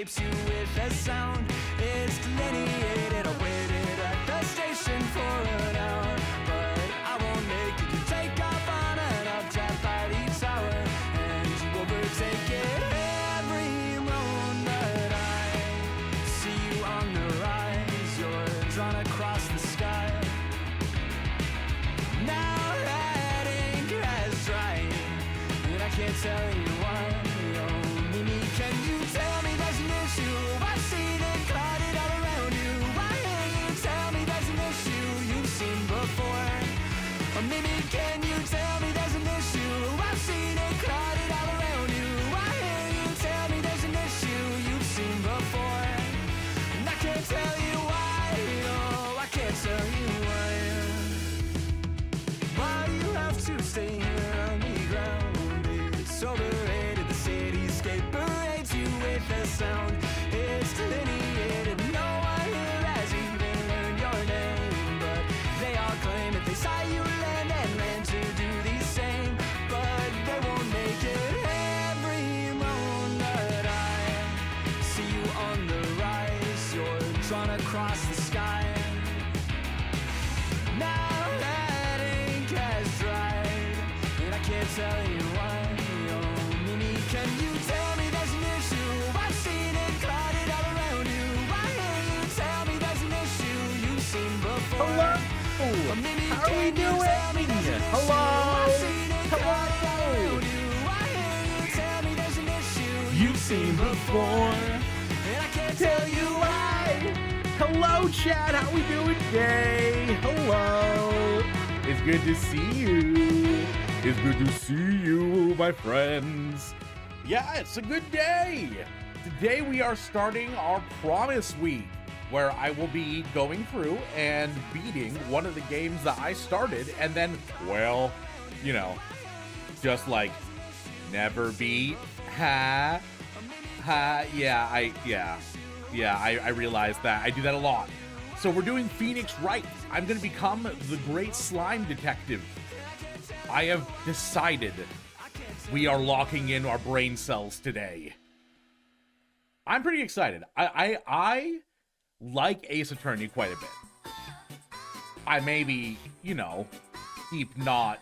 escapes you with a sound. It's delineated. I waited at the station for an hour, but I won't make it. You take off on an updraft by each hour, and you overtake it every round. But I see you on the rise. You're drawn across the sky. Now that ink has dried, and I can't tell you why. Oh, Mimi, can you tell me there's an issue? I've seen it clouded all around you. Why can't you tell me there's an issue you've seen before? Oh, Mimi, can you tell me there's an issue? I've seen it clouded all around you. Why can't you tell me there's an issue you've seen before? And I can't tell you why. No, I can't tell you why. Why you have to stay here on the ground? It's overrated. The cityscape parades you with a sound. It's delineated. No one here has even learned your name, but they all claim that they saw you land and ran to do the same. But they won't make it every moment that I see you on the rise. You're drawn across the sky. Now that ink has dried, and I can't tell you why. Oh, Mimi, can you tell me there's an issue? I've seen it clouded all around you. Why can't you tell me there's an issue you've seen before? Hello? Oh, Mimi, How are we can you doing? tell me there's an issue? Hello? I've seen it Hello? clouded all around you. Why can't you tell me there's an issue You've seen before. and I can't tell you why. Hello, Chad. How we doing today? Hello. It's good to see you. It's good to see you, my friends. Yeah, it's a good day. Today we are starting our Promise Week, where I will be going through and beating one of the games that I started, and then, well, you know, just like never beat. Ha. I realized that. I do that a lot. So we're doing Phoenix Wright. I'm going to become the great slime detective. I have decided we are locking in our brain cells today. I'm pretty excited. I like Ace Attorney quite a bit. I maybe, you know, keep not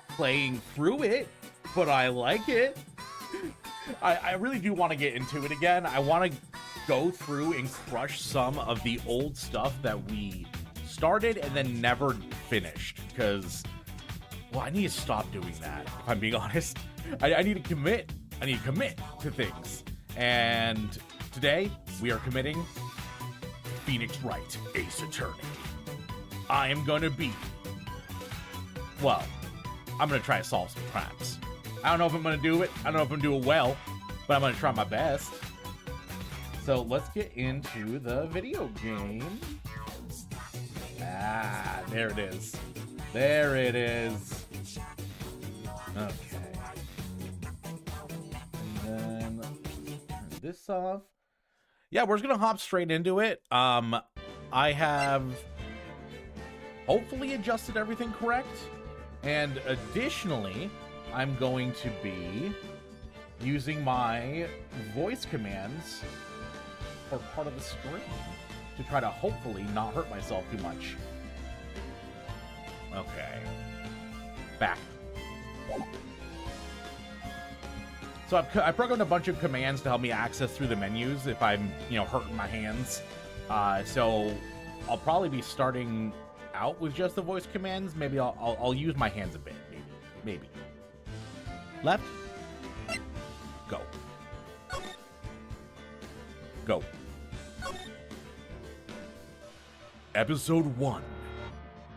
playing through it, but I like it. I really do want to get into it again. I want to go through and crush some of the old stuff that we started and then never finished, because, well, I need to stop doing that, if I'm being honest. I need to commit. I need to commit to things. And today, we are committing Phoenix Wright, Ace Attorney. I am going to be, well, I'm going to try to solve some crimes. I don't know if I'm going to do it. I don't know if I'm going to do it well, but I'm going to try my best. So let's get into the video game. Ah, there it is. There it is. Okay. And then turn this off. Yeah, we're just going to hop straight into it. I have hopefully adjusted everything correct. And additionally, I'm going to be using my voice commands for part of the stream to try to hopefully not hurt myself too much. Okay. Back. So I've programmed a bunch of commands to help me access through the menus if I'm, you know, hurting my hands. So I'll probably be starting out with just the voice commands. Maybe I'll use my hands a bit. Maybe. Left. Go. Go. Episode 1.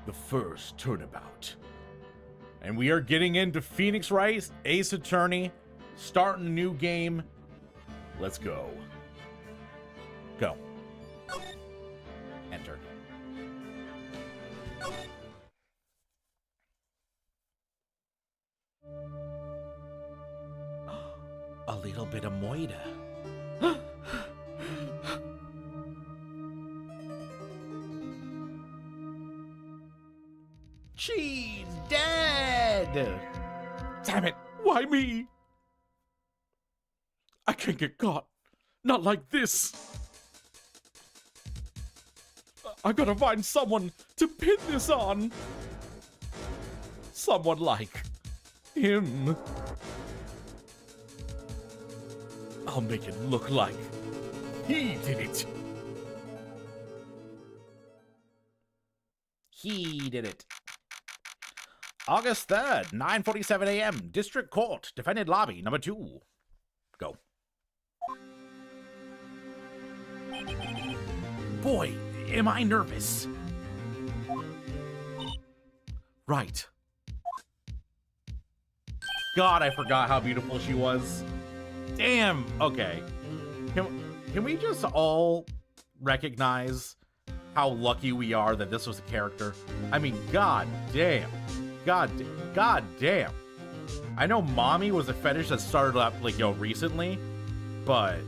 The first turnabout. And we are getting into Phoenix Wright, Ace Attorney, starting a new game. Let's go. Go. Enter. A little bit of moida. She's dead! Damn it, why me? I can't get caught. Not like this. I gotta find someone to pin this on. Someone like him. I'll make it look like he did it. He did it. August 3rd, 9:47 a.m. District Court, Defendant Lobby, number 2. Go. Boy, am I nervous. Right. God, I forgot how beautiful she was. Damn. Okay. Can we just all recognize how lucky we are that this was a character? I mean, god damn. God damn. I know mommy was a fetish that started up, like, recently, but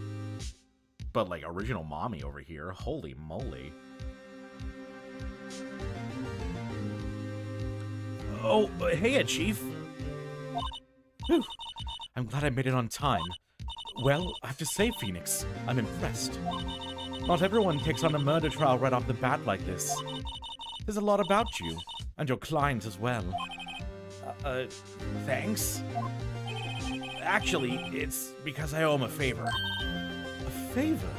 like, original mommy over here, holy moly. Oh, hey, Chief. Whew. I'm glad I made it on time. Well, I have to say, Phoenix, I'm impressed. Not everyone takes on a murder trial right off the bat like this. There's a lot about you, and your client as well. Thanks? Actually, it's because I owe him a favor. A favor?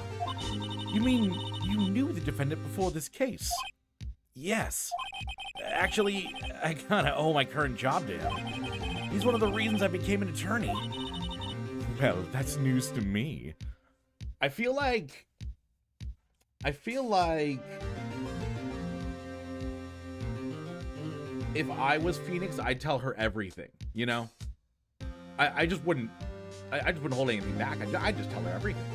You mean you knew the defendant before this case? Yes. Actually, I kinda owe my current job to him. He's one of the reasons I became an attorney. Well, that's news to me. I feel like if I was Phoenix, I'd tell her everything, you know? I just wouldn't hold anything back. I'd just tell her everything.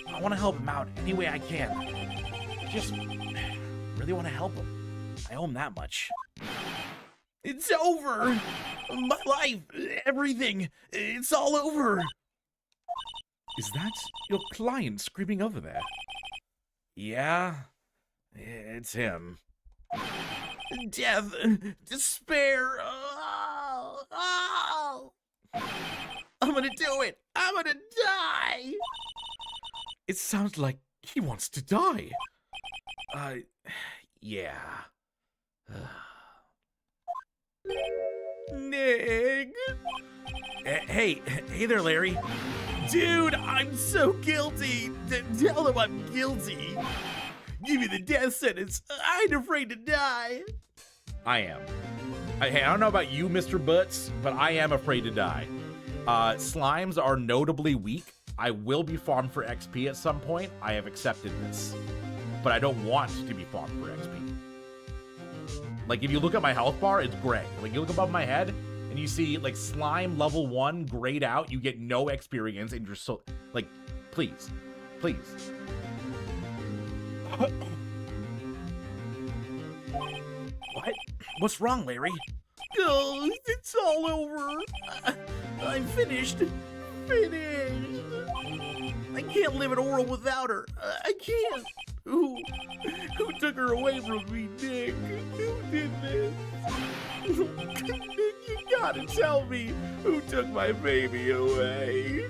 I want to help him out any way I can. Just really want to help him. I owe him that much. It's over! My life, everything, it's all over! Is that your client screaming over there? Yeah, it's him. Death, despair, oh. I'm gonna do it! I'm gonna die! It sounds like he wants to die. Yeah. Nick! Hey there, Larry. Dude, I'm so guilty. Tell him I'm guilty. Give me the death sentence. I ain't afraid to die. I am. Hey, I don't know about you, Mr. Butts, but I am afraid to die. Slimes are notably weak. I will be farmed for XP at some point. I have accepted this. But I don't want to be farmed for XP. Like, if you look at my health bar, it's gray. Like, you look above my head, and you see, like, slime level 1 grayed out. You get no experience, and you're so... Like, please. Please. What? What's wrong, Larry? Oh, it's all over. I'm finished. Finished. I can't live in a world without her. I can't. Who took her away from me, Nick? Who did this? Nick, you gotta tell me who took my baby away.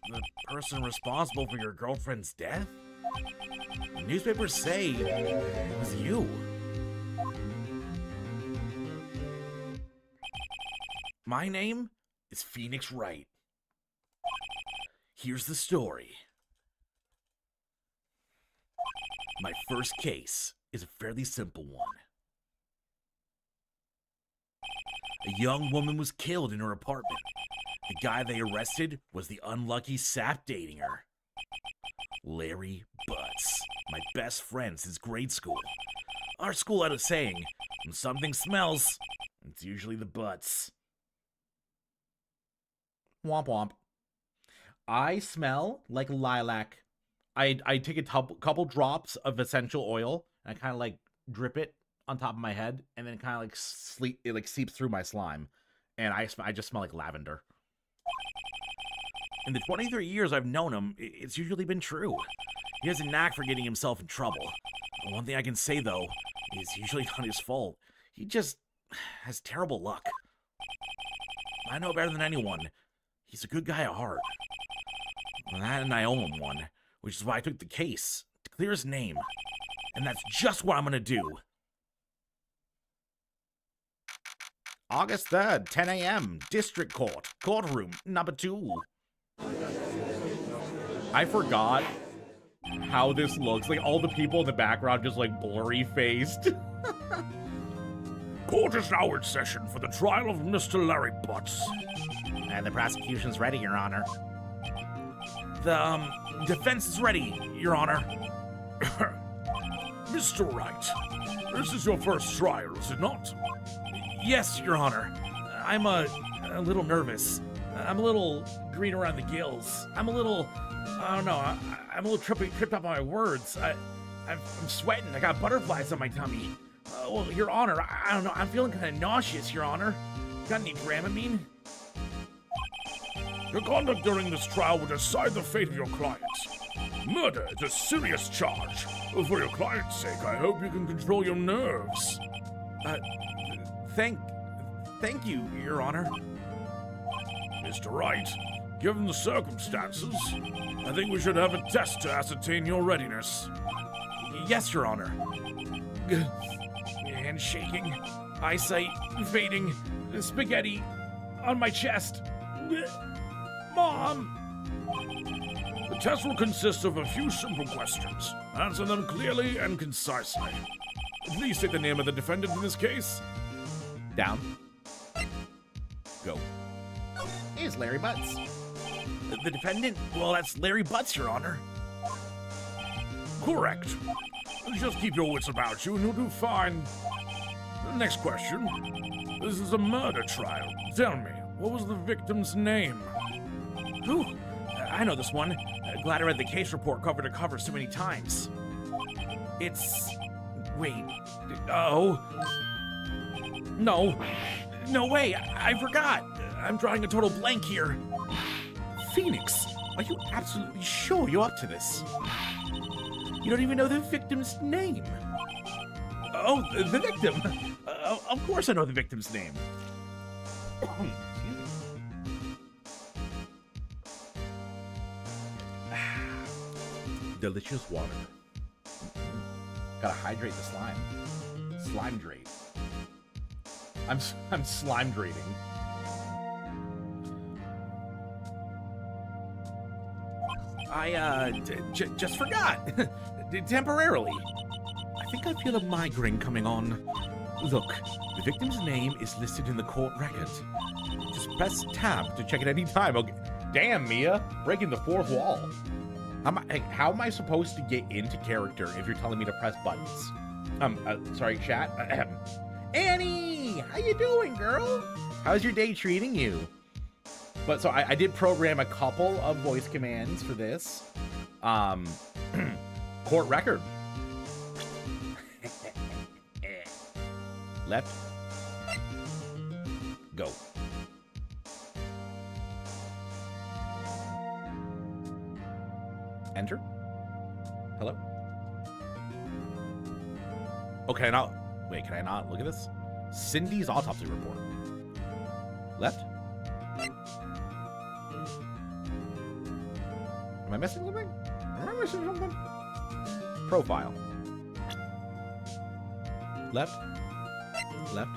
The person responsible for your girlfriend's death? The newspapers say it was you. My name is Phoenix Wright. Here's the story. My first case is a fairly simple one. A young woman was killed in her apartment. The guy they arrested was the unlucky sap dating her. Larry Butts, my best friend since grade school. Our school had a saying, when something smells, it's usually the butts. Womp womp. I smell like lilac. I take a couple drops of essential oil, and I kind of like drip it on top of my head, and then kind of like it like seeps through my slime, and I just smell like lavender. In the 23 years I've known him, it's usually been true. He has a knack for getting himself in trouble. One thing I can say, though, is usually not his fault. He just has terrible luck. I know better than anyone. He's a good guy at heart. And I owe him one, which is why I took the case to clear his name. And that's just what I'm gonna do. August 3rd, 10 a.m., District Court, courtroom number 2. I forgot how this looks. Like, all the people in the background just, like, blurry-faced. Court is now in session for the trial of Mr. Larry Butts. And the prosecution's ready, Your Honor. The, defense is ready, Your Honor. Mr. Wright, this is your first trial, is it not? Yes, Your Honor. I'm a little nervous. I'm a little green around the gills. I'm a little, I don't know, I'm a little tripped up on my words. I'm sweating. I got butterflies on my tummy. Well, Your Honor, I don't know. I'm feeling kind of nauseous, Your Honor. Got any Dramamine? Your conduct during this trial will decide the fate of your clients. Murder is a serious charge. For your client's sake, I hope you can control your nerves. Thank you, Your Honor. Mr. Wright, given the circumstances, I think we should have a test to ascertain your readiness. Yes, Your Honor. Hand shaking, eyesight fading, spaghetti on my chest. Mom! The test will consist of a few simple questions. Answer them clearly and concisely. Please state the name of the defendant in this case. Down. Go. Here's Larry Butts. The defendant? Well, that's Larry Butts, Your Honor. Correct. Just keep your wits about you and you'll do fine. Next question. This is a murder trial. Tell me, what was the victim's name? Who? I know this one. Glad I read the case report cover to cover so many times. It's... Wait. Oh. No. No way. I forgot. I'm drawing a total blank here. Phoenix, are you absolutely sure you're up to this? You don't even know the victim's name. Oh, the victim. Of course I know the victim's name. Delicious water. Gotta hydrate the slime. Slime drate. I'm slime drating. I, just forgot. Temporarily. I think I feel a migraine coming on. Look, the victim's name is listed in the court record. Just press tab to check it any time. Okay. Damn, Mia. Breaking the fourth wall. How am I supposed to get into character if you're telling me to press buttons? Sorry, chat. Annie, how you doing, girl? How's your day treating you? But so I did program a couple of voice commands for this. Court record. Left. Go. Enter. Hello? Okay, now, wait, can I not look at this? Cindy's autopsy report. Left. Am I missing something? Am I missing something? Profile. Left. Left.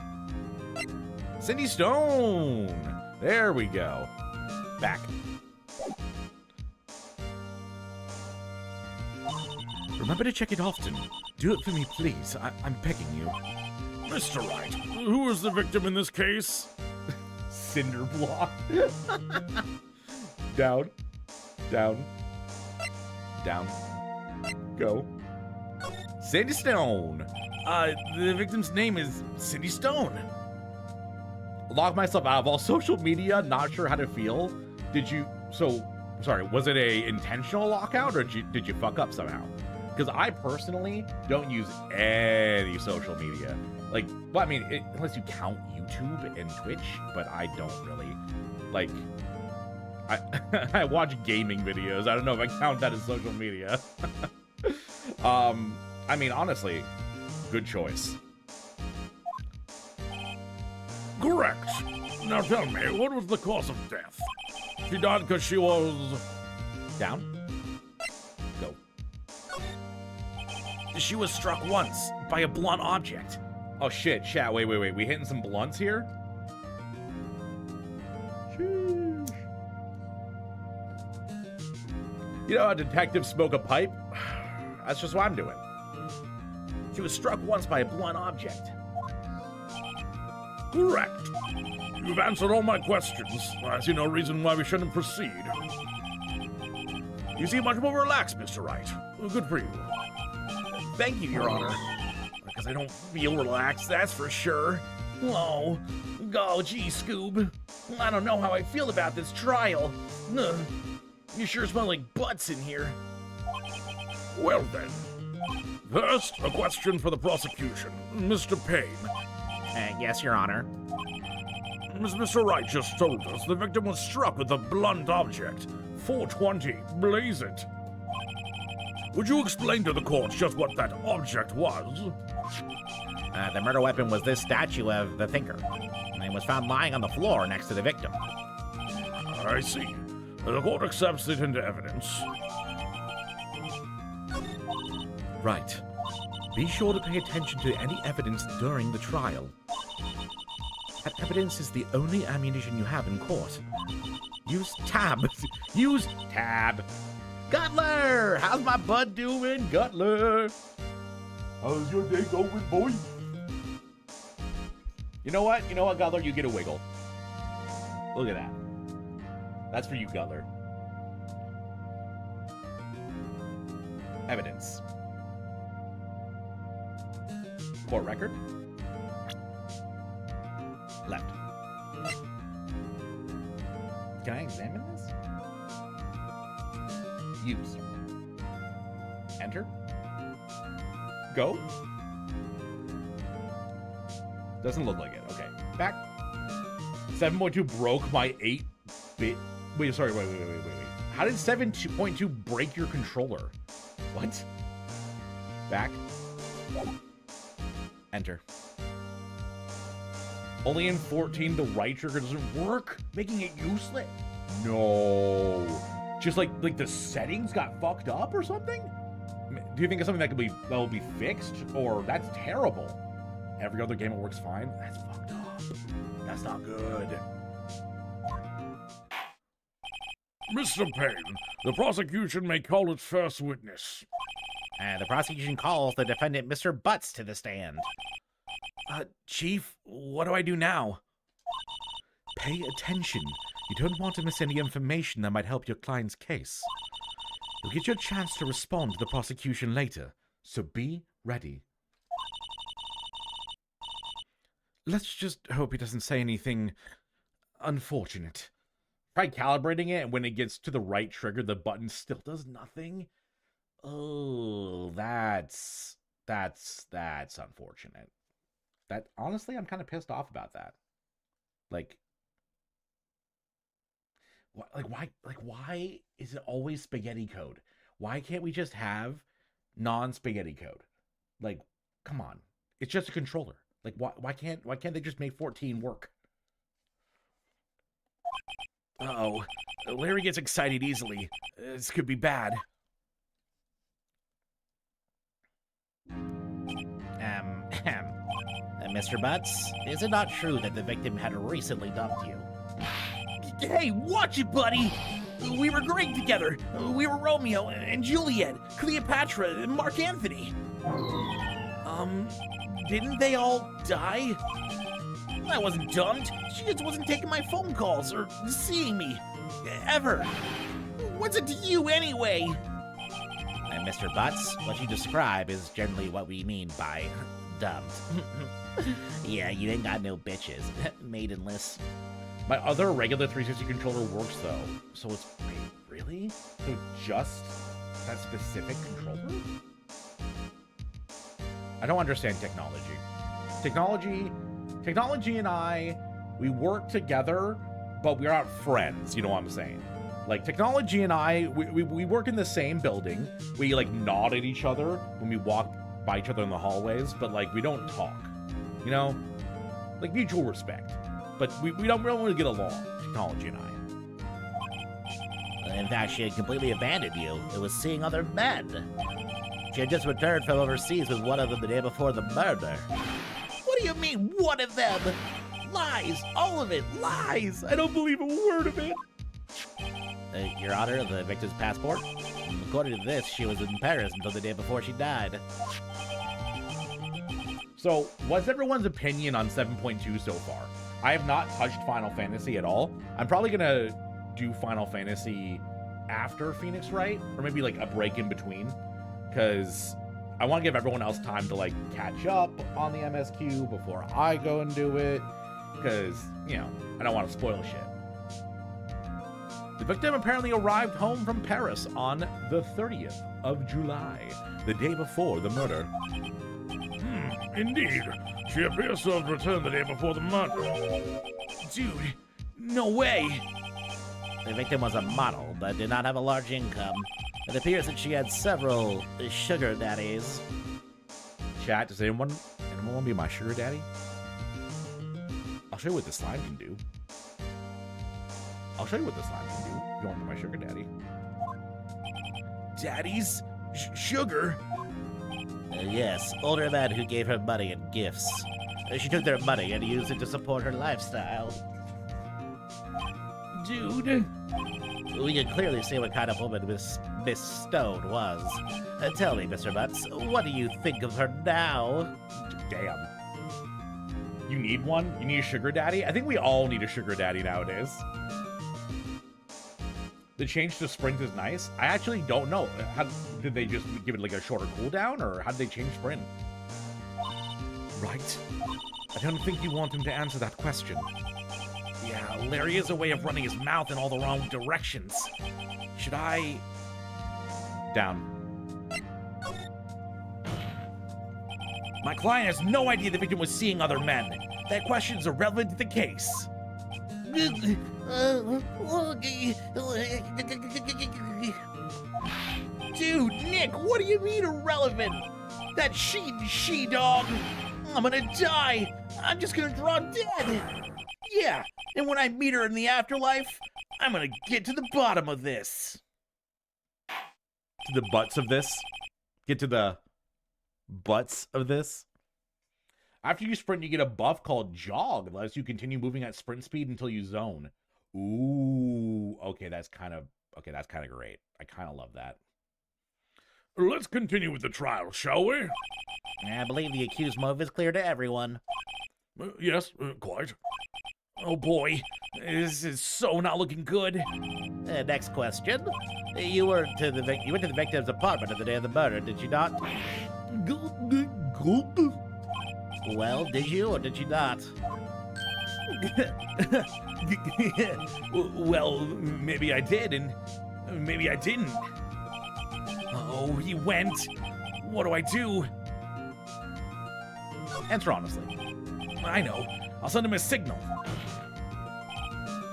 Cindy Stone! There we go. Back. Remember to check it often. Do it for me, please. I'm begging you. Mr. Wright, who is the victim in this case? Cinder block. Down. Down. Down. Go. Cindy Stone. The victim's name is Cindy Stone. Log myself out of all social media, not sure how to feel. Did you, sorry, was it a intentional lockout or did you fuck up somehow? Because I personally don't use any social media. Like, well, I mean, unless you count YouTube and Twitch, but I don't really. Like, I watch gaming videos. I don't know if I count that as social media. I mean, honestly, good choice. Correct. Now tell me, what was the cause of death? She died because she was... Down. Go. She was struck once by a blunt object. Oh shit, chat, wait. We hitting some blunts here? Sheesh. You know how detectives smoke a pipe? That's just what I'm doing. She was struck once by a blunt object. Correct. You've answered all my questions. I see no reason why we shouldn't proceed. You seem much more relaxed, Mr. Wright. Good for you. Thank you, Your Honor. Because I don't feel relaxed, that's for sure. Oh, gee, Scoob. I don't know how I feel about this trial. Ugh. You sure smell like butts in here. Well then. First, a question for the prosecution. Mr. Payne. Yes, Your Honor. As Mr. Wright just told us, the victim was struck with a blunt object. 420, blaze it. Would you explain to the court just what that object was? The murder weapon was this statue of the Thinker, and it was found lying on the floor next to the victim. I see. The court accepts it into evidence. Right. Be sure to pay attention to any evidence during the trial. That evidence is the only ammunition you have in court. Use tab. Use tab. Gutler! How's my bud doing, Gutler? How's your day going, boy? You know what, Gutler? You get a wiggle. Look at that. That's for you, Gutler. Evidence. Court record. Left. Can I examine this? Use. Enter. Go. Doesn't look like it. Okay. Back. 7.2 broke my 8-bit. Wait, sorry. Wait. How did 7.2 break your controller? What? Back. Enter. Only in 14 the right trigger doesn't work, making it useless. No. Just like the settings got fucked up or something? Do you think it's something that will be fixed? Or that's terrible. Every other game it works fine. That's fucked up. That's not good. Mr. Payne, the prosecution may call its first witness. The prosecution calls the defendant Mr. Butts to the stand. Chief, what do I do now? Pay attention. You don't want to miss any information that might help your client's case. You'll get your chance to respond to the prosecution later, so be ready. Let's just hope he doesn't say anything unfortunate. Try calibrating it, and when it gets to the right trigger, the button still does nothing. Oh, that's unfortunate. That, honestly, I'm kind of pissed off about that. Why is it always spaghetti code? Why can't we just have non-spaghetti code? Come on. It's just a controller. Why can't they just make 14 work? Uh-oh. Larry gets excited easily. This could be bad. Mr. Butts, is it not true that the victim had recently dumped you? Hey, watch it, buddy! We were great together. We were Romeo and Juliet, Cleopatra and Mark Anthony. Didn't they all die? I wasn't dumped. She just wasn't taking my phone calls or seeing me. Ever. What's it to you anyway? Mr. Butts, what you describe is generally what we mean by dumped. Yeah, you ain't got no bitches. Maidenless. My other regular 360 controller works though, so it's... Wait, really? So just that specific controller? I don't understand technology. Technology and I, we work together, but we're not friends, you know what I'm saying? Technology and I, we work in the same building. We, nod at each other when we walk by each other in the hallways, but, we don't talk. You know? Mutual respect. But we don't really get along, technology and I. In fact, she had completely abandoned you. It was seeing other men. She had just returned from overseas with one of them the day before the murder. What do you mean, one of them? Lies! All of it! Lies! I don't believe a word of it! Your Honor, the victim's passport? According to this, she was in Paris until the day before she died. So, what's everyone's opinion on 7.2 so far? I have not touched Final Fantasy at all. I'm probably gonna do Final Fantasy after Phoenix Wright, or maybe like a break in between, because I want to give everyone else time to like catch up on the MSQ before I go and do it, because, you know, I don't want to spoil shit. The victim apparently arrived home from Paris on the 30th of July, the day before the murder. Indeed. She appears to have returned the day before the murder. Dude, no way. The victim was a model, but did not have a large income. It appears that she had several sugar daddies. Chat, does anyone want to be my sugar daddy? I'll show you what the slime can do. I'll show you what the slime can do if you want to be my sugar daddy. Daddy's sugar? Yes, older men who gave her money and gifts. She took their money and used it to support her lifestyle. Dude. We can clearly see what kind of woman Miss Stone was. Tell me, Mr. Butts, what do you think of her now? Damn. You need one? You need a sugar daddy? I think we all need a sugar daddy nowadays. The change to sprint is nice. I actually don't know. How, did they just give it like a shorter cooldown, or how did they change sprint? Right. I don't think you want him to answer that question. Yeah, Larry has a way of running his mouth in all the wrong directions. Should I... Down. My client has no idea the victim was seeing other men. That question's irrelevant to the case. Dude, Nick, what do you mean irrelevant? That she-dog. I'm gonna die. I'm just gonna drop dead. Yeah, and when I meet her in the afterlife, I'm gonna get to the bottom of this. To the butts of this? Get to the butts of this? After you sprint, you get a buff called Jog that lets you continue moving at sprint speed until you zone. Ooh, okay, that's kind of great. I kind of love that. Let's continue with the trial, shall we? I believe the accused motive is clear to everyone. Yes, quite. Oh boy, this is so not looking good. Next question. You went to the victim's apartment on the day of the murder, did you not? Well, did you or did you not? Well, maybe I did, and maybe I didn't. Oh, he went. What do I do? Answer honestly. I know. I'll send him a signal.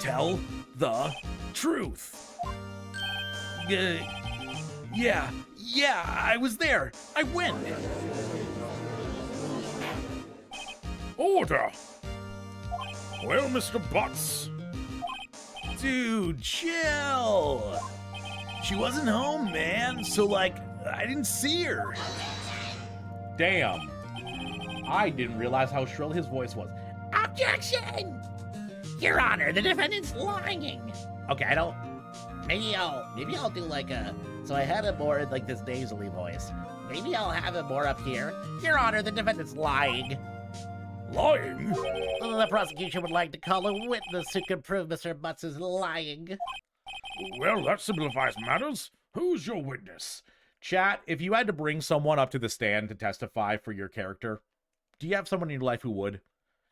Tell the truth. Yeah, I was there. I went. Order! Well, Mr. Butts. Dude, chill. She wasn't home, man, so, like, I didn't see her. Damn. I didn't realize how shrill his voice was. Objection! Your Honor, the defendant's lying. Okay, maybe I'll do like a, so I had it more like this nasally voice. Maybe I'll have it more up here. Your Honor, the defendant's lying. Lying? The prosecution would like to call a witness who can prove Mr. Butts is lying. Well, that simplifies matters. Who's your witness? Chat, if you had to bring someone up to the stand to testify for your character, do you have someone in your life who would?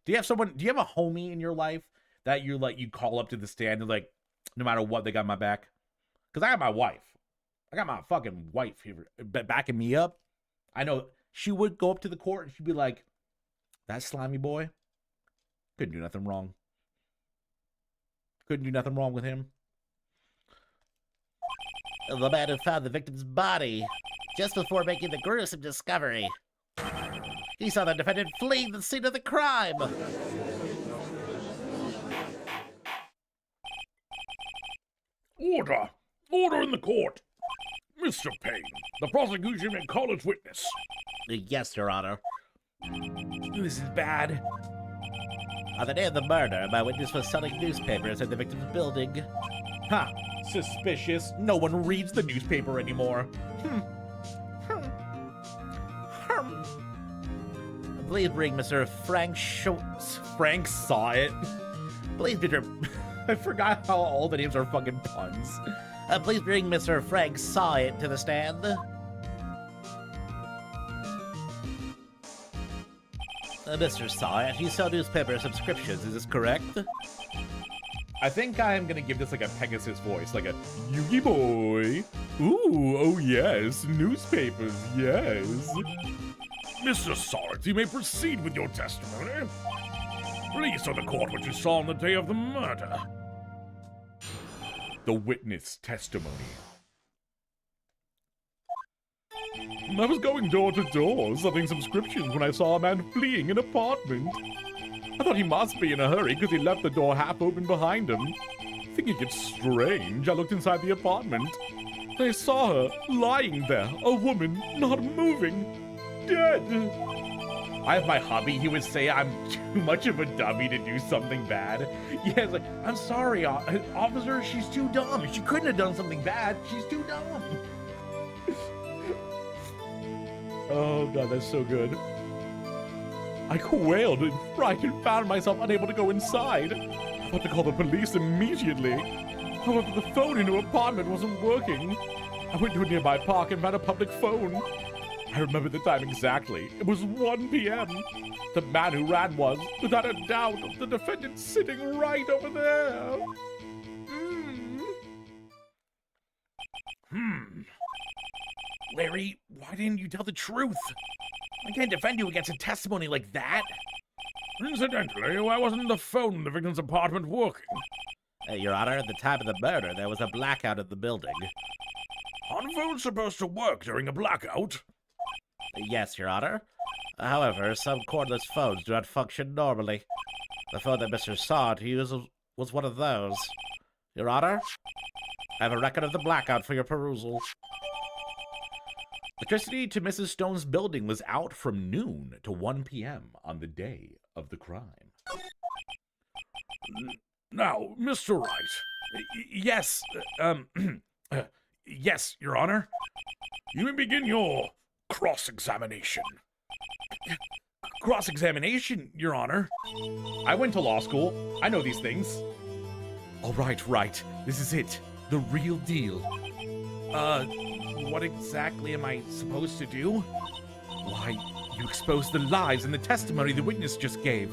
Do you have a homie in your life that you call up to the stand and like, no matter what, they got my back? Because I got my wife. I got my fucking wife here backing me up. I know she would go up to the court and she'd be like, that slimy boy couldn't do nothing wrong. Couldn't do nothing wrong with him. The man who found the victim's body just before making the gruesome discovery. He saw the defendant flee the scene of the crime. Order! Order in the court. Mr. Payne, the prosecution may call its witness. Yes, Your Honor. This is bad. On the day of the murder, my witness was selling newspapers in the victim's building. Ha! Suspicious. No one reads the newspaper anymore. Please bring Mr. Frank Schultz. Frank saw it. Please, Mr. I forgot how all the names are fucking puns. Please bring Mr. Frank Saw It to the stand. Mr. Saw It, you sell newspaper subscriptions, is this correct? I think I'm gonna give this like a Pegasus voice, like a Yugi boy. Ooh, oh yes, newspapers, yes. Mr. Solid, you may proceed with your testimony. Please tell the court what you saw on the day of the murder. The witness testimony. I was going door to door selling subscriptions when I saw a man fleeing an apartment. I thought he must be in a hurry because he left the door half open behind him. Thinking it strange, I looked inside the apartment. I saw her lying there, a woman, not moving, dead. I have my hubby, he would say I'm too much of a dummy to do something bad. Yeah, it's like, I'm sorry, officer, she's too dumb. She couldn't have done something bad. She's too dumb. Oh god, that's so good. I quailed in fright and found myself unable to go inside. I thought to call the police immediately. However, the phone in her apartment wasn't working. I went to a nearby park and found a public phone. I remember the time exactly. It was 1 p.m. The man who ran was, without a doubt, the defendant sitting right over there. Larry, why didn't you tell the truth? I can't defend you against a testimony like that. Incidentally, why wasn't the phone in the victim's apartment working? Your Honor, at the time of the murder, there was a blackout in the building. Aren't phones supposed to work during a blackout? Yes, Your Honor. However, some cordless phones do not function normally. The phone that Mr. Sod used was one of those. Your Honor, I have a record of the blackout for your perusal. Electricity to Mrs. Stone's building was out from noon to 1 p.m. on the day of the crime. Now, Mr. Wright. Yes, yes, Your Honor. You may begin your cross-examination. Cross-examination, Your Honor. I went to law school. I know these things. All right, right. This is it. The real deal. What exactly am I supposed to do? Why, you exposed the lies in the testimony the witness just gave.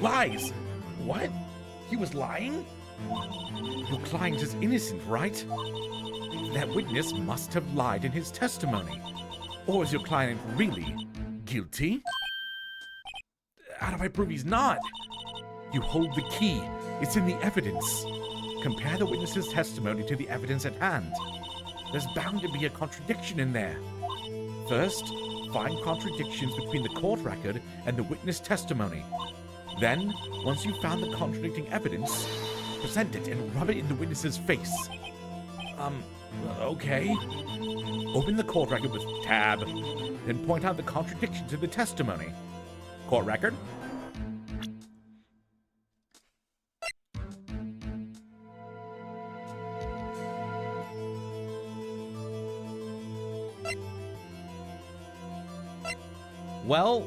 Lies? What? He was lying? Your client is innocent, right? That witness must have lied in his testimony. Or is your client really guilty? How do I prove he's not? You hold the key. It's in the evidence. Compare the witness's testimony to the evidence at hand. There's bound to be a contradiction in there. First, find contradictions between the court record and the witness testimony. Then, once you've found the contradicting evidence, present it and rub it in the witness's face. Okay. Open the court record with tab, then point out the contradictions in the testimony. Court record. Well,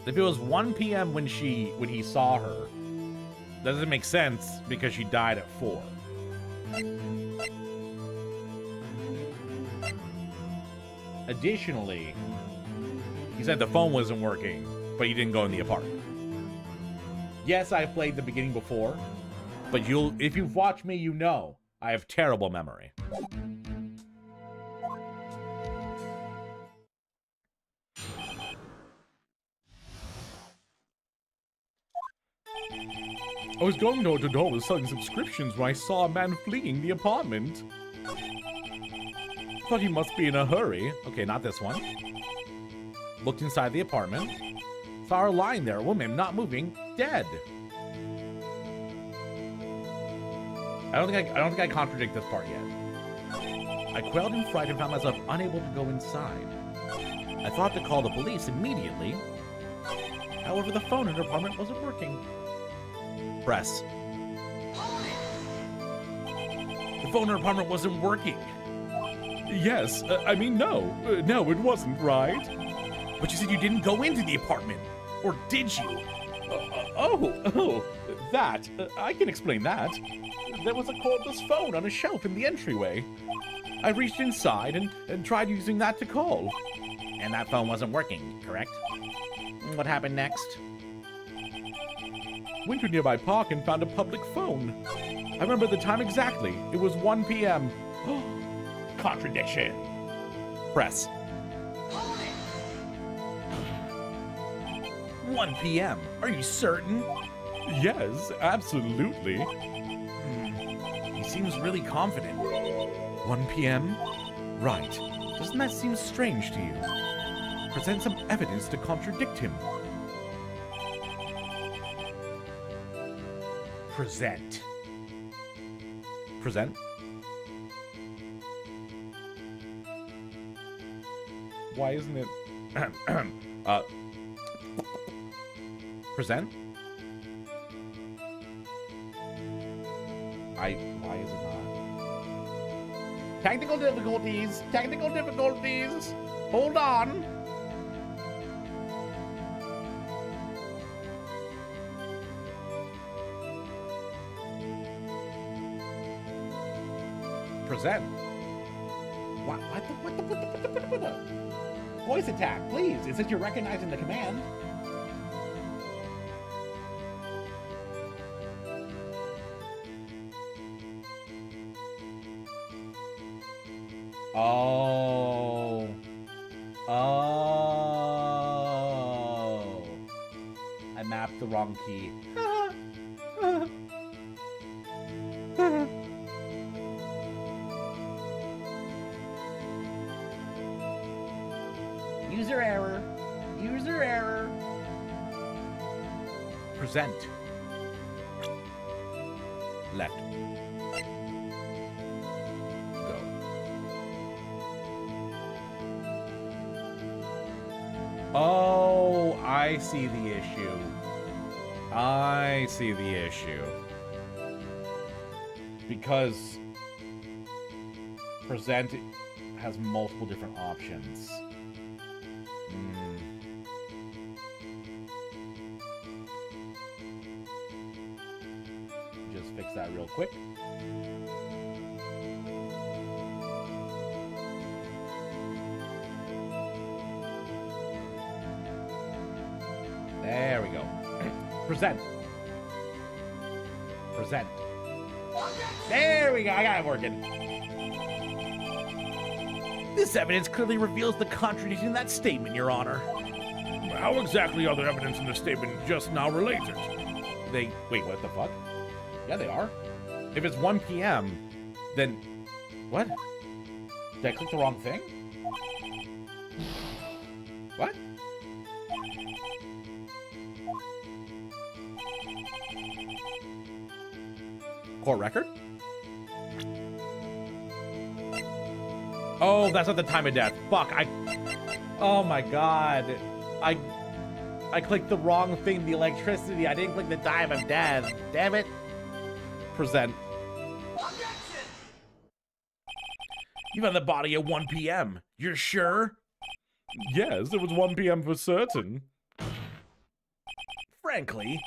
if it was 1 p.m. when he saw her, doesn't make sense because she died at 4. Additionally, he said the phone wasn't working, but he didn't go in the apartment. Yes, I played the beginning before, but if you've watched me, you know I have terrible memory. I was going door to door selling subscriptions when I saw a man fleeing the apartment. Thought he must be in a hurry. Okay, not this one. Looked inside the apartment. Saw her lying there, a woman not moving, dead. I don't think I contradict this part yet. I quailed in fright and found myself unable to go inside. I thought to call the police immediately. However, the phone in her apartment wasn't working. Press. The phone in her apartment wasn't working. Yes, no. No, it wasn't, right? But you said you didn't go into the apartment. Or did you? That. I can explain that. There was a cordless phone on a shelf in the entryway. I reached inside and tried using that to call. And that phone wasn't working, correct? What happened next? Went to a nearby park and found a public phone. I remember the time exactly. It was 1 p.m. Contradiction. Press. 1 p.m. Are you certain? Yes, absolutely. He seems really confident. 1 p.m.? Right. Doesn't that seem strange to you? Present some evidence to contradict him. Present. Present? Why isn't it... present? Why is it not? Technical difficulties! Technical difficulties! Hold on! Present. What the? Voice attack, please. It says you're recognizing the command. Oh. I mapped the wrong key. User error. User error. Present. Left. Go. Oh, I see the issue. I see the issue. Because present has multiple different options. Just fix that real quick. There we go. Present. Present. There we go. I got it working. This evidence clearly reveals the contradiction in that statement, Your Honor. How exactly are the evidence in the statement just now related? Wait, what the fuck? Yeah, they are. If it's 1 p.m., then... What? Did I click the wrong thing? What? Court record? Oh, that's not the time of death. Fuck, oh my god. I clicked the wrong thing, the electricity. I didn't click the time of death. Damn it. Present. You found the body at 1 p.m. You're sure? Yes, it was 1 p.m. for certain. Frankly,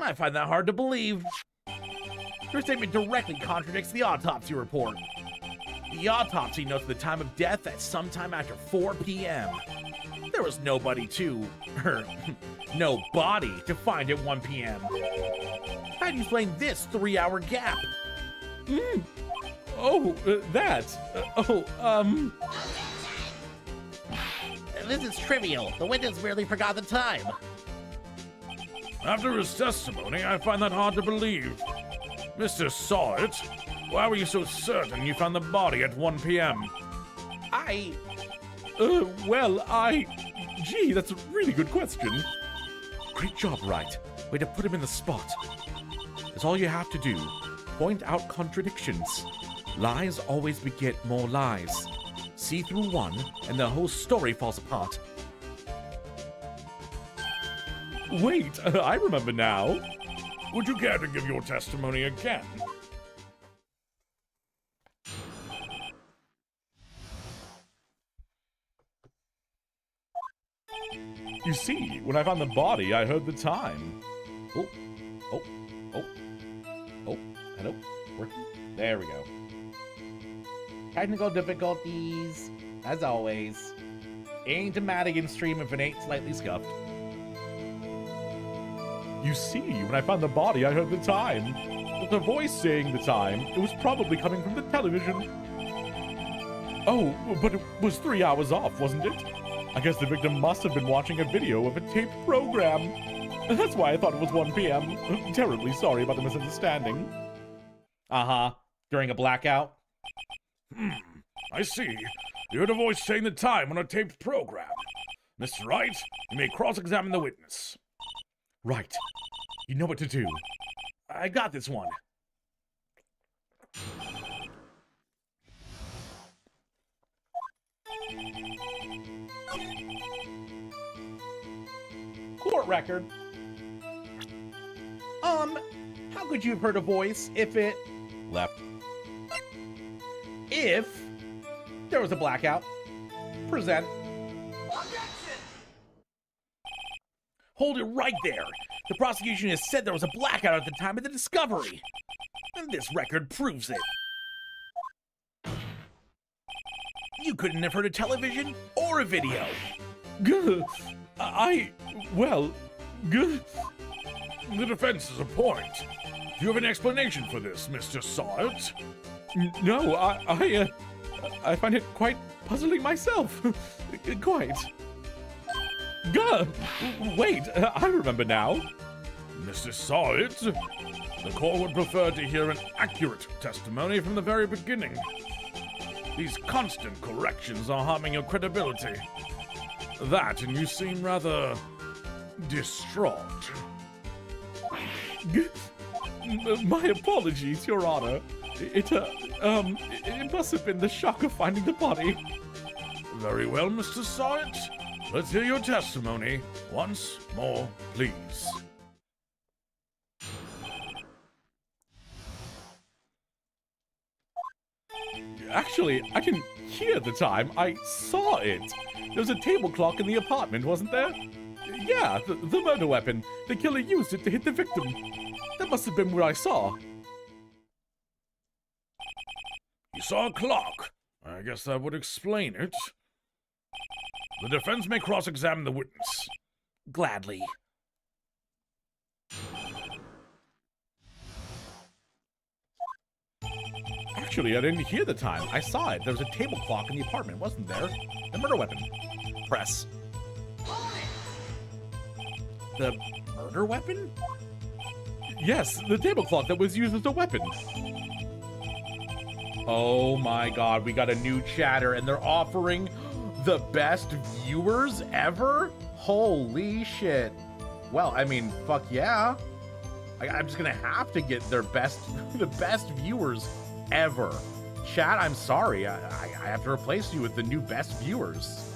I find that hard to believe. Your statement directly contradicts the autopsy report. The autopsy notes the time of death at sometime after 4 p.m. There was nobody no body to find at 1 p.m. How do you explain this 3-hour gap? This is trivial. The witness merely forgot the time. After his testimony, I find that hard to believe. Mister saw it. Why were you so certain you found the body at 1 p.m.? Gee, that's a really good question. Great job, Wright. Way to put him in the spot. That's all you have to do. Point out contradictions. Lies always beget more lies. See through one, and the whole story falls apart. Wait, I remember now. Would you care to give your testimony again? You see, when I found the body, I heard the time. Oh, oh, oh, oh, hello, working? There we go. Technical difficulties, as always. Ain't a Madigan stream if it ain't slightly scuffed. You see, when I found the body, I heard the time. With the voice saying the time, it was probably coming from the television. Oh, but it was 3 hours off, wasn't it? I guess the victim must have been watching a video of a taped program. That's why I thought it was 1 p.m. Terribly sorry about the misunderstanding. Uh-huh. During a blackout? I see. You heard a voice saying the time on a taped program. Mr. Wright, you may cross-examine the witness. Right. You know what to do. I got this one. Court record. How could you have heard a voice if it... Left. If there was a blackout? Present. Hold it right there. The prosecution has said there was a blackout at the time of the discovery. And this record proves it. You couldn't have heard a television or a video. Well, the defense is a point. Do you have an explanation for this, Mr. Salt? No, I find it quite puzzling myself. Quite. Wait, I remember now. Mr. Salt, the court would prefer to hear an accurate testimony from the very beginning. These constant corrections are harming your credibility. That, and you seem rather distraught. My apologies, Your Honor. It must have been the shock of finding the body. Very well, Mr. Salt. Let's hear your testimony once more, please. Actually, I didn't hear the time. I saw it. There was a table clock in the apartment, wasn't there? Yeah, the murder weapon. The killer used it to hit the victim. That must have been what I saw. You saw a clock. I guess that would explain it. The defense may cross-examine the witness. Gladly. Actually, I didn't hear the time. I saw it. There was a table clock in the apartment, wasn't there? The murder weapon. Press. The murder weapon? Yes, the table clock that was used as a weapon. Oh my god, we got a new chatter and they're offering the best viewers ever? Holy shit. Well, I mean, fuck yeah. I'm just gonna have to get their the best viewers ever. Chat, I'm sorry. I have to replace you with the new best viewers.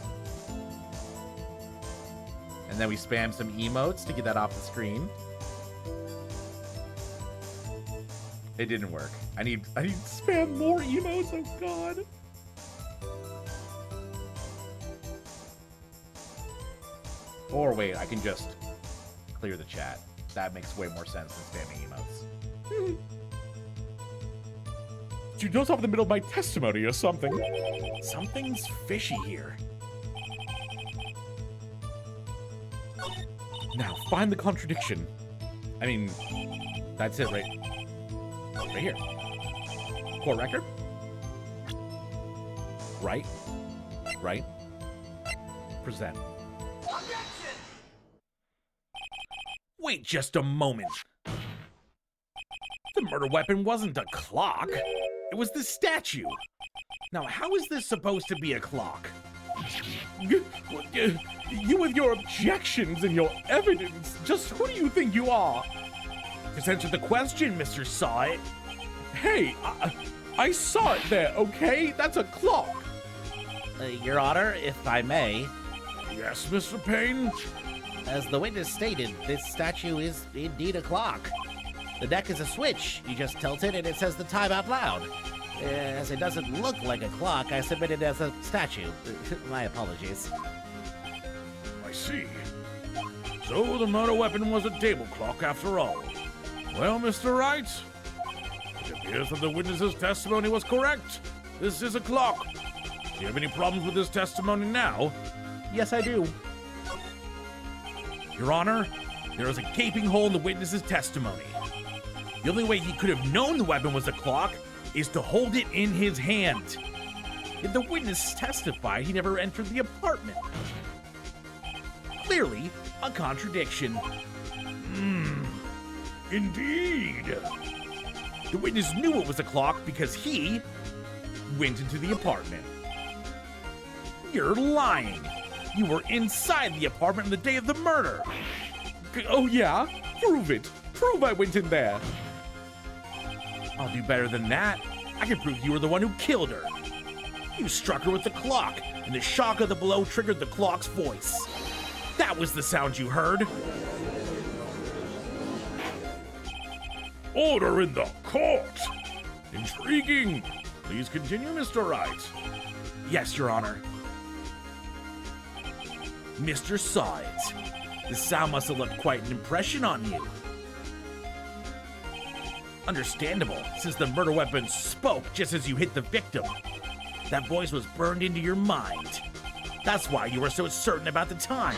And then we spam some emotes to get that off the screen. It didn't work. I need to spam more emotes, oh god. Or wait, I can just clear the chat. That makes way more sense than spamming emotes. Did you notice off in the middle of my testimony or something? Something's fishy here. Now, find the contradiction. I mean, that's it right here. Court record. Right. Present. Wait just a moment. The murder weapon wasn't a clock. It was the statue. Now, how is this supposed to be a clock? You with your objections and your evidence, just who do you think you are? Just answer the question, Mr. Saw It. Hey, I saw it there, okay? That's a clock. Your Honor, if I may, Yes, Mr. Payne? as the witness stated, this statue is indeed a clock. The deck is a switch. You just tilt it and it says the time out loud. As it doesn't look like a clock, I submit it as a statue. My apologies. I see. So the murder weapon was a table clock after all. Well, Mr. Wright, it appears that the witness's testimony was correct. This is a clock. Do you have any problems with this testimony now? Yes, I do. Your Honor, there is a gaping hole in the witness's testimony. The only way he could have known the weapon was a clock is to hold it in his hand. Yet the witness testified he never entered the apartment. Clearly, a contradiction. Indeed. The witness knew it was a clock because he went into the apartment. You're lying. You were inside the apartment on the day of the murder. Oh yeah? Prove it. Prove I went in there. I'll do better than that. I can prove you were the one who killed her. You struck her with the clock, and the shock of the blow triggered the clock's voice. That was the sound you heard. Order in the court. Intriguing. Please continue, Mr. Wright. Yes, Your Honor. Mr. Saw It. The sound must have left quite an impression on you. Understandable, since the murder weapon spoke just as you hit the victim. That voice was burned into your mind. That's why you were so certain about the time.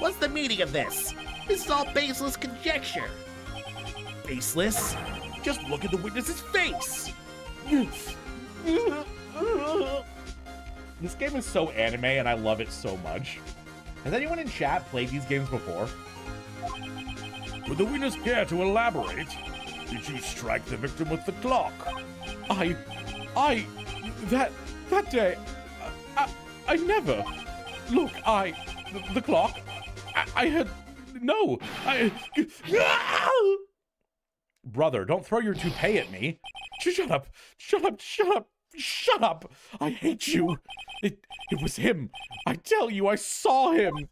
What's the meaning of this? This is all baseless conjecture. Baseless? Just look at the witness's face. This game is so anime and I love it so much. Has anyone in chat played these games before? Would the witness care to elaborate? Did you strike the victim with the clock? That day, I never. Look, the clock, I had, no, Brother, don't throw your toupee at me. Shut up, shut up, shut up, shut up. I hate you. It was him. I tell you, I saw him.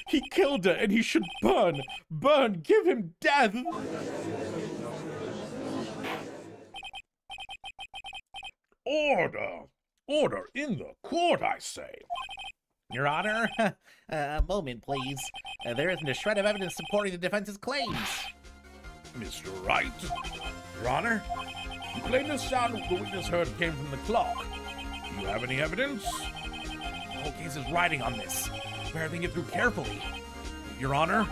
He killed her and he should burn. Burn, give him death. Order! Order in the court, I say. Your Honor, a moment, please. There isn't a shred of evidence supporting the defense's claims. Mr. Wright. Your Honor, you claim the sound the witness heard came from the clock. Do you have any evidence? The whole case is riding on this. Better think it through carefully. Your Honor,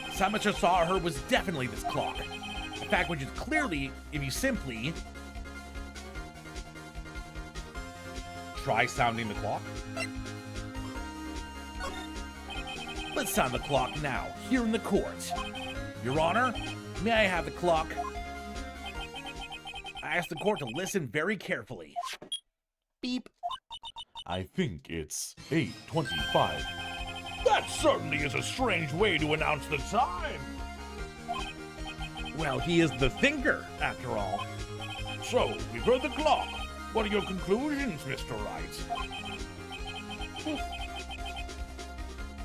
the sound which I saw or heard was definitely this clock. A fact which is clearly, if you simply try sounding the clock. Let's sound the clock now, here in the court. Your Honor, may I have the clock? I ask the court to listen very carefully. Beep. I think it's 8:25. That certainly is a strange way to announce the time. Well, he is the thinker, after all. So, we've heard the clock. What are your conclusions, Mr. Wright?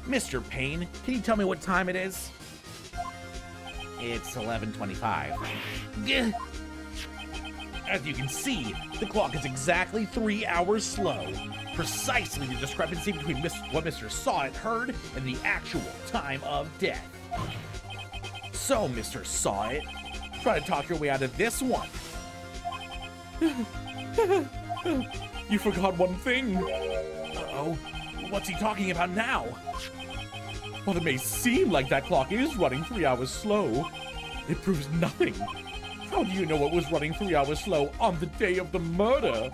Mr. Payne, can you tell me what time it is? It's 11:25. As you can see, the clock is exactly 3 hours slow. Precisely the discrepancy between what Mr. Saw It heard and the actual time of death. So, Mr. Saw It, try to talk your way out of this one. You forgot one thing. Uh-oh. What's he talking about now? While it may seem like that clock is running 3 hours slow, it proves nothing. How do you know it was running 3 hours slow on the day of the murder?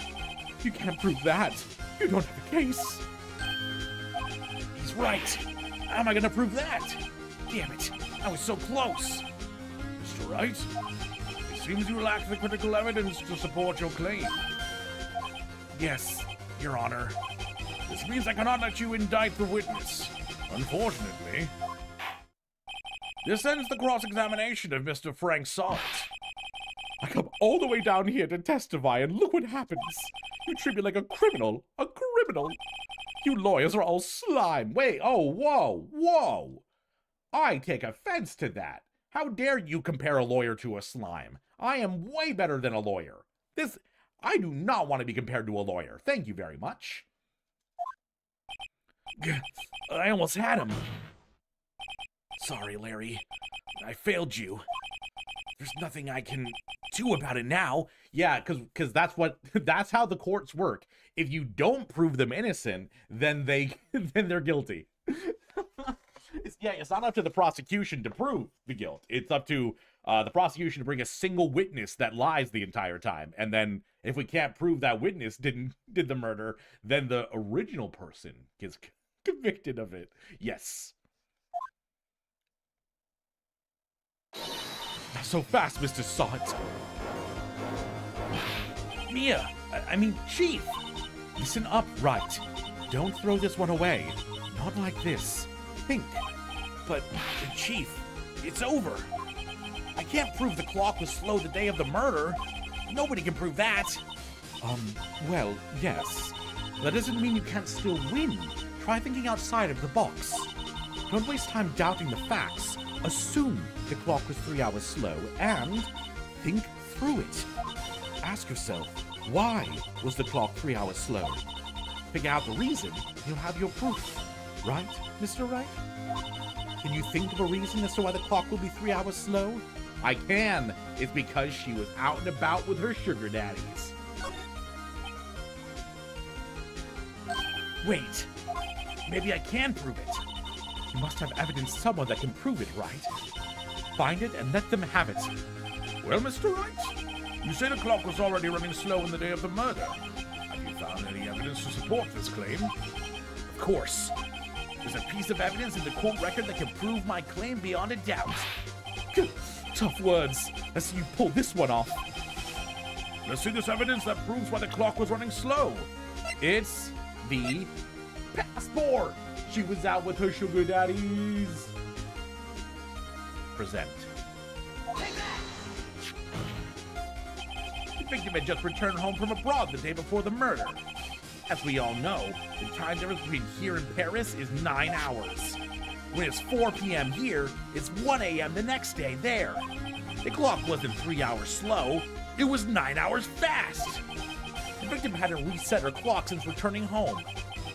You can't prove that. You don't have a case. He's right. How am I gonna prove that? Damn it, I was so close. Mr. Wright, it seems you lack the critical evidence to support your claim. Yes, Your Honor. This means I cannot let you indict the witness. Unfortunately, this ends the cross-examination of Mr. Frank Saw It. all the way down here to testify, and look what happens. You treat me like a criminal. A criminal. You lawyers are all slime. Wait, oh, whoa, whoa. I take offense to that. How dare you compare a lawyer to a slime? I am way better than a lawyer. I do not want to be compared to a lawyer. Thank you very much. I almost had him. Sorry, Larry. I failed you. There's nothing I can do about it now. Yeah, because that's how the courts work. If you don't prove them innocent, then they're guilty. It's not up to the prosecution to prove the guilt. It's up to the prosecution to bring a single witness that lies the entire time. And then if we can't prove that witness did the murder, then the original person gets convicted of it. Yes. Not so fast, Mr. Sot. Mia, I mean, Chief. Listen up, right? Don't throw this one away. Not like this. Think. But, Chief, it's over. I can't prove the clock was slow the day of the murder. Nobody can prove that. Well, yes. That doesn't mean you can't still win. Try thinking outside of the box. Don't waste time doubting the facts. Assume the clock was 3 hours slow and think through it. Ask yourself, why was the clock 3 hours slow? Figure out the reason, you'll have your proof. Right, Mr. Wright? Can you think of a reason as to why the clock will be 3 hours slow? I can. It's because she was out and about with her sugar daddies. Wait. Maybe I can prove it. You must have evidence somewhere that can prove it, right? Find it and let them have it. Well, Mr. Wright, you say the clock was already running slow on the day of the murder. Have you found any evidence to support this claim? Of course. There's a piece of evidence in the court record that can prove my claim beyond a doubt. Tough words. Let's see you pull this one off. Let's see this evidence that proves why the clock was running slow. It's the passport. She was out with her sugar daddies. Present. The victim had just returned home from abroad the day before the murder. As we all know, the time difference between here and Paris is 9 hours. When it's 4 p.m. here, it's 1 a.m. the next day there. The clock wasn't 3 hours slow, it was 9 hours fast. The victim hadn't reset her clock since returning home.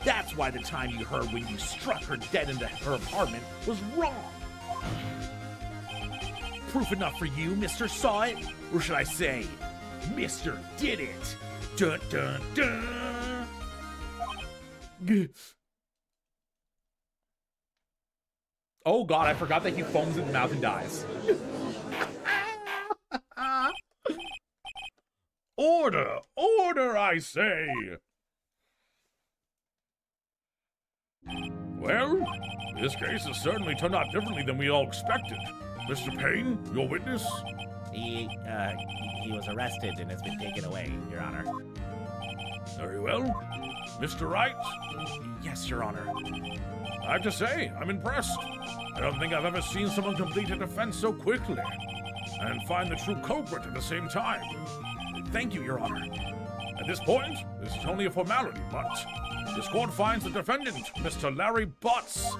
That's why the time you heard when you struck her dead into her apartment was wrong. Proof enough for you, Mr. Saw It? Or should I say, Mr. Did It? Dun dun dun! Oh god, I forgot that he foams in the mouth and dies. Order! Order, I say! Well, this case has certainly turned out differently than we all expected. Mr. Payne, your witness? He was arrested and has been taken away, Your Honor. Very well. Mr. Wright? Yes, Your Honor. I have to say, I'm impressed. I don't think I've ever seen someone complete a defense so quickly and find the true culprit at the same time. Thank you, Your Honor. At this point, this is only a formality, but this court finds the defendant, Mr. Larry Butts,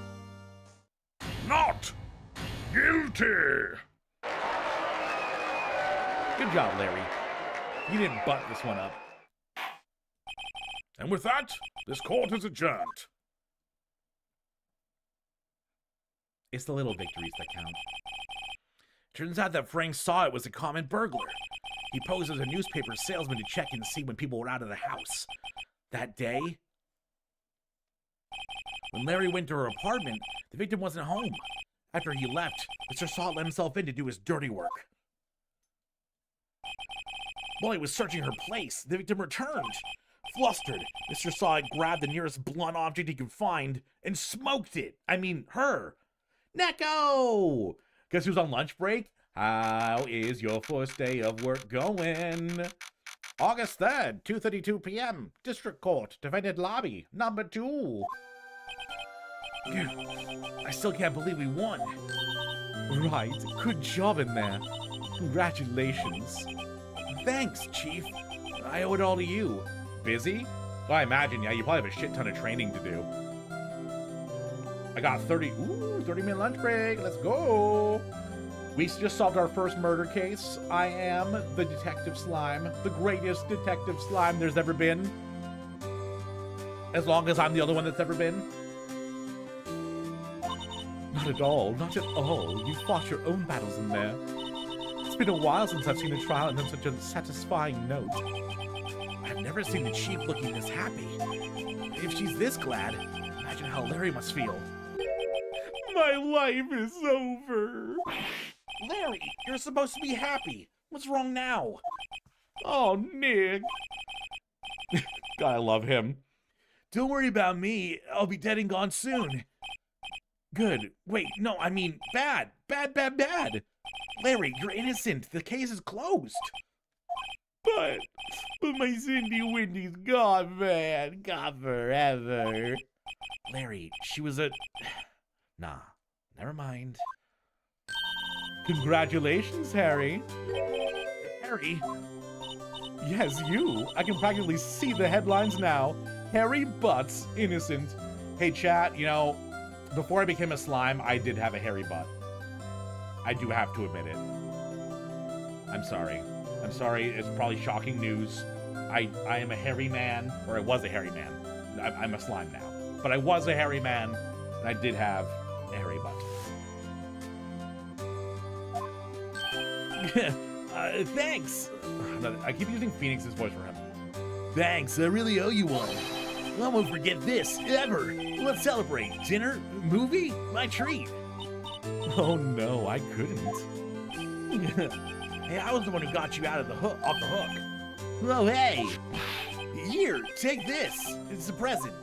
not guilty. Good job, Larry. You didn't butt this one up. And with that, this court is adjourned. It's the little victories that count. Turns out that Frank Saw It was a common burglar. He posed as a newspaper salesman to check and see when people were out of the house. That day, when Larry went to her apartment, the victim wasn't home. After he left, Mr. Saw It let himself in to do his dirty work. While he was searching her place, the victim returned. Flustered, Mr. Saw It grabbed the nearest blunt object he could find and smoked it. I mean, her. Neko! Guess who's on lunch break? How is your first day of work going? August 3rd, 2:32 p.m. District Court, Defendant Lobby, number 2. I still can't believe we won. Right. Good job in there. Congratulations. Thanks, Chief. I owe it all to you. Busy? Well, I imagine, yeah, you probably have a shit ton of training to do. I got 30-minute lunch break. Let's go. We just solved our first murder case. I am the Detective Slime, the greatest Detective Slime there's ever been. As long as I'm the only one that's ever been. Not at all, not at all. You fought your own battles in there. It's been a while since I've seen a trial end on such a satisfying note. I've never seen the Chief looking this happy. If she's this glad, imagine how Larry must feel. My life is over. Larry, you're supposed to be happy. What's wrong now? Oh, Nick. God, I love him. Don't worry about me. I'll be dead and gone soon. Good. Wait, no, I mean bad. Bad. Larry, you're innocent. The case is closed. But my Cindy Wendy's gone, man. Gone forever. Larry, she was a... Nah, never mind. Congratulations, Harry. Harry? Yes, you. I can practically see the headlines now. Harry Butt's innocent. Hey, chat, you know, before I became a slime, I did have a hairy butt. I do have to admit it. I'm sorry. I'm sorry. It's probably shocking news. I am a hairy man, or I was a hairy man. I'm a slime now. But I was a hairy man, and I did have a hairy butt. Thanks. I keep using Phoenix's voice for him. Thanks, I really owe you one. I won't forget this, ever. Let's celebrate. Dinner? Movie? My treat. Oh no, I couldn't. Hey, I was the one who got you out of off the hook. Oh, hey! Here, take this. It's a present.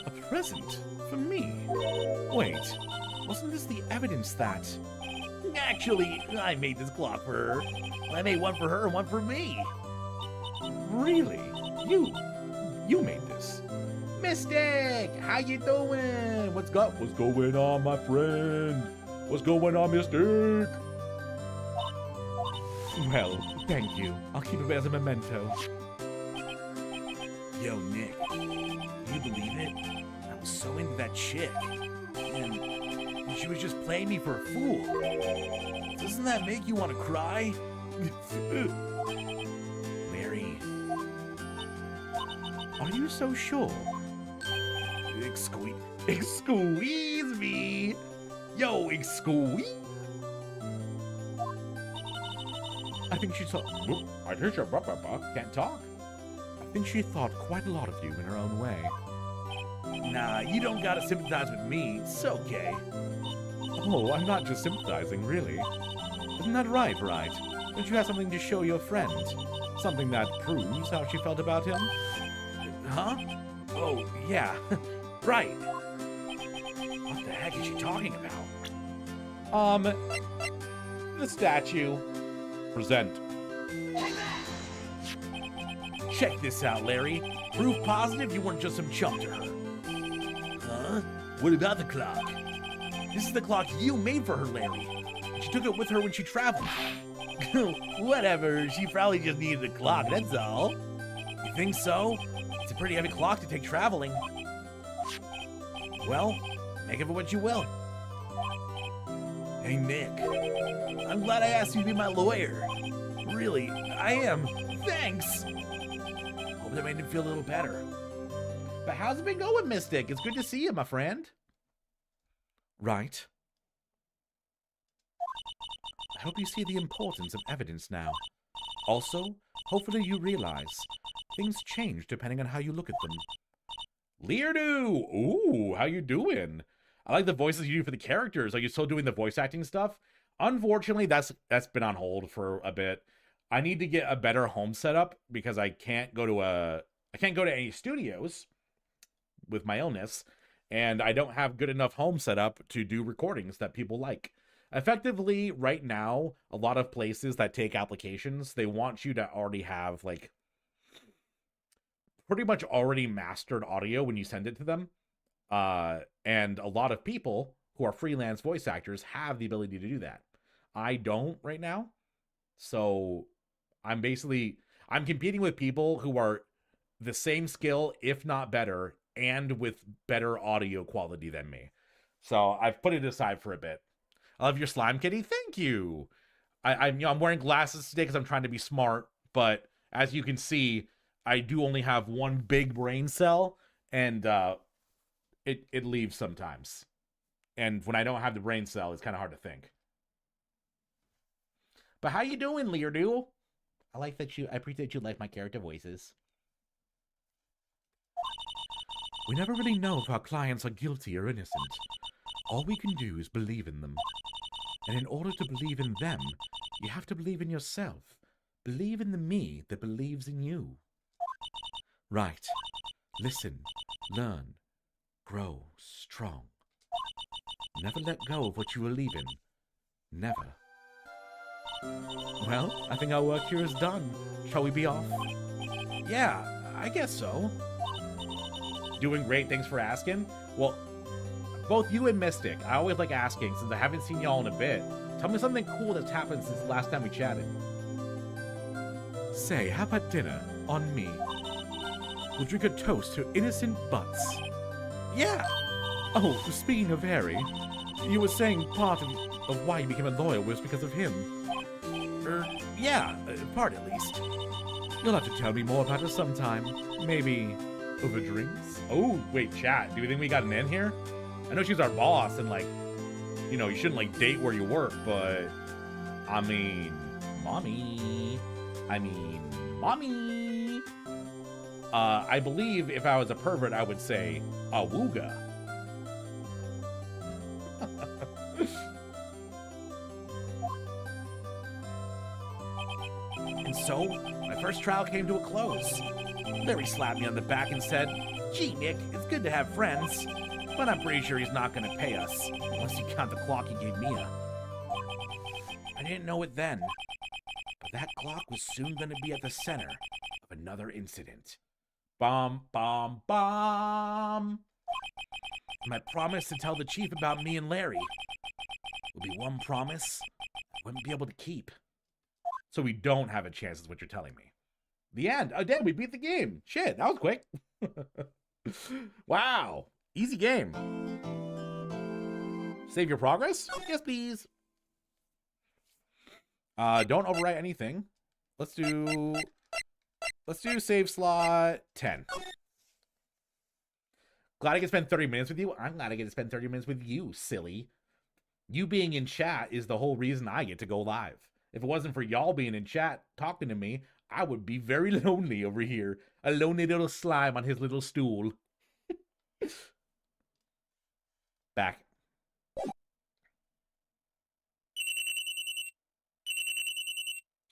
A present? For me? Wait, wasn't this the evidence that... Actually, I made this clock for her. I made one for her and one for me. Really? You made this? Mystic! How you doing? What's going on, my friend? What's going on, Mystic? Well, thank you. I'll keep it as a memento. Yo, Nick, can you believe it? I was so into that chick. And she was just playing me for a fool. Doesn't that make you want to cry? Larry. Are you so sure? Excuse me. Yo, excuse. I think she thought. I heard your can't talk. I think she thought quite a lot of you in her own way. Nah, you don't gotta sympathize with me. It's okay. Oh, I'm not just sympathizing, really. Isn't that right? Don't you have something to show your friend? Something that proves how she felt about him? Huh? Oh, yeah. Right. What the heck is she talking about? The statue. Present. Check this out, Larry. Proof positive you weren't just some chump to her. Huh? What about the clock? This is the clock you made for her, Larry. She took it with her when she traveled. Whatever, she probably just needed a clock, that's all. You think so? It's a pretty heavy clock to take traveling. Well, make of it what you will. Hey, Nick. I'm glad I asked you to be my lawyer. Really, I am. Thanks. Hope that made him feel a little better. But how's it been going, Mystic? It's good to see you, my friend. Right. I hope you see the importance of evidence now. Also, hopefully you realize things change depending on how you look at them. Leardu! Ooh, how you doing? I like the voices you do for the characters. Are you still doing the voice acting stuff? Unfortunately, that's been on hold for a bit. I need to get a better home setup because I can't go to any studios with my illness, and I don't have good enough home setup to do recordings that people like. Effectively, right now, a lot of places that take applications, they want you to already have like pretty much already mastered audio when you send it to them. And a lot of people who are freelance voice actors have the ability to do that. I don't right now. So I'm competing with people who are the same skill, if not better, and with better audio quality than me. So I've put it aside for a bit. I love your slime kitty. Thank you. I'm wearing glasses today because I'm trying to be smart, but as you can see, I do only have one big brain cell, and it leaves sometimes. And when I don't have the brain cell, it's kind of hard to think. But how you doing, Leardo? I appreciate you like my character voices. We never really know if our clients are guilty or innocent. All we can do is believe in them. And in order to believe in them, you have to believe in yourself. Believe in the me that believes in you. Right. Listen, learn, grow strong. Never let go of what you believe in. Never. Well, I think our work here is done. Shall we be off? Yeah, I guess so. Doing great, thanks for asking. Well, both you and Mystic, I always like asking, since I haven't seen y'all in a bit. Tell me something cool that's happened since the last time we chatted. Say, how about dinner? On me. We'll drink a toast to innocent butts. Yeah. Oh, speaking of Harry, you were saying part of why you became a lawyer was because of him. Yeah, part at least. You'll have to tell me more about it sometime. Maybe over drinks? Oh, wait, chat. Do we think we got an in here? I know she's our boss, and like, you know, you shouldn't like date where you work, but I mean, mommy. I believe if I was a pervert, I would say awooga. And so, my first trial came to a close. Larry slapped me on the back and said, "Gee, Nick, it's good to have friends, but I'm pretty sure he's not going to pay us, unless you count the clock he gave Mia." I didn't know it then, but that clock was soon going to be at the center of another incident. Bum, bum, bum. My promise to tell the chief about me and Larry will be one promise I wouldn't be able to keep. So we don't have a chance, is what you're telling me. The end. Oh, damn, we beat the game. Shit, that was quick. Wow. Easy game. Save your progress? Yes, please. Don't overwrite anything. Let's do save slot 10. Glad I get to spend 30 minutes with you. I'm glad I get to spend 30 minutes with you, silly. You being in chat is the whole reason I get to go live. If it wasn't for y'all being in chat talking to me, I would be very lonely over here. A lonely little slime on his little stool. Back.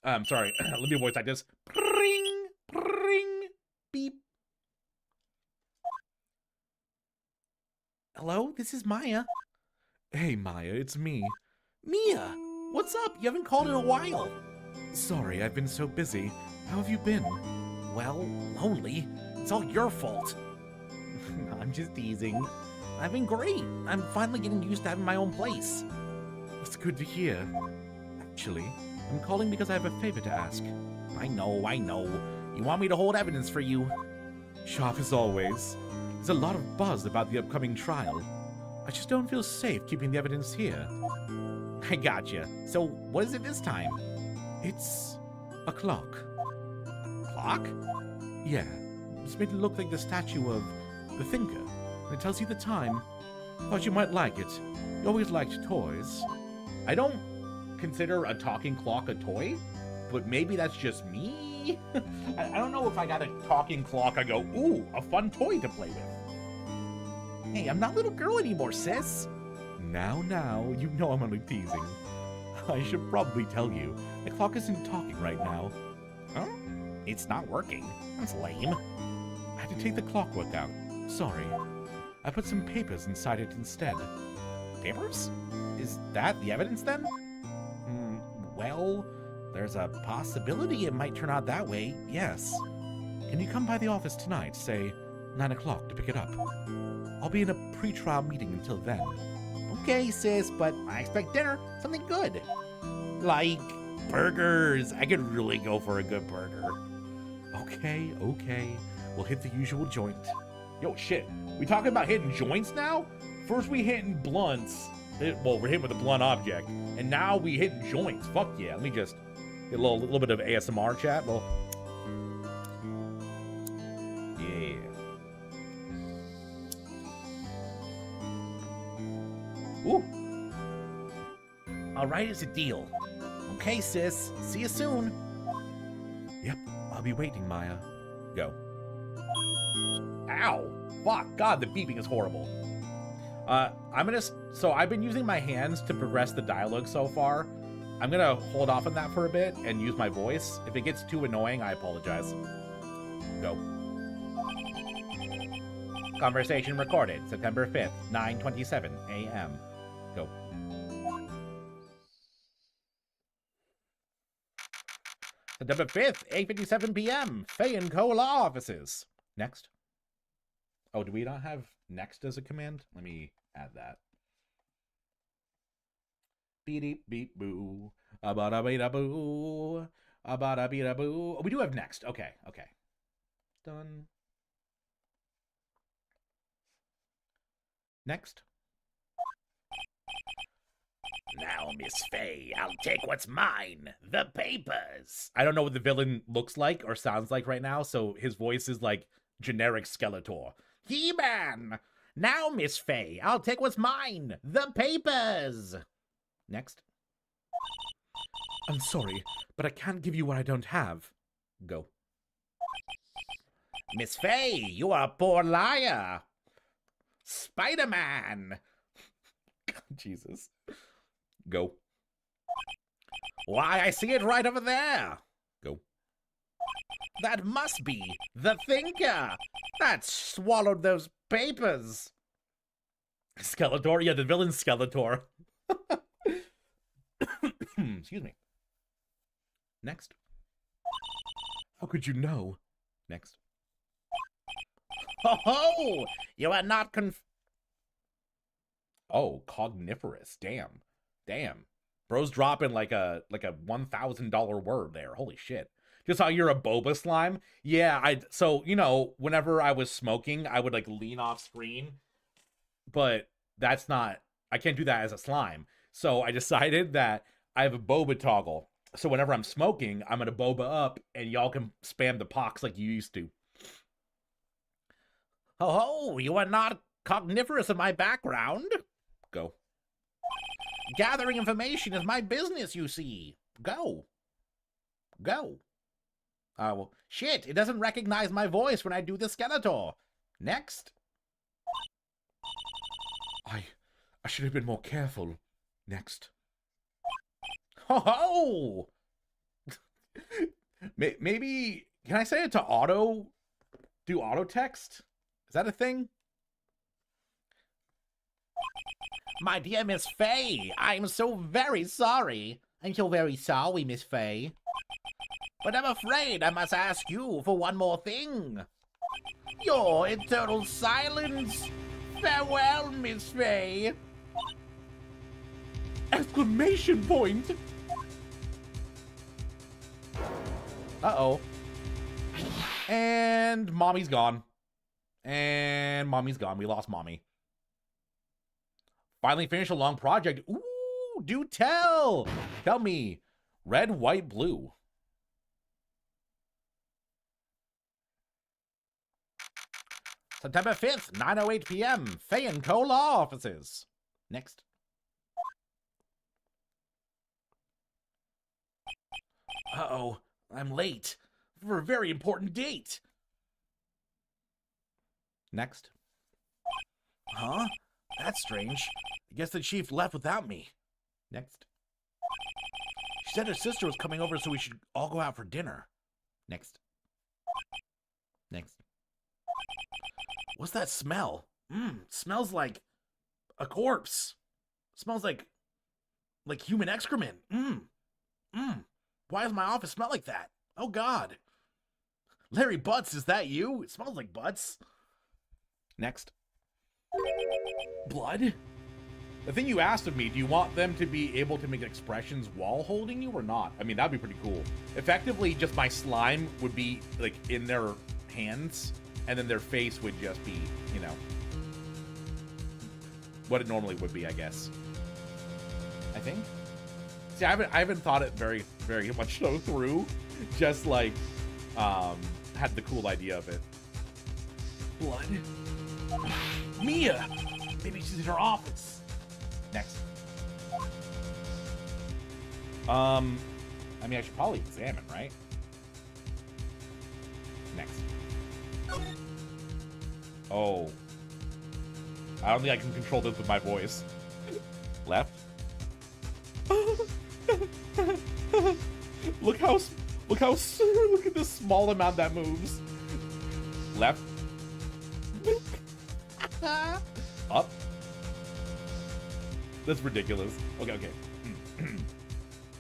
I'm sorry. Let me voice like this. Pring, pring, beep. Hello, this is Maya. Hey, Maya, it's me. Mia, what's up? You haven't called in a while. Sorry, I've been so busy. How have you been? Well, lonely. It's all your fault. I'm just teasing. I've been great. I'm finally getting used to having my own place. It's good to hear. Actually, I'm calling because I have a favor to ask. I know. You want me to hold evidence for you? Sharp as always. There's a lot of buzz about the upcoming trial. I just don't feel safe keeping the evidence here. I gotcha. So, what is it this time? It's a clock. Clock? Yeah. It's made to look like the statue of the Thinker, and it tells you the time. Thought you might like it. You always liked toys. I don't consider a talking clock a toy, but maybe that's just me. I don't know if I got a talking clock, I go, ooh, a fun toy to play with. Hey, I'm not a little girl anymore, sis. Now, you know I'm only teasing. I should probably tell you, the clock isn't talking right now. Huh? It's not working. That's lame. I had to take the clockwork out. Sorry. I put some papers inside it instead. Papers? Is that the evidence then? Well, there's a possibility it might turn out that way, yes. Can you come by the office tonight, say 9 o'clock, to pick it up? I'll be in a pre-trial meeting until then. Okay, sis, but I expect dinner. Something good. Like Burgers. I could really go for a good burger. Okay. We'll hit the usual joint. Yo, shit. We talking about hitting joints now? First we hitting blunts. Well, we're hitting with a blunt object. And now we hitting joints. Fuck yeah. Let me just get a little bit of ASMR chat. Well, yeah. Ooh. All right, it's a deal. Okay, sis. See you soon. Yep, I'll be waiting, Maya. Go. Ow! Fuck, God, the beeping is horrible. So I've been using my hands to progress the dialogue so far. I'm gonna hold off on that for a bit and use my voice. If it gets too annoying, I apologize. Go. Conversation recorded, September 5th, 9:27 a.m. Go. September 5th, 8:57 p.m. Fay & Co. Law Offices. Next. Oh, do we not have next as a command? Let me add that. Beep beep boo. Abada beep boo. Abada beep boo. We do have next. Okay. Done. Next. Now, Miss Fay, I'll take what's mine. The papers. I don't know what the villain looks like or sounds like right now, so his voice is like generic Skeletor. He-Man. Now, Miss Fay, I'll take what's mine. The papers. Next. I'm sorry, but I can't give you what I don't have. Go. Miss Fay, you are a poor liar. Spider-Man. Jesus. Go. Why, I see it right over there. Go. That must be the Thinker that swallowed those papers. Skeletor? Yeah, the villain Skeletor. Excuse me. Next. How could you know? Next. Ho ho! You are not Oh, cogniferous. Damn. Bro's dropping like a $1,000 word there. Holy shit. Just how you're a boba slime? Yeah, so, you know, whenever I was smoking, I would like lean off screen. But that's not, I can't do that as a slime. So I decided that I have a boba toggle. So whenever I'm smoking, I'm gonna boba up and y'all can spam the pox like you used to. Ho ho! You are not cogniferous in my background. Go. Gathering information is my business, you see. Go. Well, shit, it doesn't recognize my voice when I do the Skeletor. Next. I should have been more careful. Next. Ho ho! Maybe, can I say it to do auto text? Is that a thing? My dear Miss Fay, I'm so very sorry. I'm so very sorry, Miss Fay. But I'm afraid I must ask you for one more thing. Your eternal silence. Farewell, Miss Fay. Exclamation point! Uh-oh. And Mommy's gone. We lost Mommy. Finally finished a long project. Ooh, do tell! Tell me. Red, white, blue. September 5th, 9:08 p.m. Fay & Co. Law Offices. Next. Uh-oh, I'm late for a very important date. Next. Huh? That's strange. I guess the chief left without me. Next. She said her sister was coming over, so we should all go out for dinner. Next. Next. What's that smell? Smells like a corpse. Smells like human excrement. Why does my office smell like that? Oh, God. Larry Butts, is that you? It smells like butts. Next. Blood? The thing you asked of me, do you want them to be able to make expressions while holding you or not? I mean, that'd be pretty cool. Effectively, just my slime would be, like, in their hands, and then their face would just be, you know, what it normally would be, I guess. I think. See, I haven't thought it very much so through. Just, like, had the cool idea of it. Blood. Mia! Maybe she's in her office. Next. I mean, I should probably examine, right? Next. Oh. I don't think I can control this with my voice. Left. look at this small amount that moves. Left. Up. That's ridiculous. Okay. I'm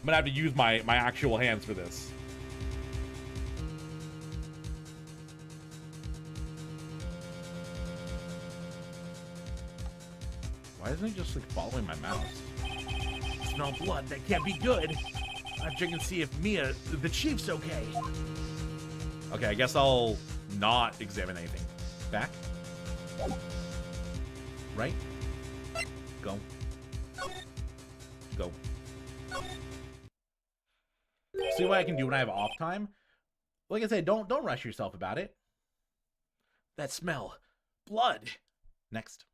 gonna have to use my actual hands for this. Why isn't it just like following my mouse? Smell blood. That can't be good. I'm checking to see if Mia, the chief's okay. Okay, I guess I'll not examine anything. Back. Right. Go. Go. See what I can do when I have off time? Like I said, don't rush yourself about it. That smell. Blood. Next.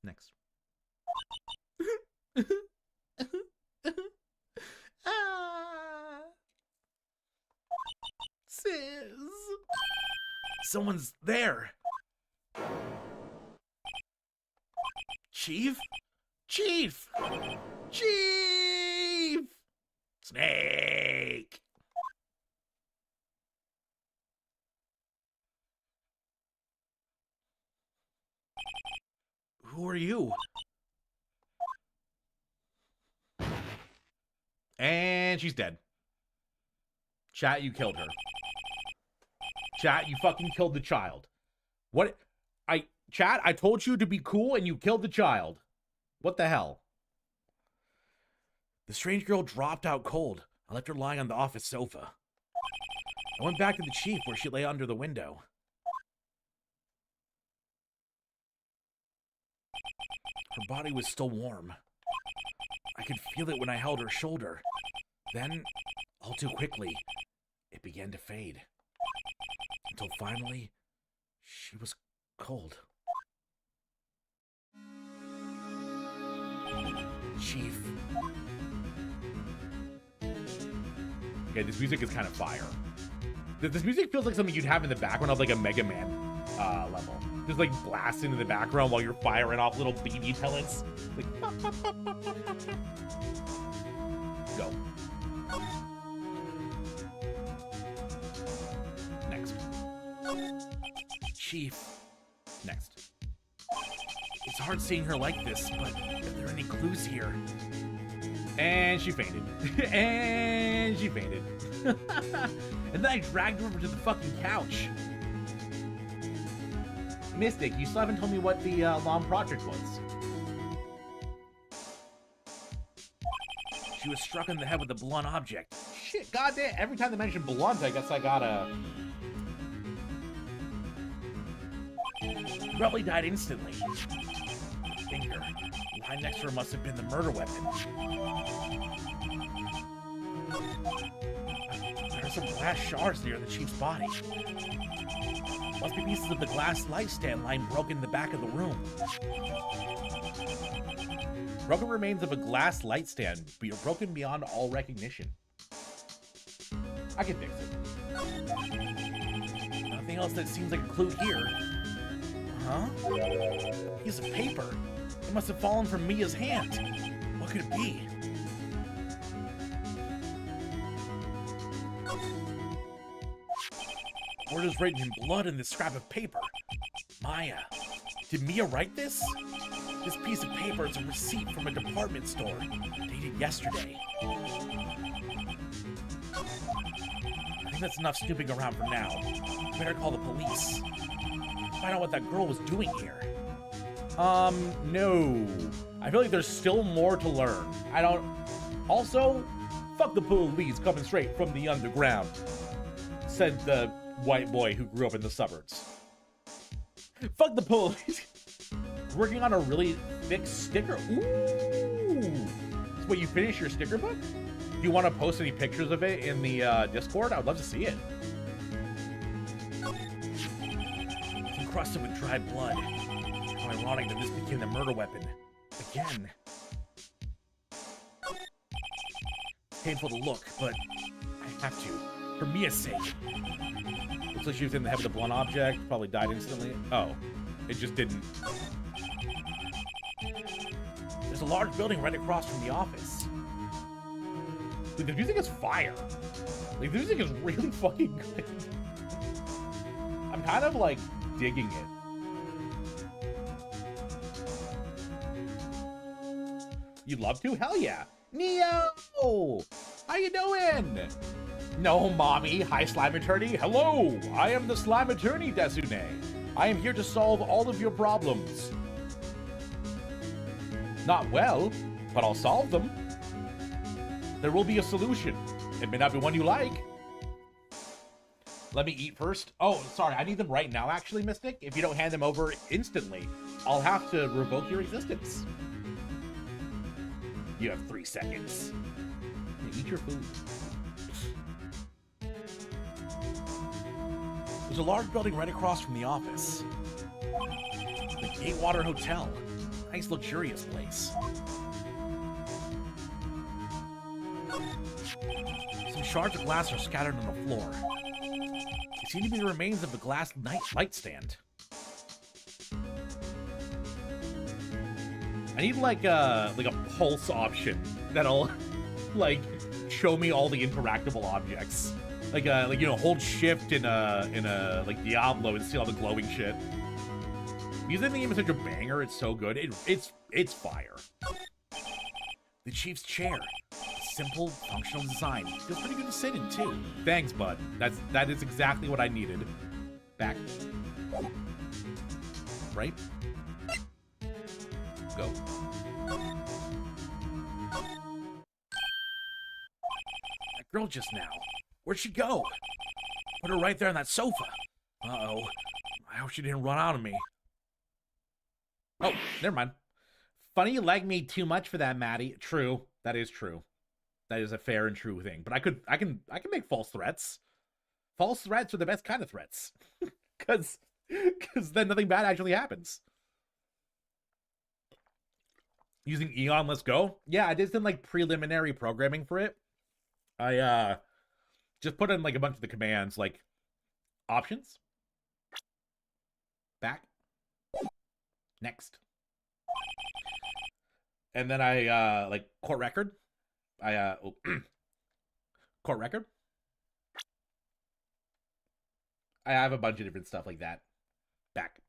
Next. Sis. Someone's there. Chief? Chief! Chief! Snake! Who are you? And she's dead. Chat, you killed her. Chat, you fucking killed the child. What? Chat, I told you to be cool and you killed the child. What the hell? The strange girl dropped out cold. I left her lying on the office sofa. I went back to the chief where she lay under the window. Her body was still warm. I could feel it when I held her shoulder. Then, all too quickly, it began to fade. Until finally, she was cold. Chief. Okay, this music is kind of fire. This music feels like something you'd have in the background of like a Mega Man level. Just like blasting in the background while you're firing off little BB pellets. Like, go. Next. Chief. Next. It's hard seeing her like this, but are there any clues here? And she fainted. And she fainted. And then I dragged her over to the fucking couch. Mystic, you still haven't told me what the Lom project was. She was struck in the head with a blunt object. Shit, goddamn. Every time they mention blunt, I guess I gotta... Probably died instantly. Finger. Lying next to her must have been the murder weapon. There are some glass shards near the chief's body. Must be pieces of the glass light stand lying broken in the back of the room. Broken remains of a glass light stand, but you're broken beyond all recognition. I can fix it. Nothing else that seems like a clue here. Huh? A piece of paper. It must have fallen from Mia's hand. What could it be? Word is written in blood in this scrap of paper. Maya. Did Mia write this? This piece of paper is a receipt from a department store, dated yesterday. I think that's enough snooping around for now. Better call the police. Find out what that girl was doing here. No. I feel like there's still more to learn. I don't... Also, fuck the police coming straight from the underground, said the white boy who grew up in the suburbs. Fuck the police. Working on a really thick sticker. Ooh. So wait, you finish your sticker book? Do you want to post any pictures of it in the Discord? I would love to see it. Encrusted with dry blood. How ironic that this became the murder weapon. Again. Painful to look, but I have to. For Mia's sake. Looks like she was in the head with a blunt object. Probably died instantly. Oh. It just didn't. There's a large building right across from the office. Dude, the music is fire. Like, the music is really fucking good. I'm kind of, like, digging it. You'd love to? Hell yeah. Neo! How you doing? No, mommy. Hi, Slime Attorney. Hello! I am the Slime Attorney, Desune. I am here to solve all of your problems. Not well, but I'll solve them. There will be a solution. It may not be one you like. Let me eat first. Oh, sorry. I need them right now, actually, Mystic. If you don't hand them over instantly, I'll have to revoke your existence. You have 3 seconds. Eat your food. There's a large building right across from the office. The Gatewater Hotel. Nice, luxurious place. Some shards of glass are scattered on the floor. They seem to be the remains of the glass light stand. I need like a pulse option that'll like show me all the interactable objects. Like you know, hold shift in a like Diablo and see all the glowing shit. Because the game is such a banger, it's so good. It's fire. The chief's chair. Simple, functional design. Feels pretty good to sit in too. Thanks, bud. That is exactly what I needed. Back. Right? Go. That girl just now. Where'd she go? Put her right there on that sofa. Uh-oh. I hope she didn't run out of me. Oh, never mind. Funny you like me too much for that, Maddie. True. That is true. That is a fair and true thing. But I can make false threats. False threats are the best kind of threats. Cause then nothing bad actually happens. Using Eon, let's go. Yeah, I did some like preliminary programming for it. I just put in like a bunch of the commands, like options, back, next, and then I like court record. Court record. I have a bunch of different stuff like that. Back.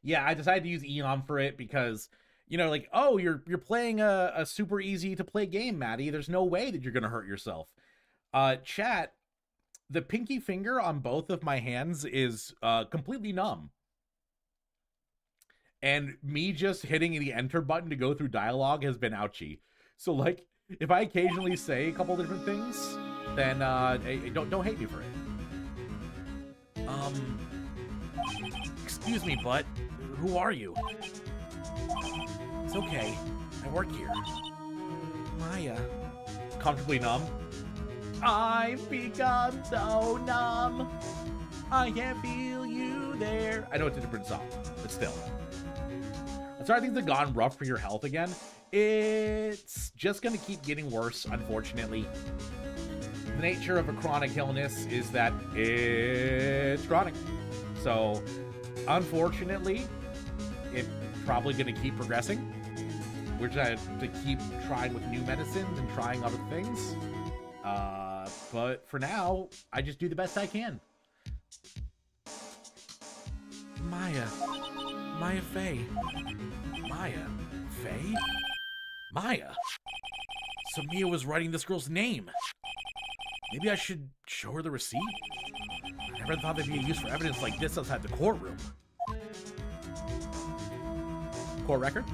Yeah, I decided to use Eon for it because, you know, like, oh, you're playing a super easy to play game, Maddie. There's no way that you're gonna hurt yourself. Chat, the pinky finger on both of my hands is completely numb. And me just hitting the enter button to go through dialogue has been ouchy. So, like, if I occasionally say a couple different things, then don't hate me for it. Excuse me, but who are you? It's okay. I work here. Maya. Comfortably numb. I've become so numb. I can't feel you there. I know it's a different song, but still. I'm sorry, things have gone rough for your health again. It's just gonna keep getting worse, unfortunately. The nature of a chronic illness is that it's chronic. So, unfortunately, it's probably gonna keep progressing. We're trying to keep trying with new medicines and trying other things. But for now, I just do the best I can. Maya. Maya Fey. Maya Fey? Maya? So Mia was writing this girl's name. Maybe I should show her the receipt? I never thought there'd be a use for evidence like this outside the courtroom. Court record.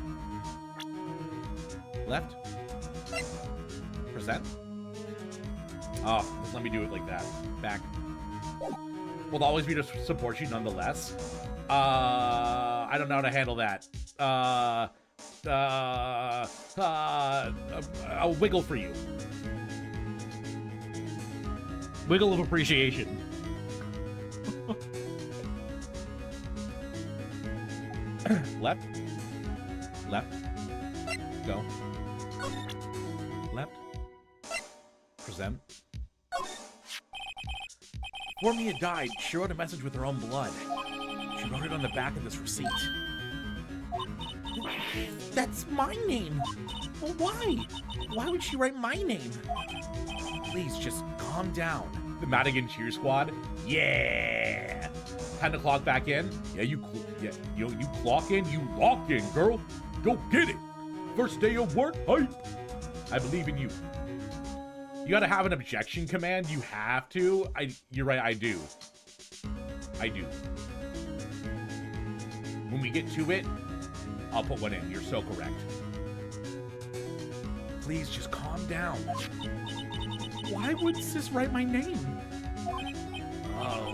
Left. Present. Oh, just let me do it like that. Back. Will always be to support you nonetheless. I don't know how to handle that. I'll wiggle for you. Wiggle of appreciation. Left. Left. Go. Left. Present. Before Mia died, she wrote a message with her own blood. She wrote it on the back of this receipt. That's my name. Well, why? Why would she write my name? Please, just calm down. The Madigan Cheer Squad. Yeah. Time to clock back in. Yeah, you clock in, you lock in, girl. Go get it. First day of work, hype. I believe in you. You gotta have an objection command. You have to. You're right, I do. I do. When we get to it, I'll put one in. You're so correct. Please, just calm down. Why would Sis write my name? Oh,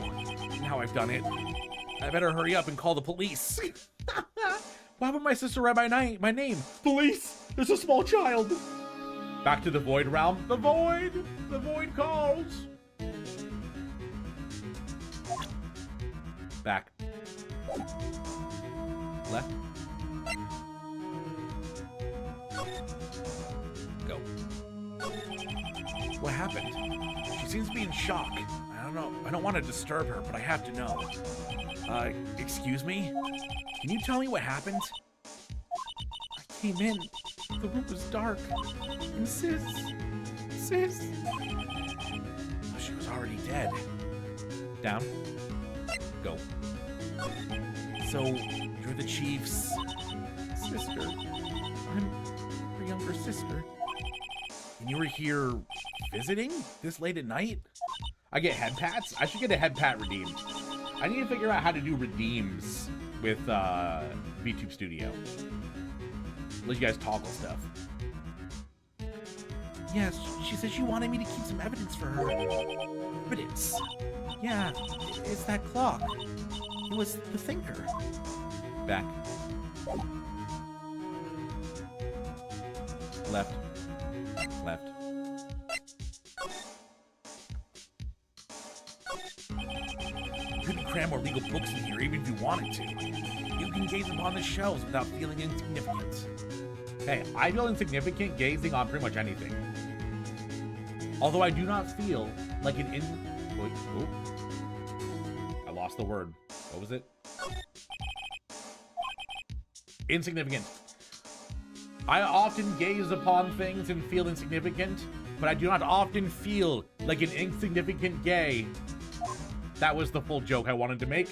now I've done it. I better hurry up and call the police. Why would my sister write my name? Police! There's a small child! Back to the Void realm. The Void! The Void calls! Back. Left. Go. What happened? She seems to be in shock. I don't know. I don't want to disturb her, but I have to know. Excuse me? Can you tell me what happened? I came in. The room was dark. And Sis. Oh, she was already dead. Down. Go. So, you're the Chief's sister. I'm her younger sister. And you were here visiting this late at night? I get head pats? I should get a head pat redeem. I need to figure out how to do redeems with VTube Studio. Let you guys toggle stuff. Yes, she said she wanted me to keep some evidence for her. Evidence? Yeah, it's that clock. It was the thinker. Back. Left. Left. You couldn't cram more legal books in here even if you wanted to. You can gaze upon the shelves without feeling insignificant. Hey, I feel insignificant gazing on pretty much anything. Although I do not feel like an Wait, oh. I lost the word. What was it? Insignificant. I often gaze upon things and feel insignificant, but I do not often feel like an insignificant gay. That was the full joke I wanted to make.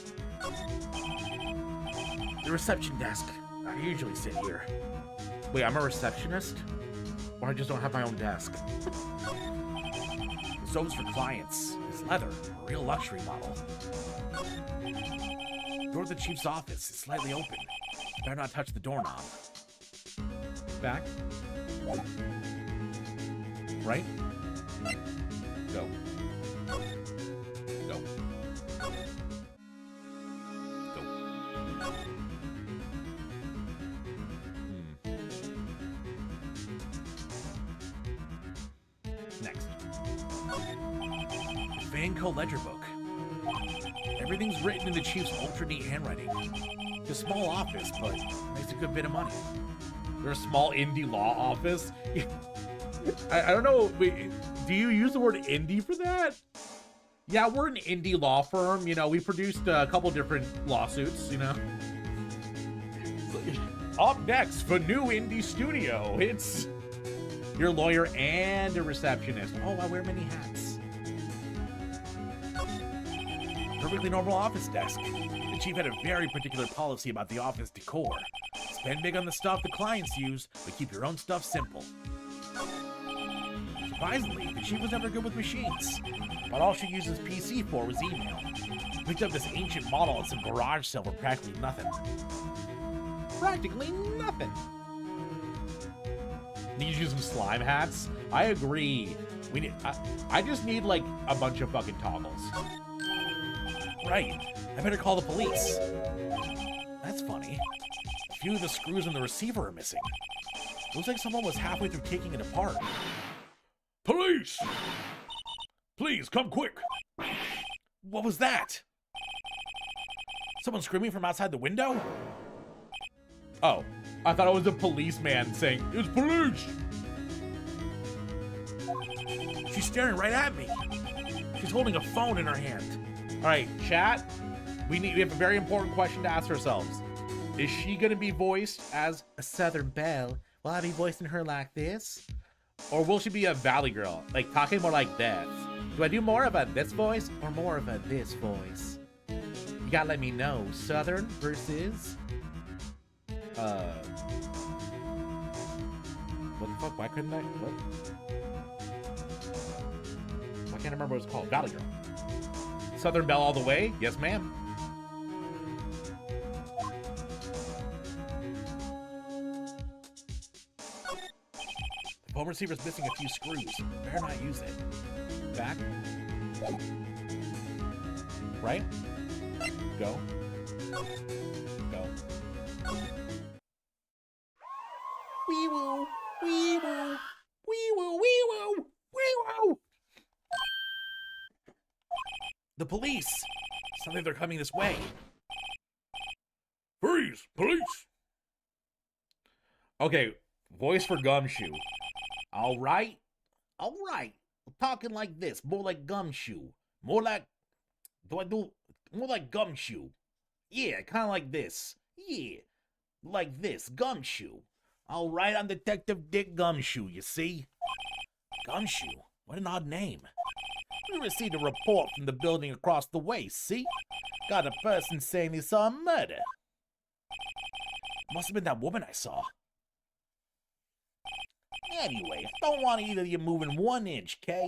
The reception desk. I usually sit here. Wait, I'm a receptionist? Or I just don't have my own desk? The soap's for clients. It's leather, a real luxury model. Door to the chief's office is slightly open. Better not touch the doorknob. Back. Right. Go. Go. Go. Next. Vanco ledger book. Everything's written in the chief's ultra neat handwriting. It's a small office, but makes a good bit of money. They're a small indie law office. I don't know. Wait, do you use the word indie for that? Yeah, we're an indie law firm. You know, we produced a couple different lawsuits, you know. Up next for new indie studio, it's your lawyer and a receptionist. Oh, I wear many hats. Perfectly normal office desk. The chief had a very particular policy about the office decor. Spend big on the stuff the clients use, but keep your own stuff simple. Surprisingly, the chief was never good with machines. But all she used his PC for was email. Picked up this ancient model at some garage sale for practically nothing. practically nothing. Need you some slime hats? I agree. We need. I just need like a bunch of fucking toggles. Right. I better call the police. That's funny. A few of the screws in the receiver are missing. Looks like someone was halfway through taking it apart. Police! Please, come quick! What was that? Someone screaming from outside the window? Oh, I thought it was a policeman saying, "It's police!" She's staring right at me. She's holding a phone in her hand. All right, chat. We have a very important question to ask ourselves. Is she gonna be voiced as a Southern Belle? Will I be voicing her like this? Or will she be a Valley Girl? Like talking more like this? Do I do more of a this voice or more of a this voice? You gotta let me know. Southern versus what the fuck? Why couldn't I? What? I can't remember what it's called. Valley Girl. Southern Belle all the way? Yes, ma'am. The phone receiver's missing a few screws. Better not use it. Back. Right. Go. Go. Wee woo. Wee woo. Wee woo. Wee woo. Wee woo. The police! Sounds like they're coming this way. Freeze! Police! Okay, voice for Gumshoe. All right. All right. We're talking like this. More like Gumshoe. More like... Do I do... More like Gumshoe. Yeah, kind of like this. Yeah. Like this. Gumshoe. All right, I'm Detective Dick Gumshoe, you see? Gumshoe? What an odd name. We received a report from the building across the way, see? Got a person saying he saw a murder. Must have been that woman I saw. Anyway, don't want either of you moving 1 inch, Kay?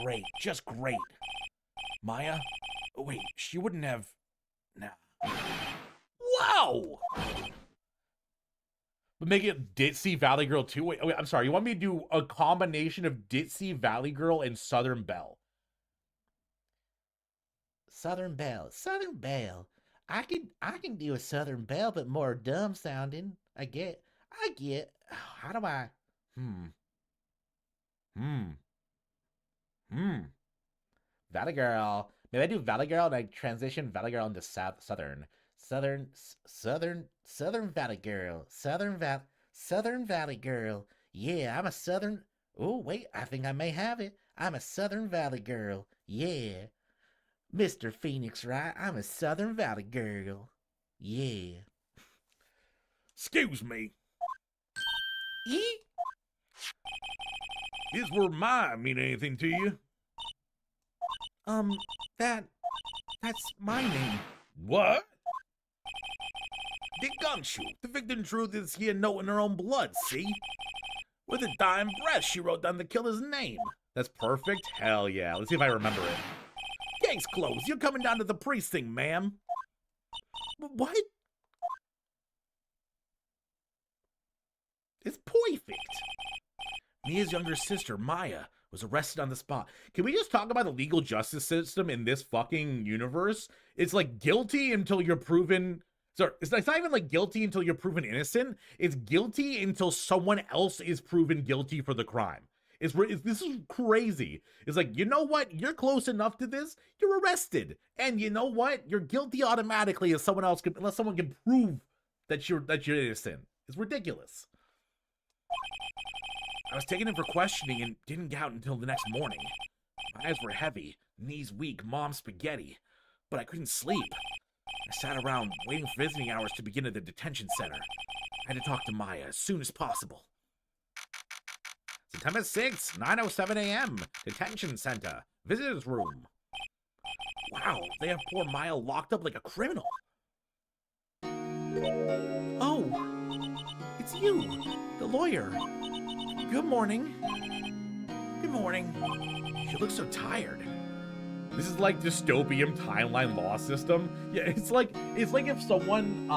Great, just great. Maya? Oh, wait, she wouldn't have... Nah. Wow! But make it Ditzy Valley Girl too? Wait, I'm sorry, you want me to do a combination of Ditzy Valley Girl and Southern Belle? Southern Belle. Southern Belle. I can do a Southern Belle, but more dumb sounding. I get. How do I? Valley Girl. Maybe I do Valley Girl and I transition Valley Girl into Southern Valley Girl. Southern Valley Girl. Yeah, I'm a Southern. Oh, wait, I think I may have it. I'm a Southern Valley Girl. Yeah. Mr. Phoenix, right? I'm a Southern Valley Girl. Yeah. Excuse me. Eek. Is where Maya mean anything to you? That's my name. What? Dick Gumshoe. The victim drew this here note in her own blood, see? With a dying breath, she wrote down the killer's name. That's perfect. Hell yeah. Let's see if I remember it. Case closed. You're coming down to the precinct, ma'am. What? It's perfect. Mia's younger sister, Maya, was arrested on the spot. Can we just talk about the legal justice system in this fucking universe? It's like guilty until you're proven... Sorry, it's not even like guilty until you're proven innocent. It's guilty until someone else is proven guilty for the crime. This is crazy. It's like, you know what? You're close enough to this. You're arrested. And you know what? You're guilty automatically unless someone can prove that you're innocent. It's ridiculous. I was taken in for questioning and didn't get out until the next morning. My eyes were heavy, knees weak, mom spaghetti. But I couldn't sleep. I sat around waiting for visiting hours to begin at the detention center. I had to talk to Maya as soon as possible. September 6th, 9:07 a.m. Detention center. Visitors room. Wow, they have poor Maya locked up like a criminal. Oh, it's you, the lawyer. Good morning. Good morning. She looks so tired. This is like dystopian timeline law system. Yeah, it's like if someone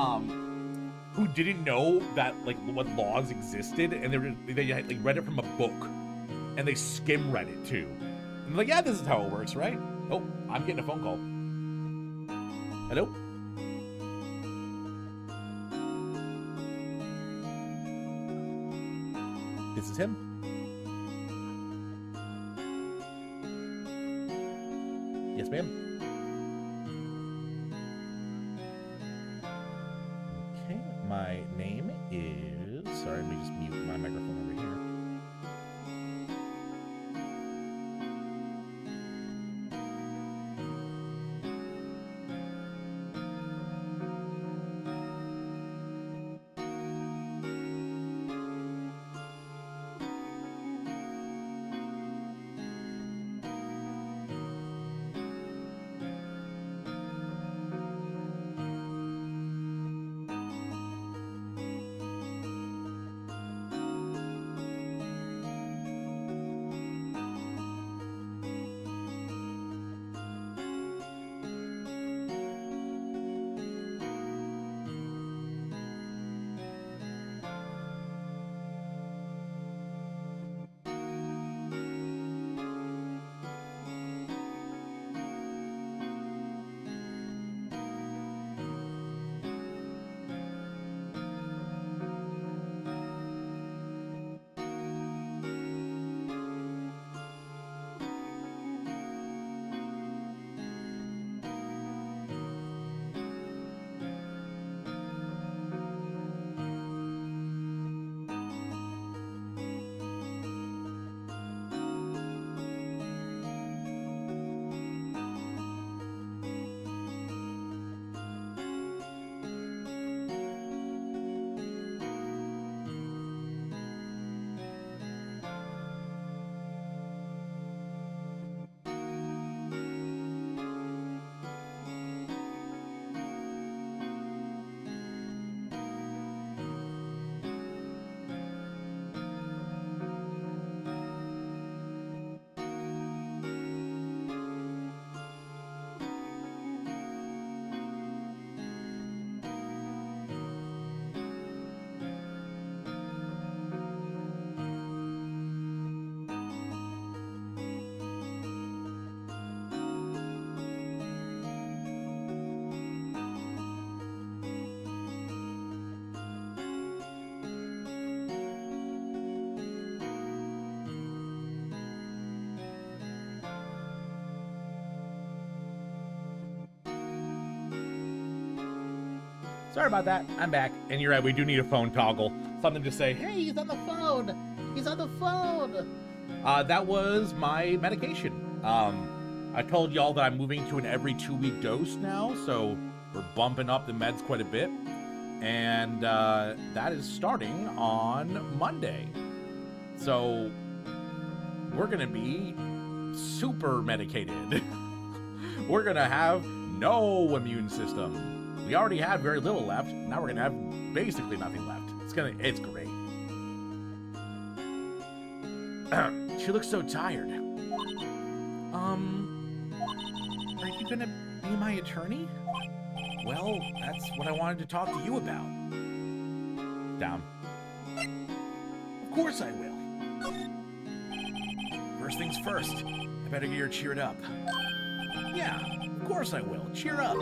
who didn't know that like what laws existed, and they had, like read it from a book, and they skim read it too. And like, yeah, this is how it works, right? Oh, I'm getting a phone call. Hello? This is him. Yes, ma'am. Okay, my name is... Sorry, let me just mute my microphone over here. Sorry about that. I'm back. And you're right, we do need a phone toggle. Something to say, hey, he's on the phone. He's on the phone. That was my medication. I told y'all that I'm moving to an every 2-week dose now, so we're bumping up the meds quite a bit. And that is starting on Monday. So we're going to be super medicated. We're going to have no immune system. We already had very little left. Now we're gonna have basically nothing left. It's great. She looks so tired. Are you gonna be my attorney? Well, that's what I wanted to talk to you about. Down. Of course I will. First things first, I better get her cheered up. Yeah, of course I will. Cheer up.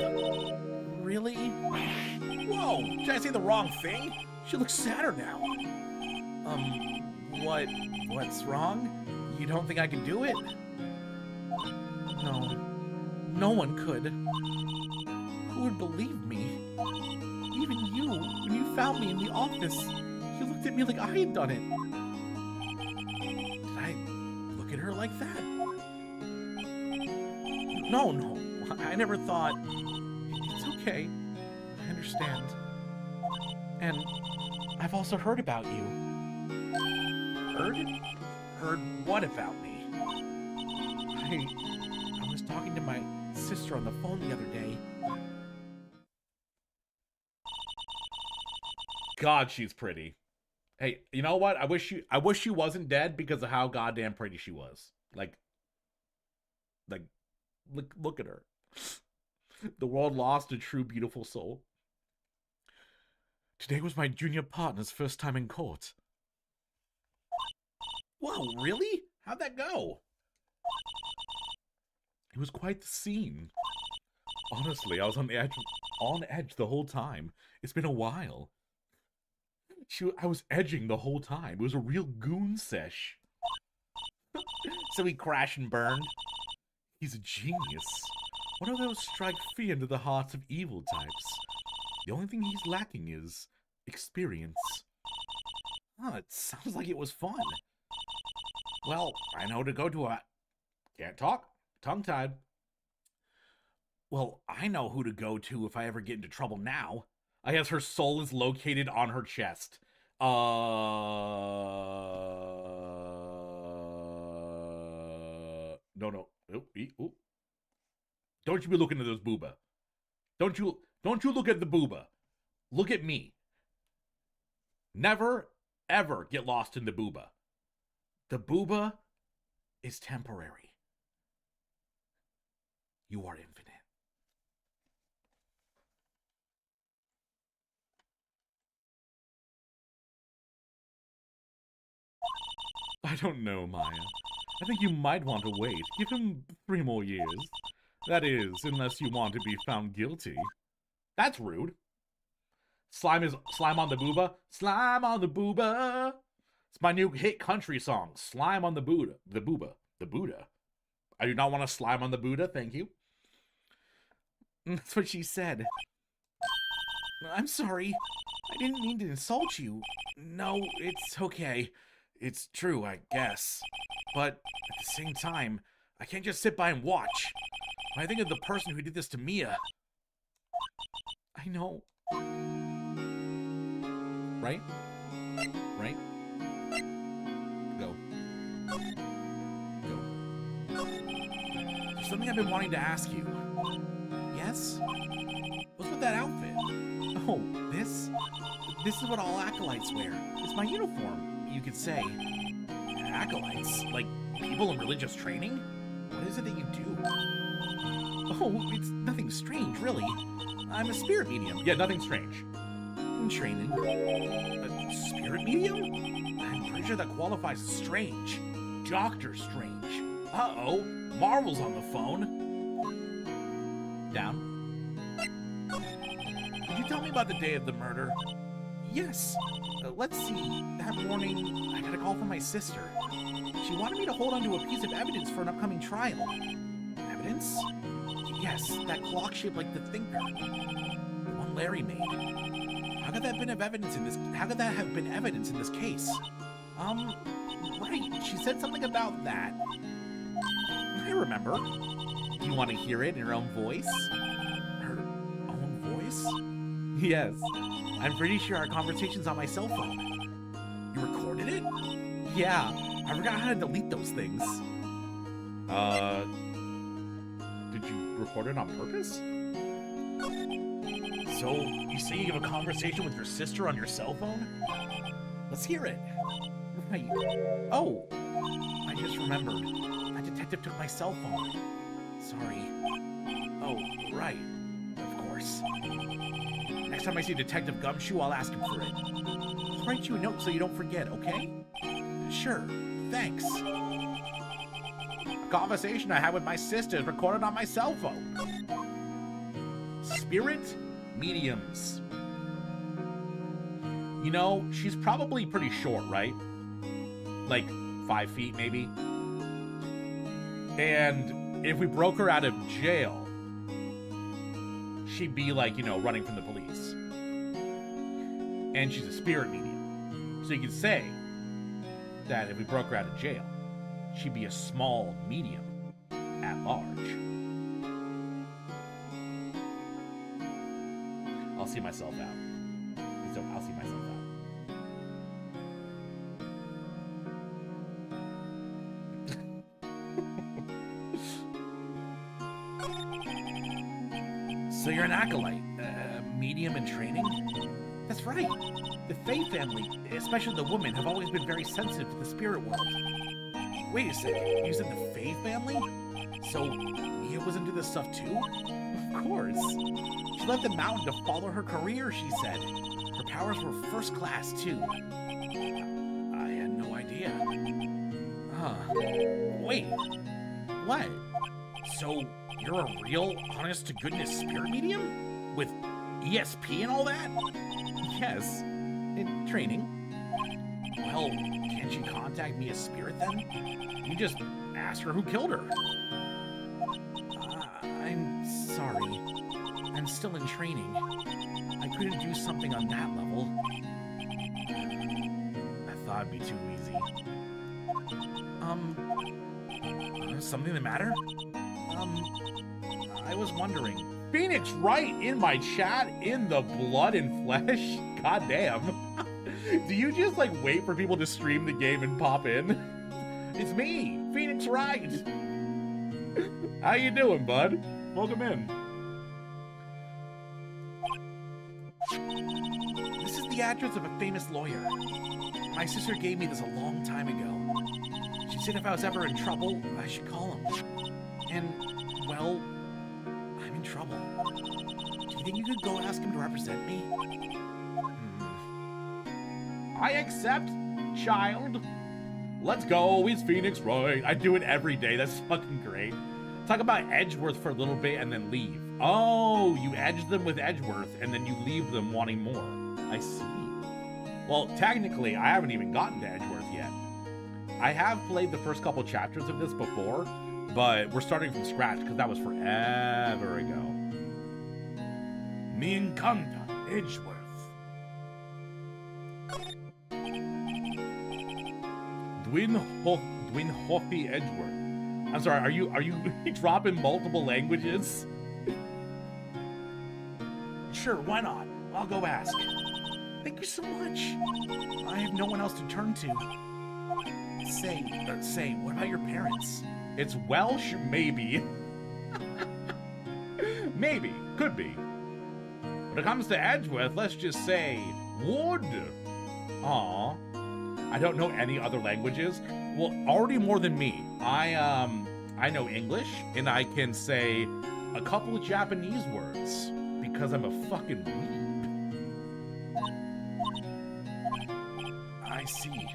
Really? Whoa, did I say the wrong thing? She looks sadder now. What's wrong? You don't think I can do it? No, no one could. Who would believe me? Even you, when you found me in the office, you looked at me like I had done it. Did I look at her like that? No, I never thought... Okay, I understand. And I've also heard about you. Heard? Heard what about me? I was talking to my sister on the phone the other day. God, she's pretty. Hey, you know what? I wish she wasn't dead because of how goddamn pretty she was. Like look at her. The world lost a true beautiful soul. Today was my junior partner's first time in court. Whoa, really? How'd that go? It was quite the scene. Honestly, I was on edge the whole time. It's been a while. I was edging the whole time. It was a real goon sesh. So he crashed and burned? He's a genius. One of those strike fear into the hearts of evil types. The only thing he's lacking is experience. Oh, it sounds like it was fun. Well, I know to go to a... Can't talk. Tongue-tied. Well, I know who to go to if I ever get into trouble now. I guess her soul is located on her chest. No. Ooh. Don't you be looking at those booba. Don't you look at the booba. Look at me. Never, ever get lost in the booba. The booba is temporary. You are infinite. I don't know, Maya. I think you might want to wait. Give him 3 more years. That is, unless you want to be found guilty. That's rude. Slime on the booba. Slime on the booba. It's my new hit country song. Slime on the Buddha. The Buddha. I do not want to slime on the Buddha, thank you. That's what she said. I'm sorry. I didn't mean to insult you. No, it's okay. It's true, I guess. But at the same time, I can't just sit by and watch. When I think of the person who did this to Mia... I know. Right? Right? Go. There's something I've been wanting to ask you. Yes? What's with that outfit? Oh, this? This is what all acolytes wear. It's my uniform, you could say. Acolytes? Like people in religious training? What is it that you do? Oh, it's nothing strange, really. I'm a spirit medium. Yeah, nothing strange. Training. A spirit medium? I'm pretty sure that qualifies as strange. Doctor Strange. Uh-oh. Marvel's on the phone. Down. Could you tell me about the day of the murder? Yes. Let's see. That morning, I got a call from my sister. She wanted me to hold onto a piece of evidence for an upcoming trial. Evidence? Yes, that clock shaped like the thinker. The one Larry made. How could that have been evidence in this case? Right. She said something about that. I remember. Do you want to hear it in her own voice? Her own voice? Yes. I'm pretty sure our conversation's on my cell phone. You recorded it? Yeah. I forgot how to delete those things. Did you record it on purpose? So, you say you have a conversation with your sister on your cell phone? Let's hear it. Right. Oh, I just remembered. That detective took my cell phone. Sorry. Oh, right. Of course. Next time I see Detective Gumshoe, I'll ask him for it. I'll write you a note so you don't forget, okay? Sure. Thanks. A conversation I had with my sister is recorded on my cell phone. Spirit mediums. You know, she's probably pretty short, right? Like 5 feet, maybe. And if we broke her out of jail, she'd be like, you know, running from the police. And she's a spirit medium. So you could say that if we broke her out of jail, she'd be a small medium at large. I'll see myself out. So I'll see myself out. So you're an acolyte, medium in training? That's right. The Fae family, especially the women, have always been very sensitive to the spirit world. Wait a second, you said the Fae family? So Mia was into this stuff too? Of course. She left the mountain to follow her career, she said. Her powers were first class, too. I had no idea. Huh. Wait. What? So, you're a real, honest-to-goodness spirit medium? With ESP and all that? Yes. In training. Well, can't she contact me as spirit then? You just ask her who killed her. I'm sorry. I'm still in training. I couldn't do something on that level. I thought it'd be too easy. Something the matter? I was wondering. Phoenix Wright in my chat in the blood and flesh? God damn. Do you just like wait for people to stream the game and pop in? It's me, Phoenix Wright. How you doing, bud? Welcome in. This is the address of a famous lawyer. My sister gave me this a long time ago. She said if I was ever in trouble, I should call him. And, well, I'm in trouble. Do you think you could go ask him to represent me? I accept, child. Let's go, he's Phoenix Wright. I do it every day, that's fucking great. Talk about Edgeworth for a little bit and then leave. Oh, you edge them with Edgeworth and then you leave them wanting more. I see. Well, technically, I haven't even gotten to Edgeworth yet. I have played the first couple chapters of this before, but we're starting from scratch because that was forever ago. Me encanta, Edgeworth. Dwin Hoppy Edgeworth. I'm sorry, are you dropping multiple languages? Sure, why not? I'll go ask. Thank you so much. I have no one else to turn to. Say, what about your parents? It's Welsh? Maybe. Maybe. Could be. When it comes to Edgeworth, let's just say wood. Aw. I don't know any other languages. Well, already more than me. I know English, and I can say a couple of Japanese words because I'm a fucking weeb. I see.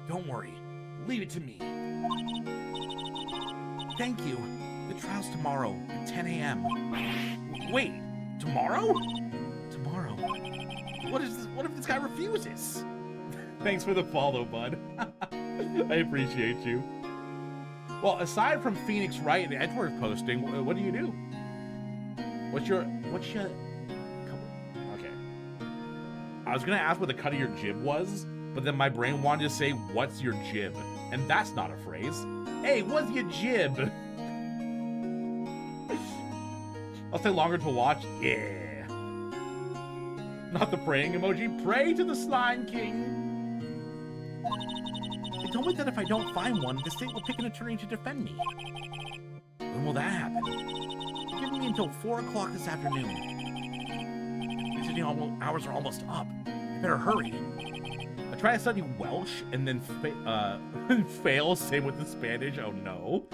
Don't worry. Leave it to me. Thank you. The trial's tomorrow at 10 a.m. Wait, tomorrow? Tomorrow. What if this guy refuses? Thanks for the follow, bud. I appreciate you. Well, aside from Phoenix Wright and Edgeworth posting, what do you do? What's your... Okay. I was gonna ask what the cut of your jib was, but then my brain wanted to say, what's your jib? And that's not a phrase. Hey, what's your jib? I'll say longer to watch. Yeah. Not the praying emoji. Pray to the Slime King. They told me that if I don't find one, the state will pick an attorney to defend me. When will that happen? They're giving me until 4 o'clock this afternoon. Visiting hours are almost up. I better hurry. I try to study Welsh and then fail. Same with the Spanish. Oh no.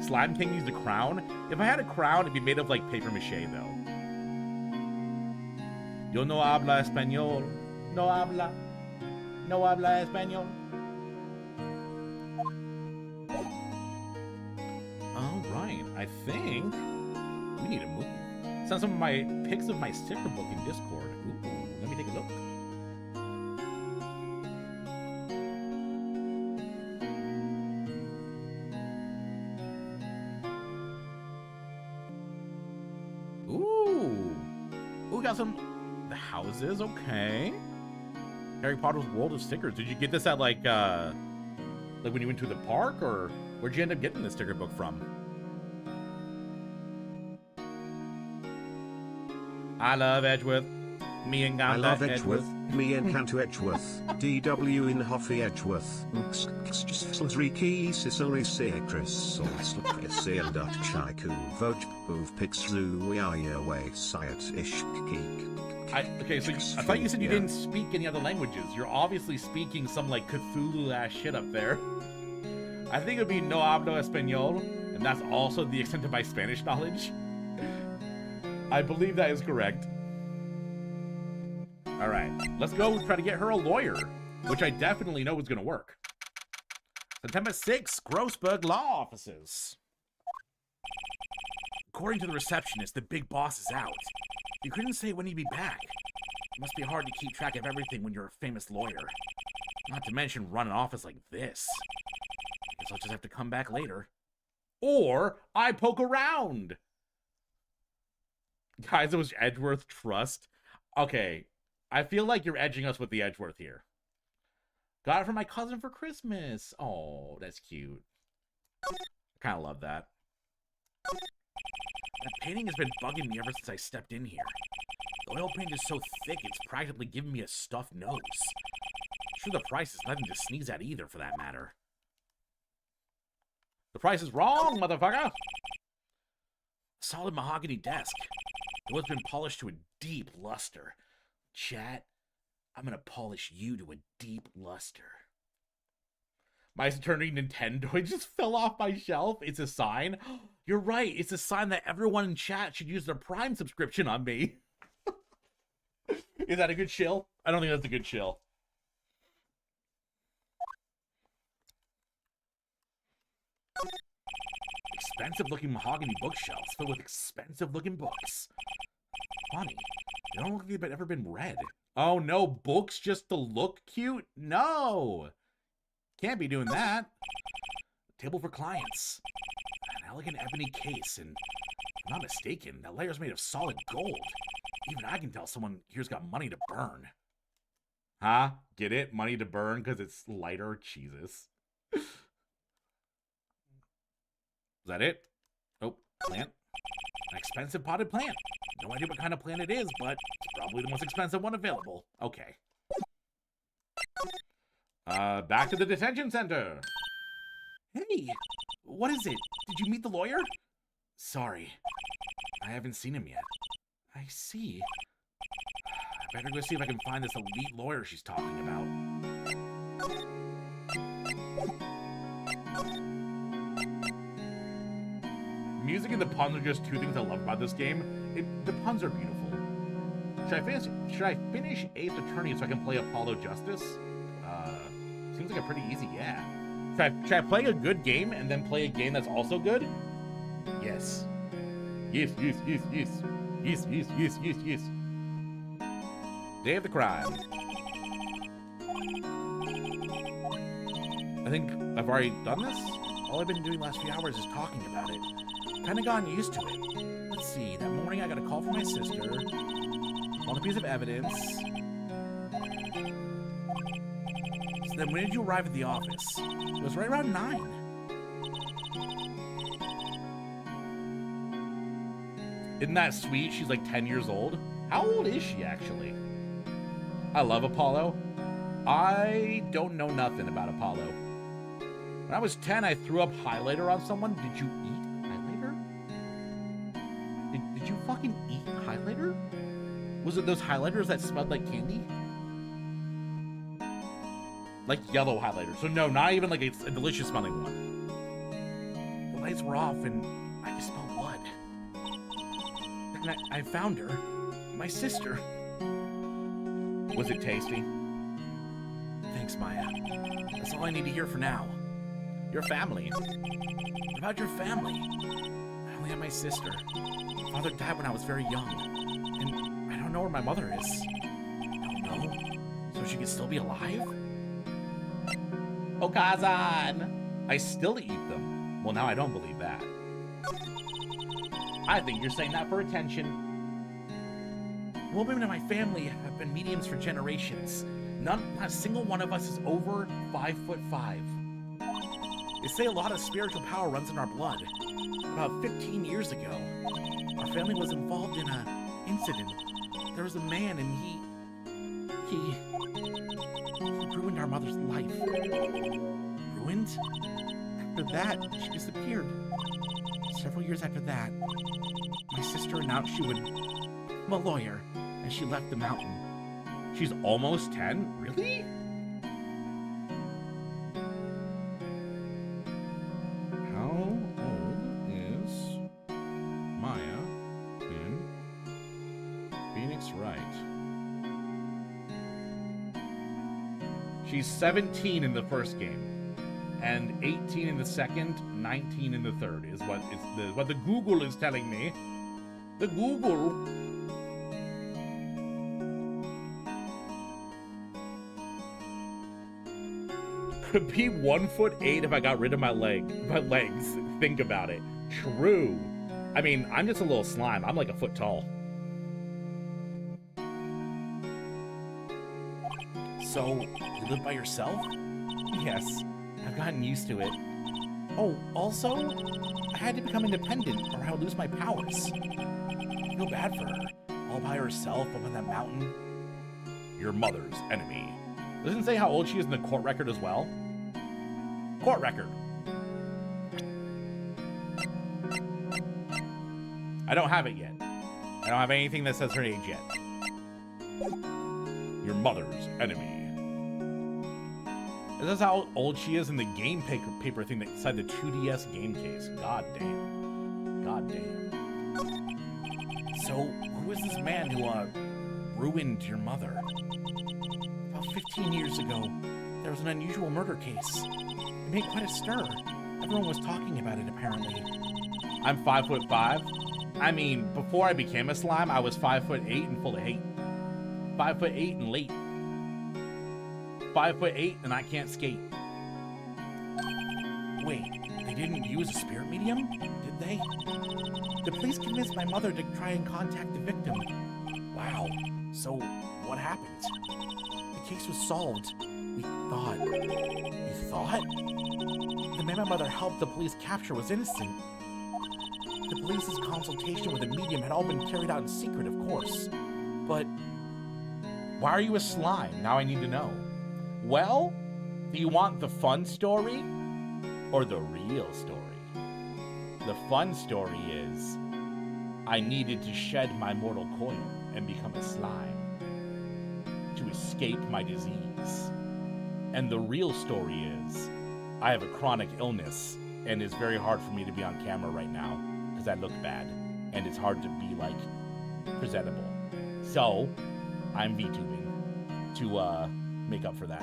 Slime King needs a crown. If I had a crown, it'd be made of like paper mache though. Yo no habla español. No habla español. Alright, I think we need to move. Send some of my pics of my sticker book in Discord. Ooh, let me take a look. Ooh, we got some the houses. Okay. Harry Potter's World of Stickers. Did you get this at like when you went to the park, or where'd you end up getting this sticker book from? I love Edgeworth. Me and I love Edgeworth. Me and Canto Edgeworth. DW in Hoffy Edgeworth. Riki Sicily Secris Solslapisi and Chaiku Voj Boof Pixu Wiaya Way Sayat Ish Kik. Okay, so I thought you said you didn't speak any other languages. You're obviously speaking some like Cthulhu-ass shit up there. I think it would be no hablo español, and that's also the extent of my Spanish knowledge. I believe that is correct. All right, let's go try to get her a lawyer, which I definitely know is going to work. September 6th, Grossberg Law Offices. According to the receptionist, the big boss is out. You couldn't say when he'd be back. It must be hard to keep track of everything when you're a famous lawyer. Not to mention run an office like this. Guess I'll just have to come back later. Or I poke around. Guys, it was Edgeworth Trust. Okay, I feel like you're edging us with the Edgeworth here. Got it for my cousin for Christmas. Oh, that's cute. I kind of love that. That painting has been bugging me ever since I stepped in here. The oil paint is so thick, it's practically giving me a stuffed nose. Sure, the price is nothing to sneeze at either, for that matter. The price is wrong, motherfucker. Solid mahogany desk. The wood's been polished to a deep luster. Chat, I'm gonna polish you to a deep luster. My Eternity Nintendo just fell off my shelf. It's a sign. You're right. It's a sign that everyone in chat should use their Prime subscription on me. Is that a good chill? I don't think that's a good chill. Expensive-looking mahogany bookshelves filled with expensive-looking books. Funny, they don't look like they've ever been read. Oh no, books just to look cute? No! Can't be doing that. Table for clients. An elegant ebony case, and if I'm not mistaken, that layer's made of solid gold. Even I can tell someone here's got money to burn. Huh? Get it? Money to burn because it's lighter? Jesus. Is that it? Oh, plant. An expensive potted plant. No idea what kind of plant it is, but it's probably the most expensive one available. Okay. Back to the detention center. Hey, what is it? Did you meet the lawyer? Sorry, I haven't seen him yet. I see. I better go see if I can find this elite lawyer she's talking about. Music and the puns are just two things I love about this game. The puns are beautiful. Should I finish Eighth Attorney so I can play Apollo Justice? Seems like a pretty easy yeah. Should I play a good game and then play a game that's also good? Yes. Yes. Day of the crime. I think I've already done this. All I've been doing the last few hours is talking about it. Kind of gotten used to it. Let's see, that morning I got a call from my sister. On a piece of evidence. So then when did you arrive at the office? It was right around 9. Isn't that sweet? She's like 10 years old. How old is she actually? I love Apollo. I don't know nothing about Apollo. When I was 10, I threw up highlighter on someone. Did you eat highlighter? Did you fucking eat highlighter? Was it those highlighters that smelled like candy? Like yellow highlighter. So no, not even like a delicious smelling one. The lights were off and I could smell blood. And I found her. My sister. Was it tasty? Thanks, Maya. That's all I need to hear for now. Your family. What about your family? I only have my sister. My father died when I was very young. And I don't know where my mother is. I don't know. So she could still be alive? Okazan! I still eat them. Well, now I don't believe that. I think you're saying that for attention. Women in my family have been mediums for generations. Not a single one of us is over 5'5". They say a lot of spiritual power runs in our blood. About 15 years ago, our family was involved in an incident. There was a man and he ruined our mother's life. Ruined? After that, she disappeared. Several years after that, my sister announced she would become a lawyer, and she left the mountain. She's almost 10? Really? How old is Maya in She's 17 in the first game, and 18 in the second, 19 in the third is what the Google is telling me. The Google. Could be 1'8" if I got rid of my legs. Think about it. True. I mean, I'm just a little slime. I'm like a foot tall. So, you live by yourself? Yes, I've gotten used to it. Oh, also, I had to become independent or I would lose my powers. I feel bad for her. All by herself up on that mountain. Your mother's enemy. Doesn't it say how old she is in the court record as well? Court record. I don't have it yet. I don't have anything that says her age yet. Your mother's enemy. Is this how old she is in the game paper thing that inside the 2DS game case? God damn. God damn. So, who is this man who, ruined your mother? About 15 years ago, there was an unusual murder case. It made quite a stir. Everyone was talking about it, apparently. I'm 5'5". I mean, before I became a slime, I was 5'8" and full of hate. 5'8" and late. 5'8" and I can't skate. Wait, they didn't use a spirit medium, did they? The police convinced my mother to try and contact the victim. Wow. So, what happened? The case was solved. We thought. You thought? The man my mother helped the police capture was innocent. The police's consultation with a medium had all been carried out in secret, of course. But why are you a slime? Now I need to know. Well, do you want the fun story or the real story? The fun story is I needed to shed my mortal coil and become a slime to escape my disease. And the real story is I have a chronic illness and it's very hard for me to be on camera right now because I look bad and it's hard to be like presentable. So I'm VTubing to make up for that.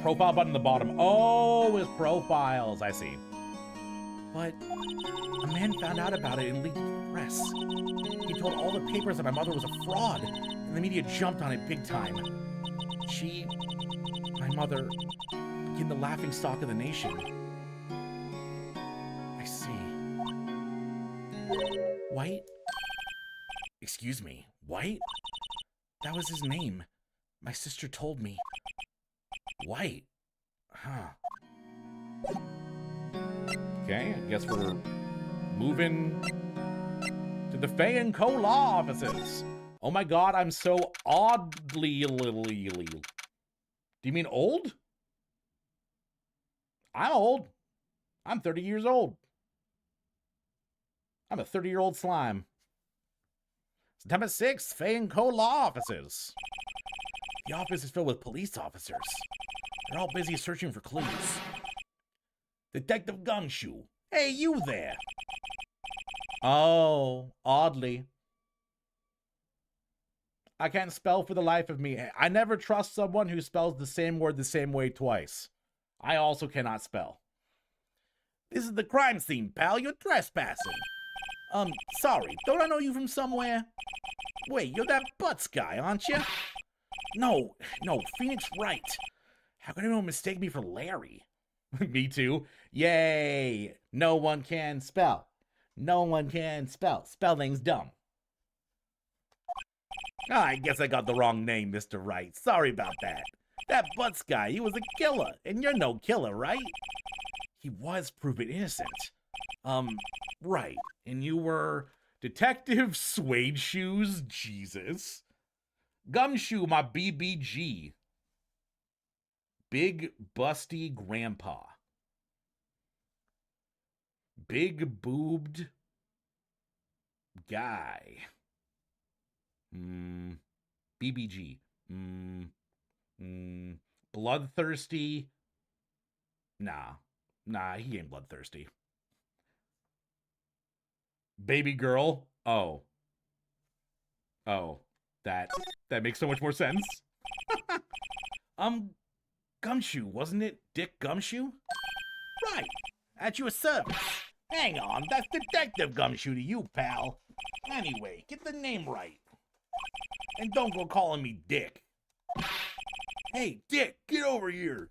Profile button at the bottom. Oh, his profiles. I see. But a man found out about it and leaked it to the press. He told all the papers that my mother was a fraud, and the media jumped on it big time. My mother, became the laughingstock of the nation. I see. White? Excuse me, White? That was his name. My sister told me. White. Huh. Okay, I guess we're moving to the Fay and Co. law offices. Oh my god, I'm so oddly... Do you mean old? I'm old. I'm 30 years old. I'm a 30-year-old slime. September 6th, Fay and Co. law offices. The office is filled with police officers. They're all busy searching for clues. Detective Gumshoe. Hey, you there. Oh, oddly. I can't spell for the life of me. I never trust someone who spells the same word the same way twice. I also cannot spell. This is the crime scene, pal. You're trespassing. Sorry. Don't I know you from somewhere? Wait, you're that Butts guy, aren't you? No, Phoenix Wright. How could anyone mistake me for Larry? Me too. Yay. No one can spell. No one can spell. Spelling's dumb. I guess I got the wrong name, Mr. Wright. Sorry about that. That Butts guy, he was a killer. And you're no killer, right? He was proven innocent. Right. And you were Detective Suede Shoes? Jesus. Gumshoe, my BBG. Big busty grandpa. Big boobed guy. BBG. Bloodthirsty. Nah, he ain't bloodthirsty. Baby girl. Oh. That makes so much more sense. Gumshoe, wasn't it? Dick Gumshoe? Right. At your service. Hang on, that's Detective Gumshoe to you, pal. Anyway, get the name right. And don't go calling me Dick. Hey, Dick, get over here.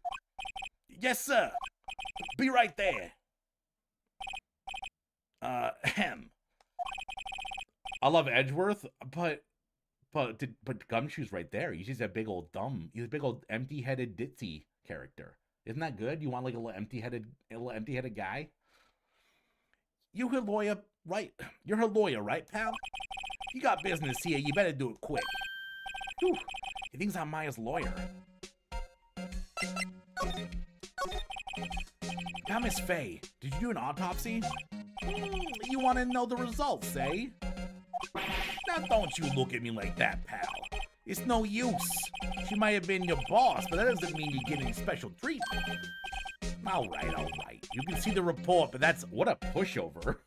Yes, sir. Be right there. Ahem. I love Edgeworth, but Gumshoe's right there. He's just a big old dumb. He's a big old empty-headed ditzy character. Isn't that good? You want like a little empty-headed guy? You're her lawyer, right, pal? You got business here. You better do it quick. Whew. He thinks I'm Maya's lawyer. Now, Miss Faye, did you do an autopsy? You want to know the results, eh? Now, don't you look at me like that, pal. It's no use. She might have been your boss, but that doesn't mean you're getting special treatment. All right. You can see the report, but that's... What a pushover.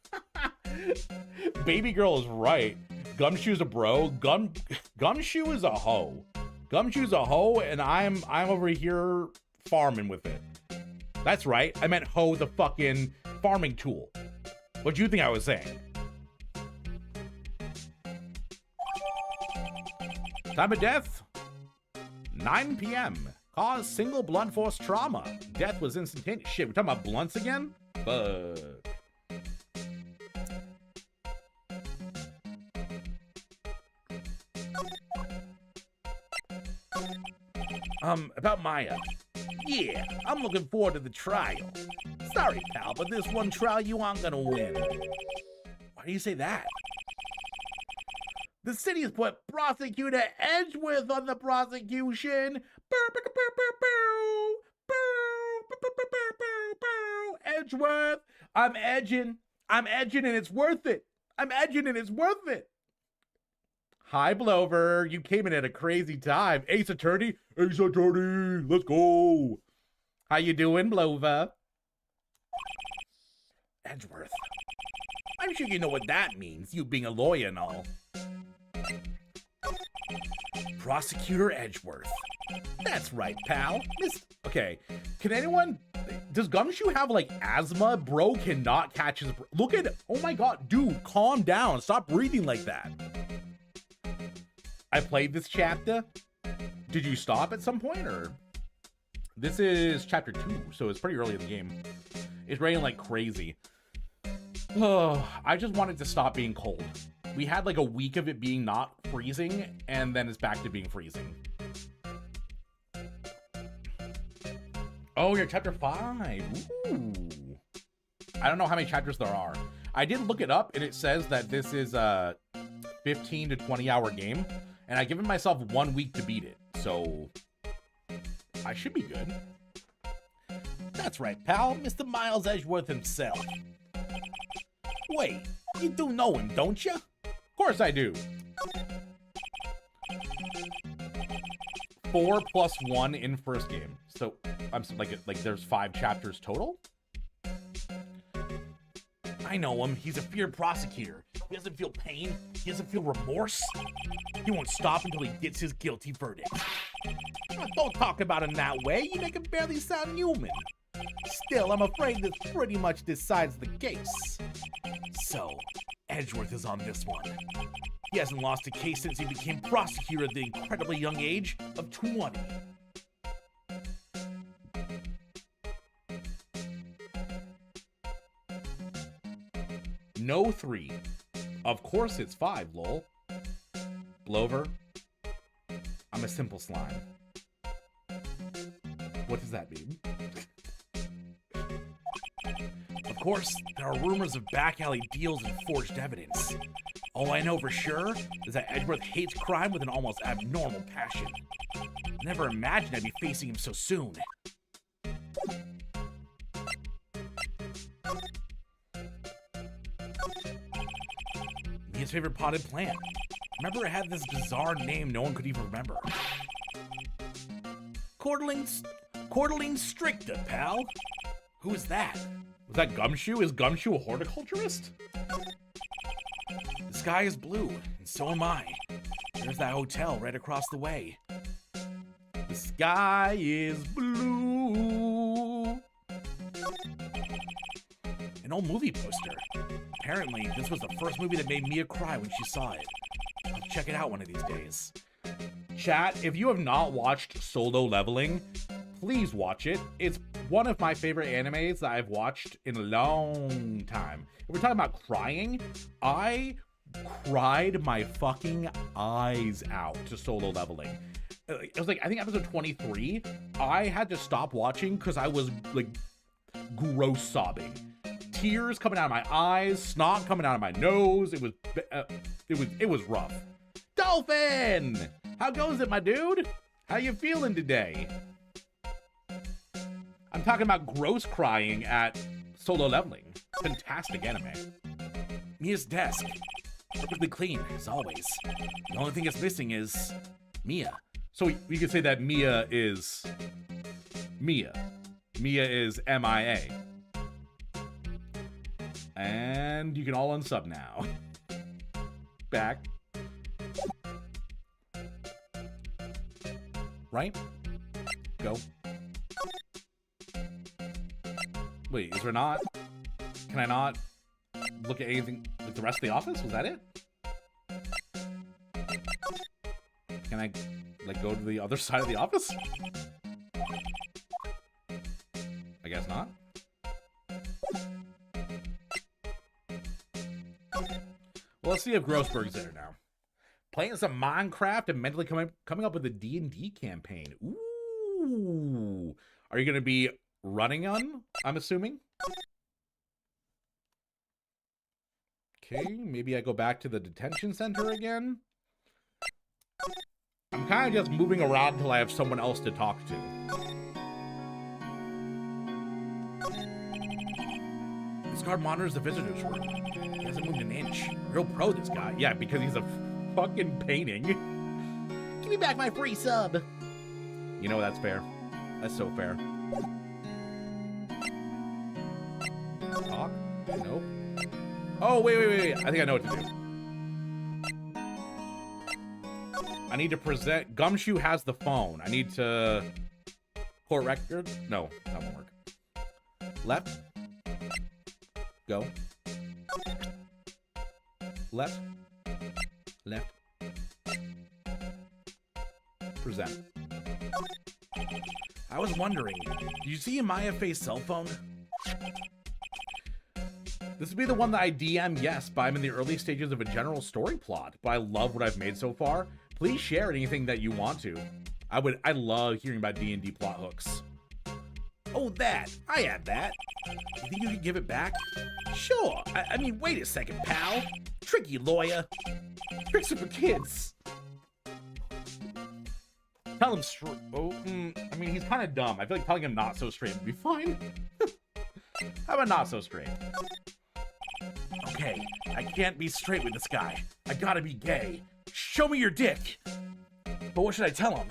Baby girl is right. Gumshoe's a bro. Gumshoe is a hoe. Gumshoe's a hoe, and I'm over here farming with it. That's right. I meant hoe, the fucking farming tool. What do you think I was saying? Time of death? 9 p.m. Cause single blunt force trauma. Death was instantaneous. Shit, we're talking about blunts again? Fuck. About Maya. Yeah, I'm looking forward to the trial. Sorry, pal, but this one trial you aren't gonna win. Why do you say that? The city has put Prosecutor Edgeworth on the prosecution. Edgeworth, I'm edging and it's worth it. Hi, Blover. You came in at a crazy time. Ace Attorney, let's go. How you doing, Blover? Edgeworth. I'm sure you know what that means, you being a lawyer and all. Prosecutor Edgeworth. That's right, pal. Okay, can anyone... Does Gumshoe have, like, asthma? Bro cannot catch his... Look at... Oh my god, dude, calm down. Stop breathing like that. I played this chapter. Did you stop at some point, or... This is chapter 2, so it's pretty early in the game. It's raining like crazy. Oh, I just wanted to stop being cold. We had like a week of it being not freezing, and then it's back to being freezing. Oh, you're chapter 5. Ooh. I don't know how many chapters there are. I did look it up, and it says that this is a 15 to 20 hour game, and I've given myself 1 week to beat it, so I should be good. That's right, pal. Mr. Miles Edgeworth himself. Wait, you do know him, don't you? Of course I do. 4 plus 1 in first game. So I'm like there's 5 chapters total. I know him. He's a feared prosecutor. He doesn't feel pain. He doesn't feel remorse. He won't stop until he gets his guilty verdict. Oh, don't talk about him that way. You make him barely sound human. Still, I'm afraid this pretty much decides the case. So, Edgeworth is on this one. He hasn't lost a case since he became prosecutor at the incredibly young age of 20. No 3. Of course it's 5, lol. Blover. I'm a simple slime. What does that mean? Of course, there are rumors of back alley deals and forged evidence. All I know for sure is that Edgeworth hates crime with an almost abnormal passion. Never imagined I'd be facing him so soon. His favorite potted plant. Remember, it had this bizarre name no one could even remember. Cordeline stricta, pal. Who is that? Was that Gumshoe? Is Gumshoe a horticulturist? The sky is blue, and so am I. There There's that hotel right across the way. The sky is blue. An old movie poster. Apparently, this was the first movie that made Mia cry when she saw it. I'll check it out one of these days. Chat, if you have not watched Solo Leveling, please watch it. It's one of my favorite animes that I've watched in a long time. If we're talking about crying, I cried my fucking eyes out to Solo Leveling. It was like, I think episode 23, I had to stop watching because I was like gross sobbing. Tears coming out of my eyes, snot coming out of my nose. It was rough. Dolphin! How goes it, my dude? How you feeling today? I'm talking about gross crying at Solo Leveling. Fantastic anime. Mia's desk. Perfectly clean, as always. The only thing it's missing is Mia. So we could say that Mia is Mia. Mia is MIA. And you can all unsub now. Back. Right? Go. Wait, is there not? Can I not look at anything like the rest of the office? Was that it? Can I like go to the other side of the office? I guess not. Well, let's see if Grossberg's there now. Playing some Minecraft and mentally coming up with a D&D campaign. Ooh. Are you going to be running on, I'm assuming? Okay, maybe I go back to the detention center again. I'm kind of just moving around until I have someone else to talk to. This guard monitors the visitors room. He hasn't moved an inch. Real pro, this guy. Yeah, because he's a fucking painting. Give me back my free sub. You know, that's fair. That's so fair. Talk? Nope. Oh, wait. I think I know what to do. I need to present... Gumshoe has the phone. I need to... Court record? No, that won't work. Left. Go. Left. Left. Present. I was wondering, did you see Amaya Faye's cell phone? This would be the one that I DM, yes, but I'm in the early stages of a general story plot. But I love what I've made so far. Please share anything that you want to. I love hearing about D&D plot hooks. Oh, that. I had that. You think you could give it back? Sure. I mean, wait a second, pal. Tricky lawyer. Tricks are for kids. Tell him straight. Oh, I mean, he's kind of dumb. I feel like telling him not so straight would be fine. How about not so straight? Okay, I can't be straight with this guy. I gotta be gay. Show me your dick. But what should I tell him?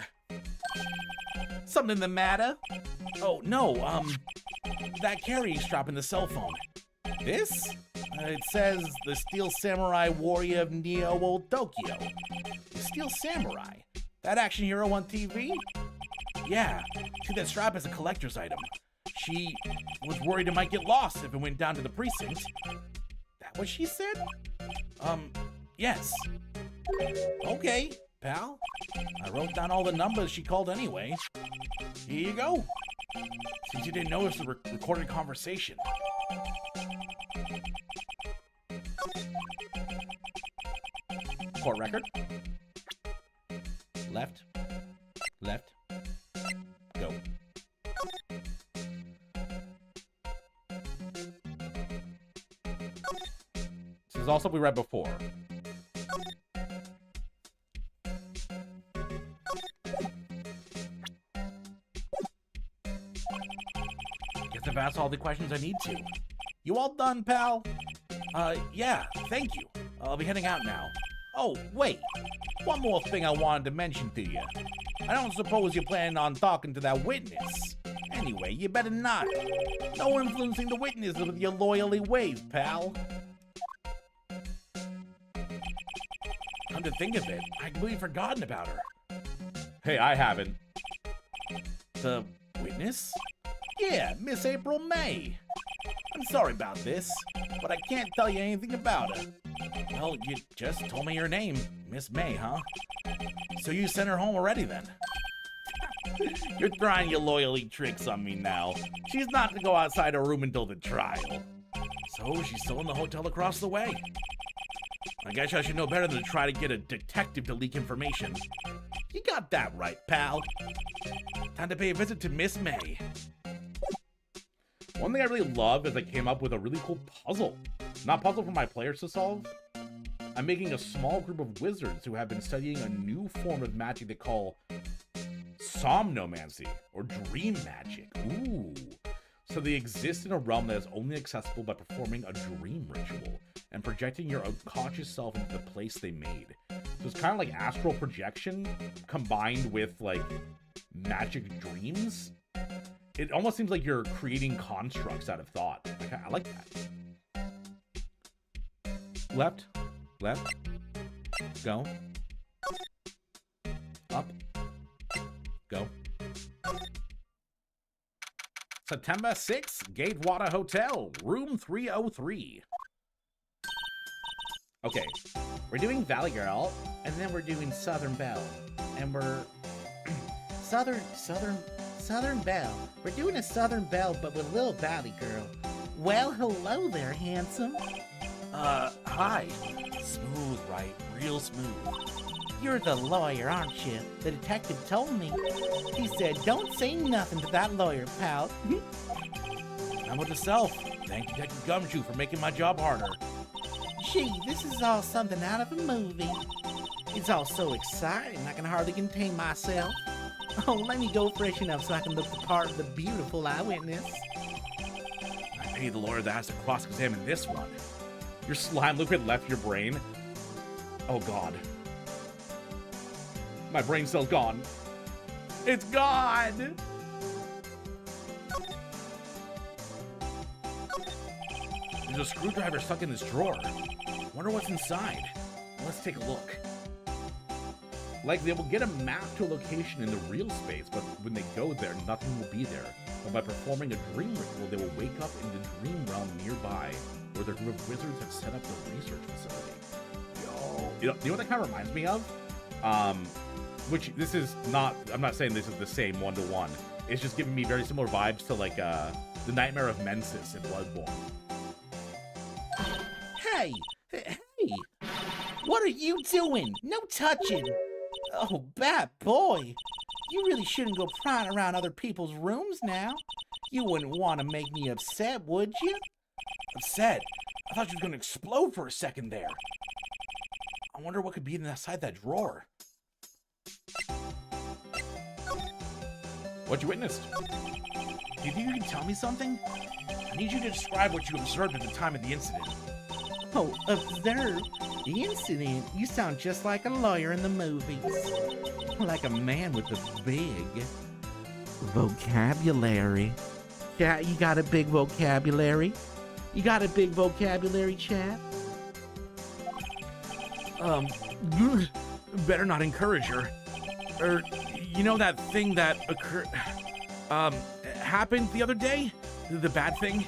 Something the matter? Oh, no, that carrying strap in the cell phone. This? It says the Steel Samurai Warrior of Neo Old Tokyo. The Steel Samurai? That action hero on TV? Yeah, see that strap as a collector's item. She was worried it might get lost if it went down to the precinct. That what she said? Yes. Okay, pal. I wrote down all the numbers she called anyway. Here you go. Since you didn't notice the recorded conversation. Court record. Left. Left. Go. This is also we read before. Guess I've asked all the questions I need to. You all done, pal? Yeah, thank you. I'll be heading out now. Oh, wait. One more thing I wanted to mention to you. I don't suppose you're planning on talking to that witness. Anyway, you better not. No influencing the witness with your lawyerly ways, pal. Come to think of it, I'd completely forgotten about her. Hey, I haven't. The witness? Yeah, Miss April May. I'm sorry about this, but I can't tell you anything about her. Well, you just told me her name, Miss May, huh? So you sent her home already then? You're trying your loyalty tricks on me now. She's not to go outside her room until the trial. So she's still in the hotel across the way. I guess I should know better than to try to get a detective to leak information. You got that right, pal. Time to pay a visit to Miss May. One thing I really love is I came up with a really cool puzzle. Not puzzle for my players to solve. I'm making a small group of wizards who have been studying a new form of magic they call somnomancy, or dream magic. Ooh. So they exist in a realm that is only accessible by performing a dream ritual and projecting your unconscious self into the place they made. So it's kind of like astral projection combined with like magic dreams. It almost seems like you're creating constructs out of thought. I like that. Left, left, go, up, go. September 6th, Gatewater Hotel, room 303. Okay, we're doing Valley Girl, and then we're doing Southern Belle, and we're Southern Belle. We're doing a Southern Belle, but with a little Valley Girl. Well, hello there, handsome. Hi. Smooth, right? Real smooth. You're the lawyer, aren't you? The detective told me. He said, don't say nothing to that lawyer, pal. I'm with the self. Thank Detective Gumshoe for making my job harder. Gee, this is all something out of a movie. It's all so exciting, I can hardly contain myself. Oh, let me go freshen up so I can look the part of the beautiful eyewitness. I pay the lawyer that has to cross-examine this one. Your slime liquid left your brain. Oh god. My brain cell's gone. It's gone! There's a screwdriver stuck in this drawer. Wonder what's inside. Let's take a look. Like, they will get a map to a location in the real space, but when they go there, nothing will be there. But by performing a dream ritual, they will wake up in the dream realm nearby, where their group of wizards have set up the research facility. Yo. You know what that kind of reminds me of? Which, this is not, I'm not saying this is the same one-to-one. It's just giving me very similar vibes to, like, the Nightmare of Mensis in Bloodborne. Hey! Hey! What are you doing? No touching! Oh, bad boy! You really shouldn't go prying around other people's rooms now. You wouldn't want to make me upset, would you? Upset? I thought you were going to explode for a second there. I wonder what could be inside that drawer. What you witnessed? Do you think you can tell me something? I need you to describe what you observed at the time of the incident. Oh, observe? The incident? You sound just like a lawyer in the movies. Like a man with a big vocabulary. Yeah, you got a big vocabulary? You got a big vocabulary, chap? Better not encourage her. You know that thing that happened the other day? The bad thing?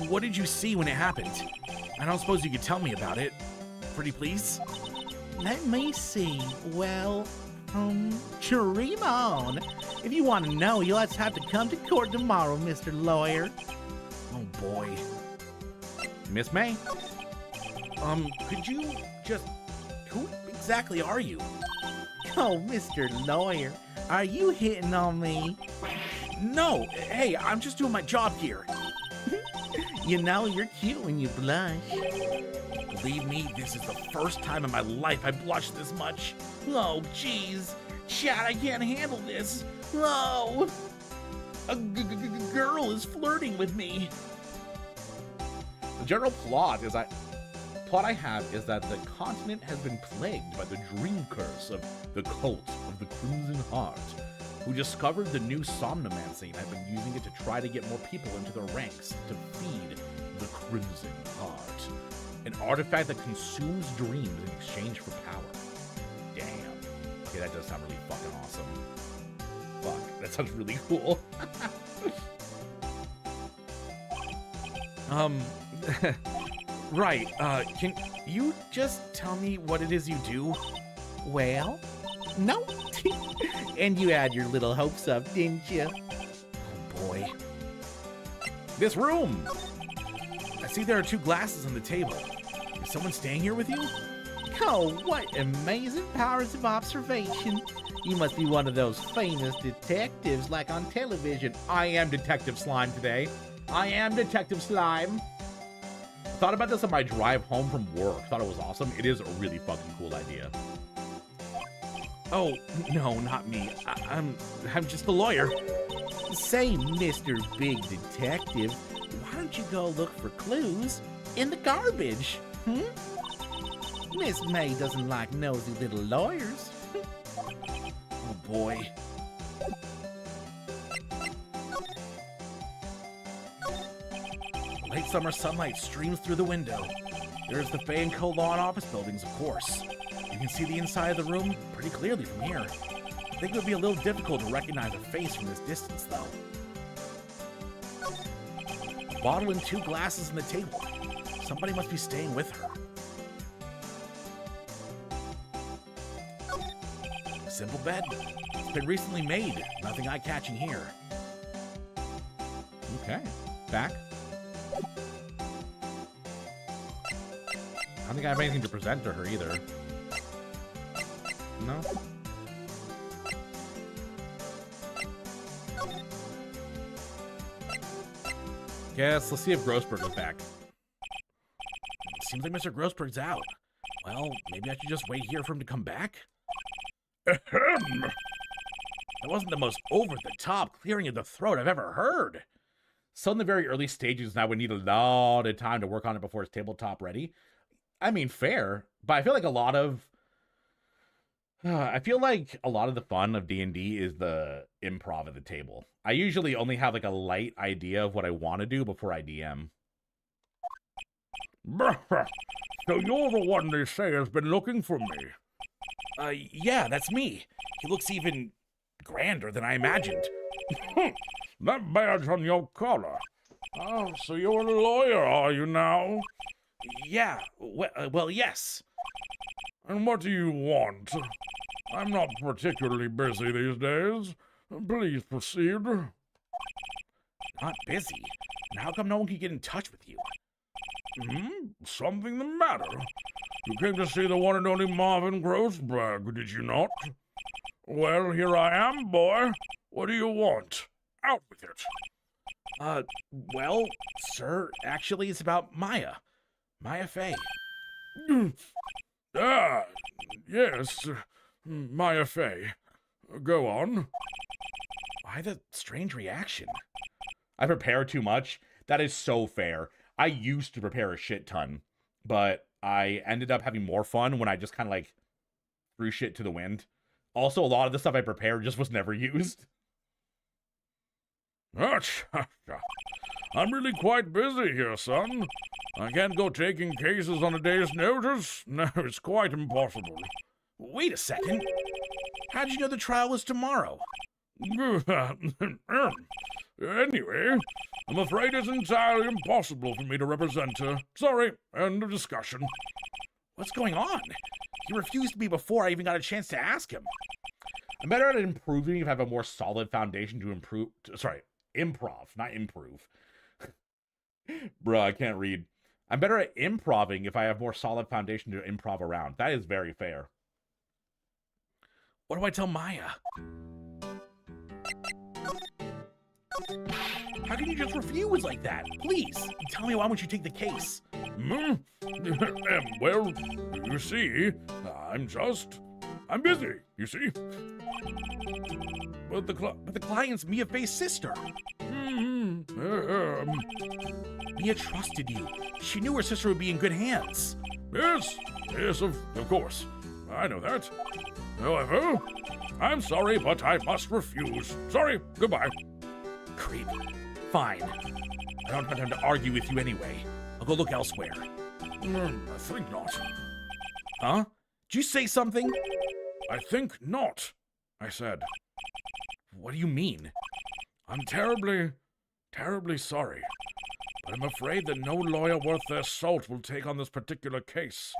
What did you see when it happened? I don't suppose you could tell me about it. Pretty please? Let me see. Well, dream on. If you want to know, you'll just have to come to court tomorrow, Mr. Lawyer. Oh boy. Miss May? Could you just... Who exactly are you? Oh, Mr. Lawyer, are you hitting on me? No, hey, I'm just doing my job here. You know, you're cute when you blush. Believe me, this is the first time in my life I blushed this much. Oh, jeez. Chad, I can't handle this. Oh, a girl is flirting with me. The general plot I have is that the continent has been plagued by the dream curse of the cult of the Crimson Heart, who discovered the new somnomancy and have been using it to try to get more people into their ranks to feed the Crimson Heart, an artifact that consumes dreams in exchange for power. Okay, that does sound really fucking awesome. Fuck, that sounds really cool. Right, can you just tell me what it is you do? Well, no. And you had your little hopes up, didn't you? Oh boy. This room! I see there are 2 glasses on the table. Is someone staying here with you? Oh, what amazing powers of observation. You must be one of those famous detectives like on television. I am Detective Slime today. I am Detective Slime. Thought about this on my drive home from work. Thought it was awesome. It is a really fucking cool idea. Oh, no, not me. I'm just a lawyer. Say, Mr. Big Detective, why don't you go look for clues in the garbage? Miss May doesn't like nosy little lawyers. Oh boy. Late summer sunlight streams through the window. There's the Fay & Co. Law and Office buildings, of course. You can see the inside of the room pretty clearly from here. I think it would be a little difficult to recognize a face from this distance, though. A bottle and 2 glasses on the table. Somebody must be staying with her. Simple bed. It's been recently made. Nothing eye-catching here. Okay, back. I don't think I have anything to present to her either. No? Guess let's see if Grossberg is back. Seems like Mr. Grossberg's out. Well, maybe I should just wait here for him to come back? Ahem. That wasn't the most over-the-top clearing of the throat I've ever heard. Still in the very early stages, and I would need a lot of time to work on it before it's tabletop ready. I mean, fair, but I feel like a lot of the fun of D&D is the improv at the table. I usually only have like a light idea of what I want to do before I DM. So you're the one they say has been looking for me. Yeah, that's me. He looks even grander than I imagined. That badge on your collar. Oh, so you're a lawyer, are you now? Yeah, well, yes. And what do you want? I'm not particularly busy these days. Please proceed. Not busy? And how come no one can get in touch with you? Something the matter? You came to see the one and only Marvin Grossberg, did you not? Well, here I am, boy. What do you want? Out with it. Well, sir, actually it's about Maya. Maya Fay. Ah, yes. Maya Fay. Go on. Why the strange reaction? I prepare too much. That is so fair. I used to prepare a shit ton, but I ended up having more fun when I just kind of like threw shit to the wind. Also, a lot of the stuff I prepared just was never used. I'm really quite busy here, son. I can't go taking cases on a day's notice. No, it's quite impossible. Wait a second. How did you know the trial was tomorrow? Anyway, I'm afraid it's entirely impossible for me to represent her. Sorry, end of discussion. What's going on? He refused me before I even got a chance to ask him. I'm better at improving if I have a more solid foundation to improve. Sorry, improv, not improve. Bruh, I can't read. I'm better at improving if I have more solid foundation to improv around. That is very fair. What do I tell Maya? How can you just refuse like that? Please, tell me why won't you take the case? Well, you see, I'm busy, you see. But the client's Mia Fay's sister. Mia trusted you. She knew her sister would be in good hands. Yes, of course. I know that. However, I'm sorry, but I must refuse. Sorry, goodbye. Creep. Fine. I don't have time to argue with you anyway. I'll go look elsewhere. I think not. Huh? Did you say something? I think not, I said. What do you mean? I'm terribly sorry, but I'm afraid that no lawyer worth their salt will take on this particular case.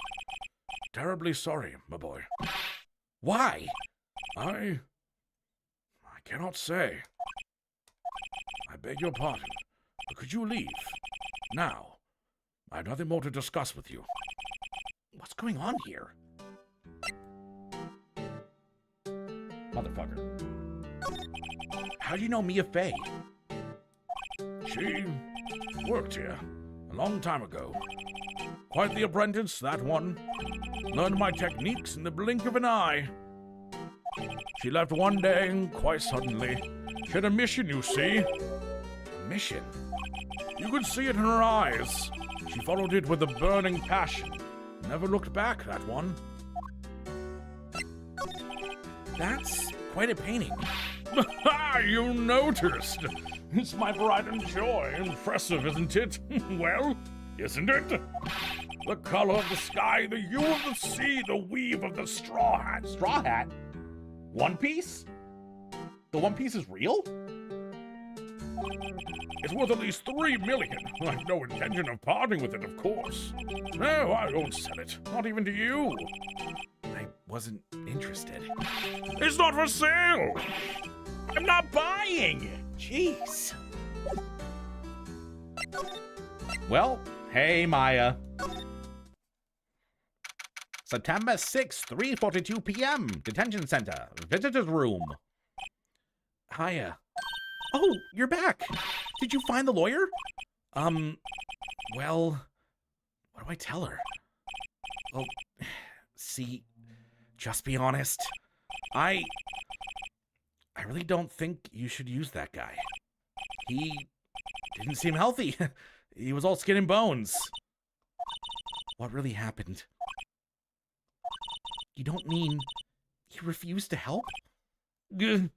Terribly sorry, my boy. Why? I cannot say. I beg your pardon, but could you leave? Now, I have nothing more to discuss with you. What's going on here? Motherfucker. How do you know Mia Fey? She worked here a long time ago. Quite the apprentice, that one. Learned my techniques in the blink of an eye. She left one day, quite suddenly. She had a mission, you see. A mission? You could see it in her eyes. She followed it with a burning passion. Never looked back, that one. That's quite a painting. Ha! You noticed! It's my pride and joy. Impressive, isn't it? Well, isn't it? The color of the sky, the hue of the sea, the weave of the straw hat. Straw Hat? One Piece? The One Piece is real? It's worth at least $3 million. I've no intention of parting with it, of course. No, I won't sell it. Not even to you. I wasn't interested. It's not for sale! I'm not buying! Jeez. Well, hey, Maya. September 6th, 3:42 p.m. Detention Center. Visitor's room. Hiya. Oh, you're back. Did you find the lawyer? Well, what do I tell her? Well, see, just be honest. I really don't think you should use that guy. He didn't seem healthy. He was all skin and bones. What really happened? You don't mean he refused to help? I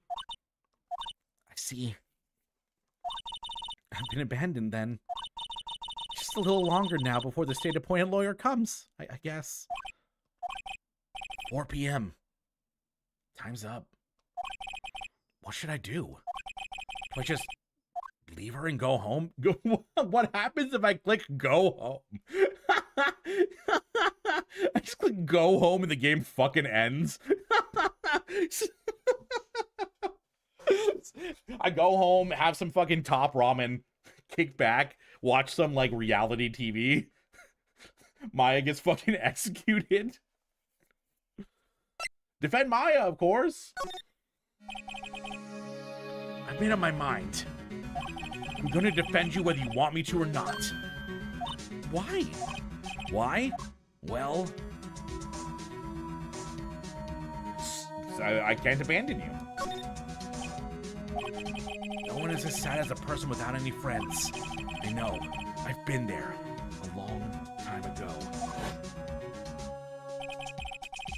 see. I've been abandoned then. Just a little longer now before the state-appointed lawyer comes, I guess. 4 p.m. Time's up. What should I do? Do I just leave her and go home? What happens if I click go home? I just click go home and the game fucking ends. I go home, have some fucking top ramen, kick back, watch some like reality TV. Maya gets fucking executed. Defend Maya, of course. I've made up my mind. I'm gonna defend you whether you want me to or not. Why? Why? Well, I can't abandon you. no one is as sad as a person without any friends. I know. I've been there a long time ago.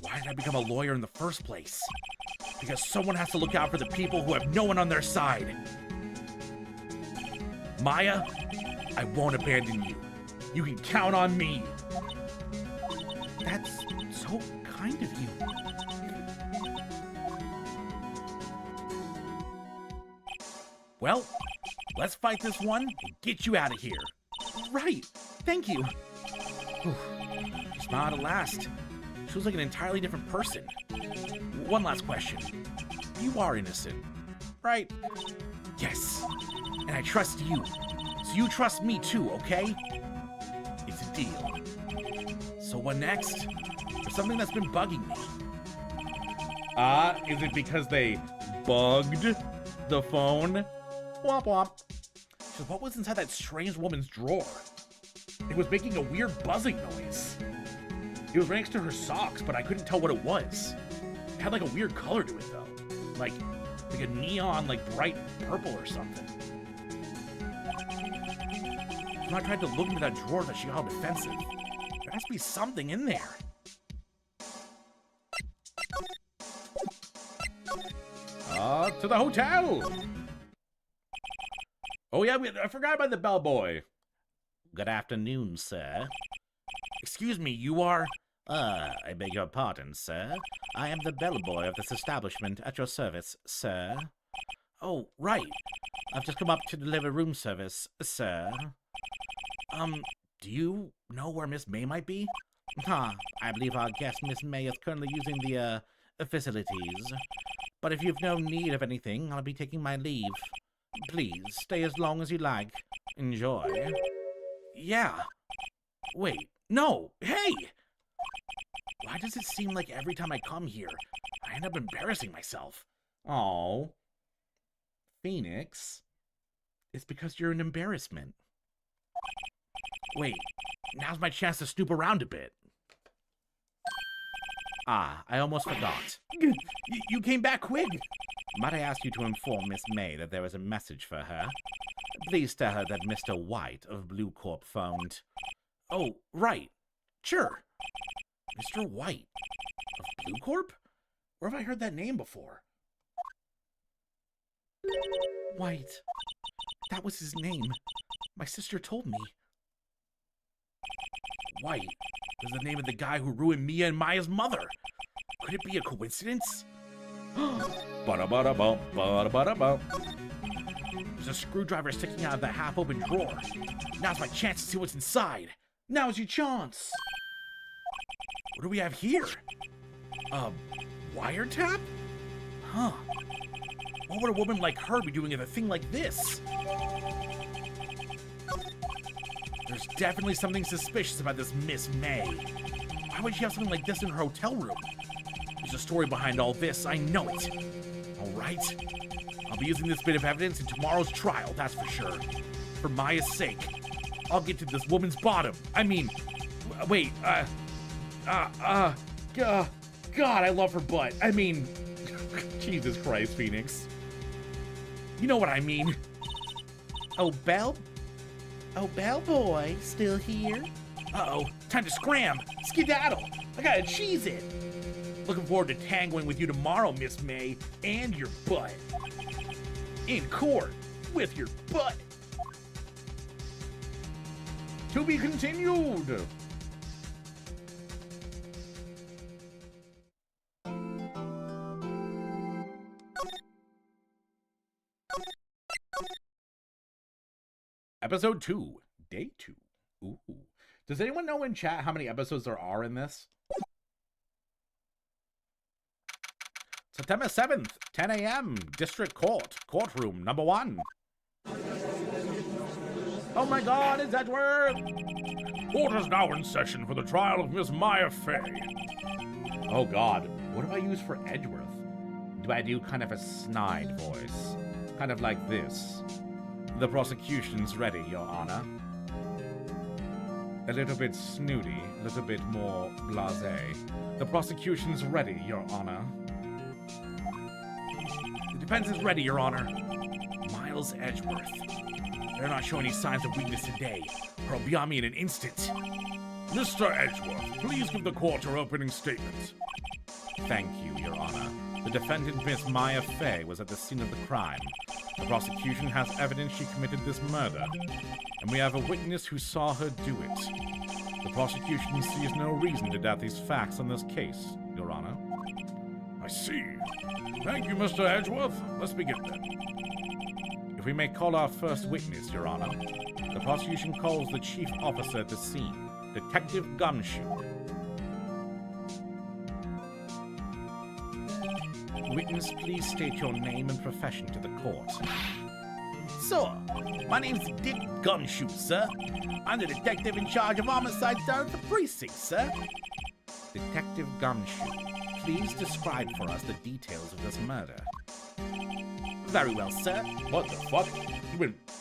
Why did I become a lawyer in the first place? Because someone has to look out for the people who have no one on their side. Maya, I won't abandon you. You can count on me. That's so kind of you. Well, let's fight this one and get you out of here. Right. Thank you. Whew. She smiled at last. She was like an entirely different person. One last question. You are innocent, right? Yes. And I trust you. So you trust me too, okay? It's a deal. So what next? There's something that's been bugging me. Is it because they bugged the phone? Womp womp. So what was inside that strange woman's drawer? It was making a weird buzzing noise. It was right next to her socks, but I couldn't tell what it was. It had like a weird color to it though. Like a neon, like bright purple or something. When I tried to look into that drawer, that she got all defensive. There has to be something in there. To the hotel. Oh yeah, I forgot about the bellboy. Good afternoon, sir. Excuse me, you are... I beg your pardon, sir. I am the bellboy of this establishment at your service, sir. Oh, right. I've just come up to deliver room service, sir. Do you know where Miss May might be? I believe our guest, Miss May, is currently using the facilities. But if you've no need of anything, I'll be taking my leave. Please, stay as long as you like. Enjoy. Yeah. Wait, no, hey! Why does it seem like every time I come here, I end up embarrassing myself? Oh, Phoenix, It's because you're an embarrassment. Wait, now's my chance to snoop around a bit. I almost forgot. You came back quick. Might I ask you to inform Miss May that there is a message for her? Please tell her that Mr. White of Blue Corp phoned. Oh, right. Sure. Mr. White of Blue Corp? Where have I heard that name before? White. That was his name. My sister told me. White was the name of the guy who ruined Mia and Maya's mother. Could it be a coincidence? ba-da-ba-da-bum, ba-da-ba-da-bum. There's a screwdriver sticking out of the half-open drawer. Now's my chance to see what's inside. Now's your chance. What do we have here? A wiretap? Huh. What would a woman like her be doing in a thing like this? There's definitely something suspicious about this Miss May. Why would she have something like this in her hotel room? There's a story behind all this, I know it. All right. I'll be using this bit of evidence in tomorrow's trial, that's for sure. For Maya's sake. I'll get to this woman's bottom. I mean, wait, God, I love her butt. I mean, Jesus Christ, Phoenix. you know what I mean. Oh, bellboy, still here? Uh-oh, time to scram, skedaddle. I gotta cheese it. Looking forward to tangling with you tomorrow, Miss May, and your butt. In court, with your butt. To be continued. Episode 2, Day 2. Ooh. Does anyone know in chat how many episodes there are in this? September 7th, 10 a.m., District Court, Courtroom number 1. Oh my god, it's Edward! Court is now in session for the trial of Miss Maya Fey. Oh god, what do I use for Edgeworth? Do I do kind of a snide voice? Kind of like this. The prosecution's ready, Your Honor. A little bit snooty, a little bit more blasé. The prosecution's ready, Your Honor. The defense is ready, Your Honor. Miles Edgeworth. Better not show any signs of weakness today, or I'll be on me in an instant. Mr. Edgeworth, please give the court your opening statement. Thank you, Your Honor. The defendant, Miss Maya Fey, was at the scene of the crime. The prosecution has evidence she committed this murder, and we have a witness who saw her do it. The prosecution sees no reason to doubt these facts on this case, Your Honor. I see. Thank you, Mr. Edgeworth. Let's begin then. If we may call our first witness, Your Honor, the prosecution calls the chief officer at the scene, Detective Gumshoe. Witness, please state your name and profession to the court. Sir, my name's Dick Gumshoe, sir. I'm the detective in charge of homicides down at the precinct, sir. Detective Gumshoe, please describe for us the details of this murder. Very well, sir. What the fuck?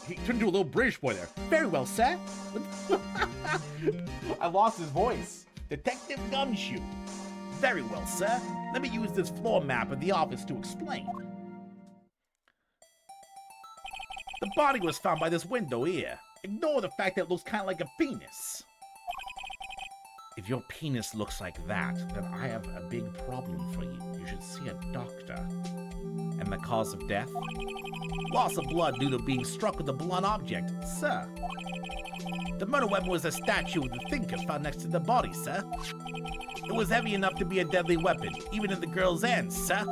He turned into a little British boy there. Very well, sir. I lost his voice. Detective Gumshoe. Very well, sir. Let me use this floor map of the office to explain. The body was found by this window here. Ignore the fact that it looks kind of like a penis. If your penis looks like that, then I have a big problem for you. You should see a doctor. And And the cause of death? Loss of blood due to being struck with a blunt object, sir. The murder weapon was a statue of the thinker found next to the body, sir. It was heavy enough to be a deadly weapon, even in the girl's hands, sir.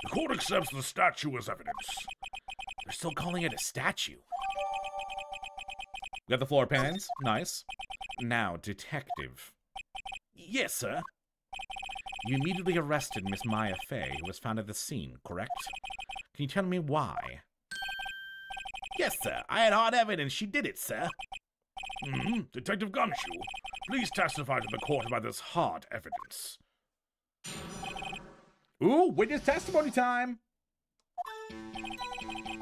The court accepts the statue as evidence. They're still calling it a statue. Got the floor pans? Nice. Now, detective. Yes, sir. You immediately arrested Miss Maya Fey, who was found at the scene, correct? Can you tell me why? Yes, sir. I had hard evidence she did it, sir. Detective Gumshoe, please testify to the court about this hard evidence. Ooh, witness testimony time!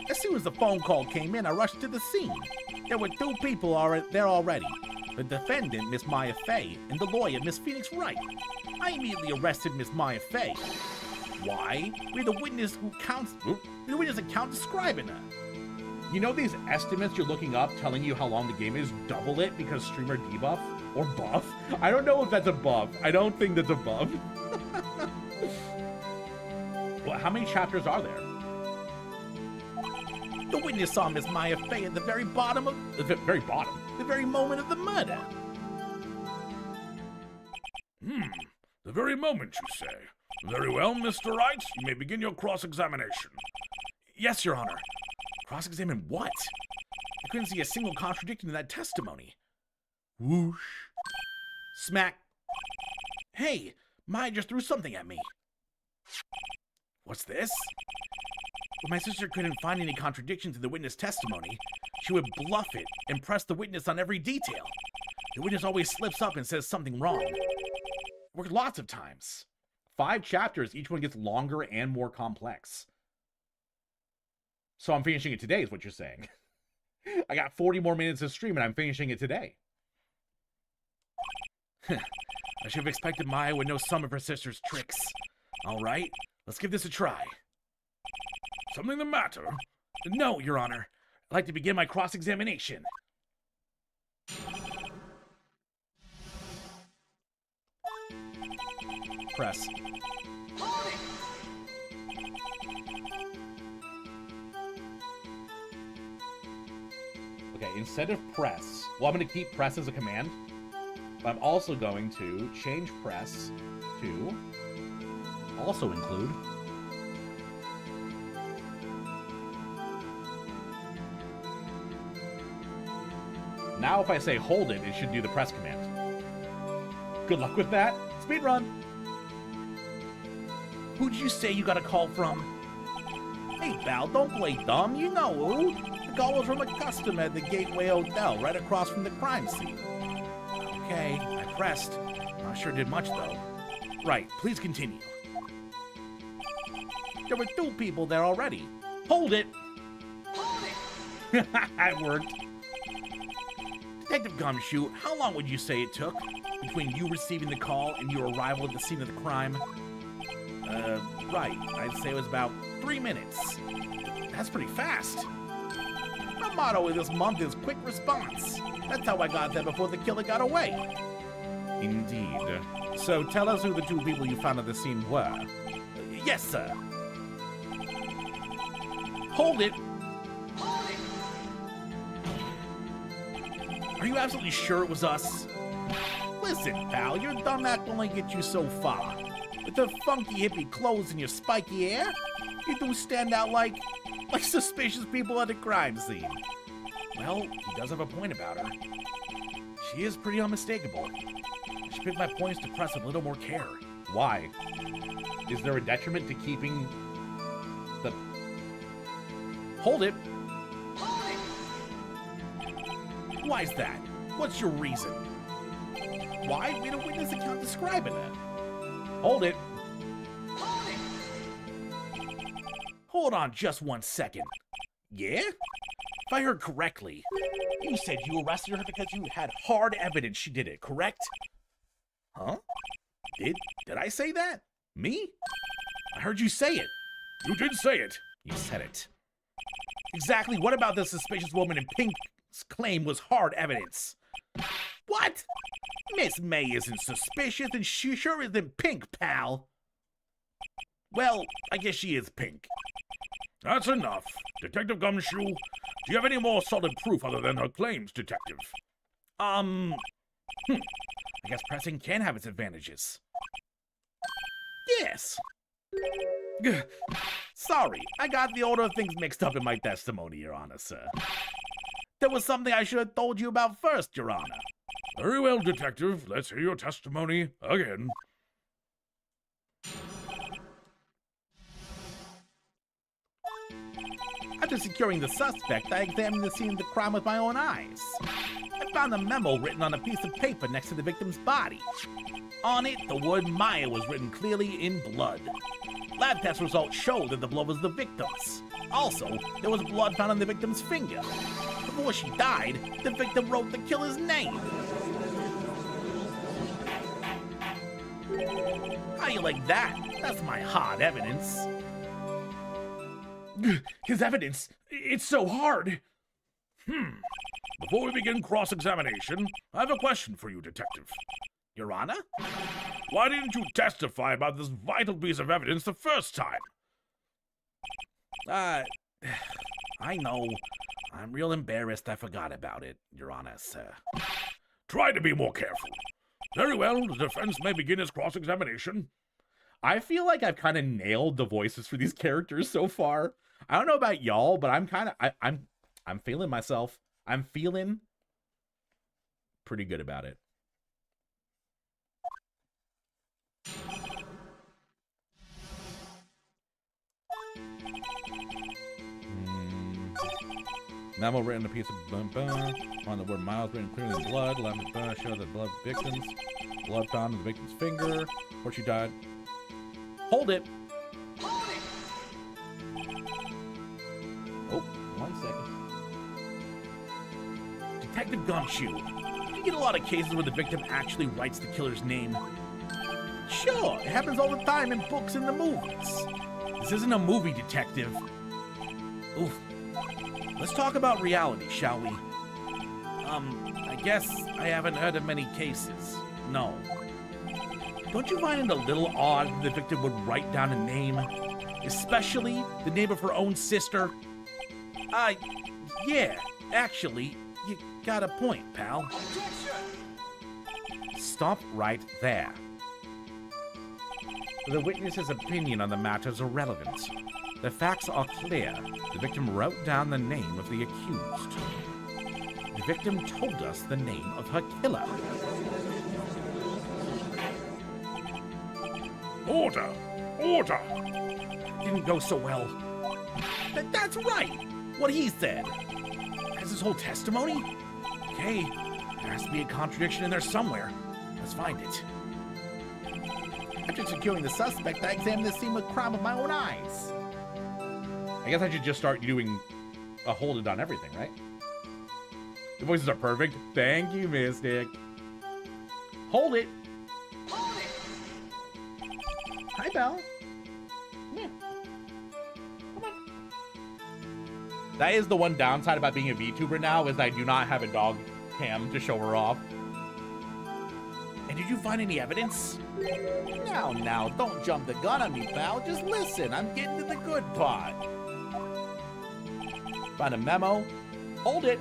As soon as the phone call came in, I rushed to the scene. There were 2 people there already. The defendant, Miss Maya Fey, and the lawyer, Miss Phoenix Wright. I immediately arrested Miss Maya Fey. Why? We had a witness account describing her. You know these estimates you're looking up telling you how long the game is? Double it because streamer debuff? Or buff? I don't know if that's a buff. I don't think that's a buff. Well, how many chapters are there? The witness saw Miss Maya Fey at the very bottom of... The very bottom? The very moment of the murder. The very moment, you say. Very well, Mr. Wright, you may begin your cross-examination. Yes, Your Honor. Cross-examine what? I couldn't see a single contradiction in that testimony. Whoosh. Smack. Hey, Maya just threw something at me. What's this? When my sister couldn't find any contradictions in the witness testimony, she would bluff it and press the witness on every detail. The witness always slips up and says something wrong. Worked lots of times. 5 chapters, each one gets longer and more complex. So I'm finishing it today, is what you're saying. I got 40 more minutes of stream and I'm finishing it today. I should have expected Maya would know some of her sister's tricks. All right, let's give this a try. Something the matter? No, Your Honor. I'd like to begin my cross-examination. Press. Okay, instead of press, well, I'm going to keep press as a command, but I'm also going to change press to also include now if I say hold it, it should do the press command. Good luck with that. Speedrun. Who'd you say you got a call from? Hey, pal, don't play dumb. You know who. The call was from a customer at the Gateway Hotel, right across from the crime scene. Okay, I pressed. Not sure it did much, though. Right, please continue. There were 2 people there already. Hold it! It worked. Detective Gumshoe, how long would you say it took between you receiving the call and your arrival at the scene of the crime? Right. I'd say it was about 3 minutes. That's pretty fast. My motto of this month is quick response. That's how I got there before the killer got away. Indeed. So tell us who the 2 people you found at the scene were. Yes, sir. Hold it! Are you absolutely sure it was us? Listen, pal, your dumb act only get you so far. With the funky hippie clothes and your spiky hair, you do stand out like suspicious people at a crime scene. Well, he does have a point about her. She is pretty unmistakable. I should pick my points to press with a little more care. Why? Is there a detriment to keeping the... Hold it! Why's that? What's your reason? Why? We had a witness account describing her. Hold it! Hold on just 1 second. Yeah? If I heard correctly, you said you arrested her because you had hard evidence she did it, correct? Huh? Did I say that? Me? I heard you say it. You did say it. You said it. Exactly what about the suspicious woman in pink's claim was hard evidence? What? Miss May isn't suspicious and she sure isn't pink, pal. Well, I guess she is pink. That's enough. Detective Gumshoe, do you have any more solid proof other than her claims, Detective? I guess pressing can have its advantages. Yes. Gah. Sorry, I got the order of things mixed up in my testimony, Your Honor, sir. There was something I should have told you about first, Your Honor. Very well, Detective. Let's hear your testimony again. After securing the suspect, I examined the scene of the crime with my own eyes. I found a memo written on a piece of paper next to the victim's body. On it, the word Maya was written clearly in blood. Lab test results showed that the blood was the victim's. Also, there was blood found on the victim's finger. Before she died, the victim wrote the killer's name. How you like that? That's my hard evidence. His evidence, it's so hard. Before we begin cross-examination, I have a question for you, Detective. Your Honor? Why didn't you testify about this vital piece of evidence the first time? I know. I'm real embarrassed I forgot about it, Your Honor, sir. Try to be more careful. Very well, the defense may begin its cross-examination. I feel like I've kind of nailed the voices for these characters so far. I don't know about y'all, but I'm kind of I'm feeling myself. I'm feeling pretty good about it. Memo written on a piece of on the word Miles written clearly in blood. Let me show the blood victims. Blood found in the victim's finger before she died. Hold it. Oh, 1 second. Detective Gumshoe, do you get a lot of cases where the victim actually writes the killer's name? Sure, it happens all the time in books and the movies. This isn't a movie, Detective. Oof. Let's talk about reality, shall we? I guess I haven't heard of many cases. No. Don't you find it a little odd that the victim would write down a name? Especially the name of her own sister? Yeah, actually, you got a point, pal. Stop right there. The witness's opinion on the matter is irrelevant. The facts are clear. The victim wrote down the name of the accused. The victim told us the name of her killer. Order! Order! Didn't go so well. That's right! What he said. That's his whole testimony? Okay, there has to be a contradiction in there somewhere. Let's find it. After securing the suspect, I examined the scene of the crime with my own eyes. I guess I should just start doing a hold it on everything, right? The voices are perfect. Thank you, Mystic. Hold it. Hi, Belle. Come here. Come on. That is the one downside about being a VTuber now, is I do not have a dog cam to show her off. And did you find any evidence? Now, don't jump the gun on me, pal. Just listen. I'm getting to the good part. Find a memo. Hold it.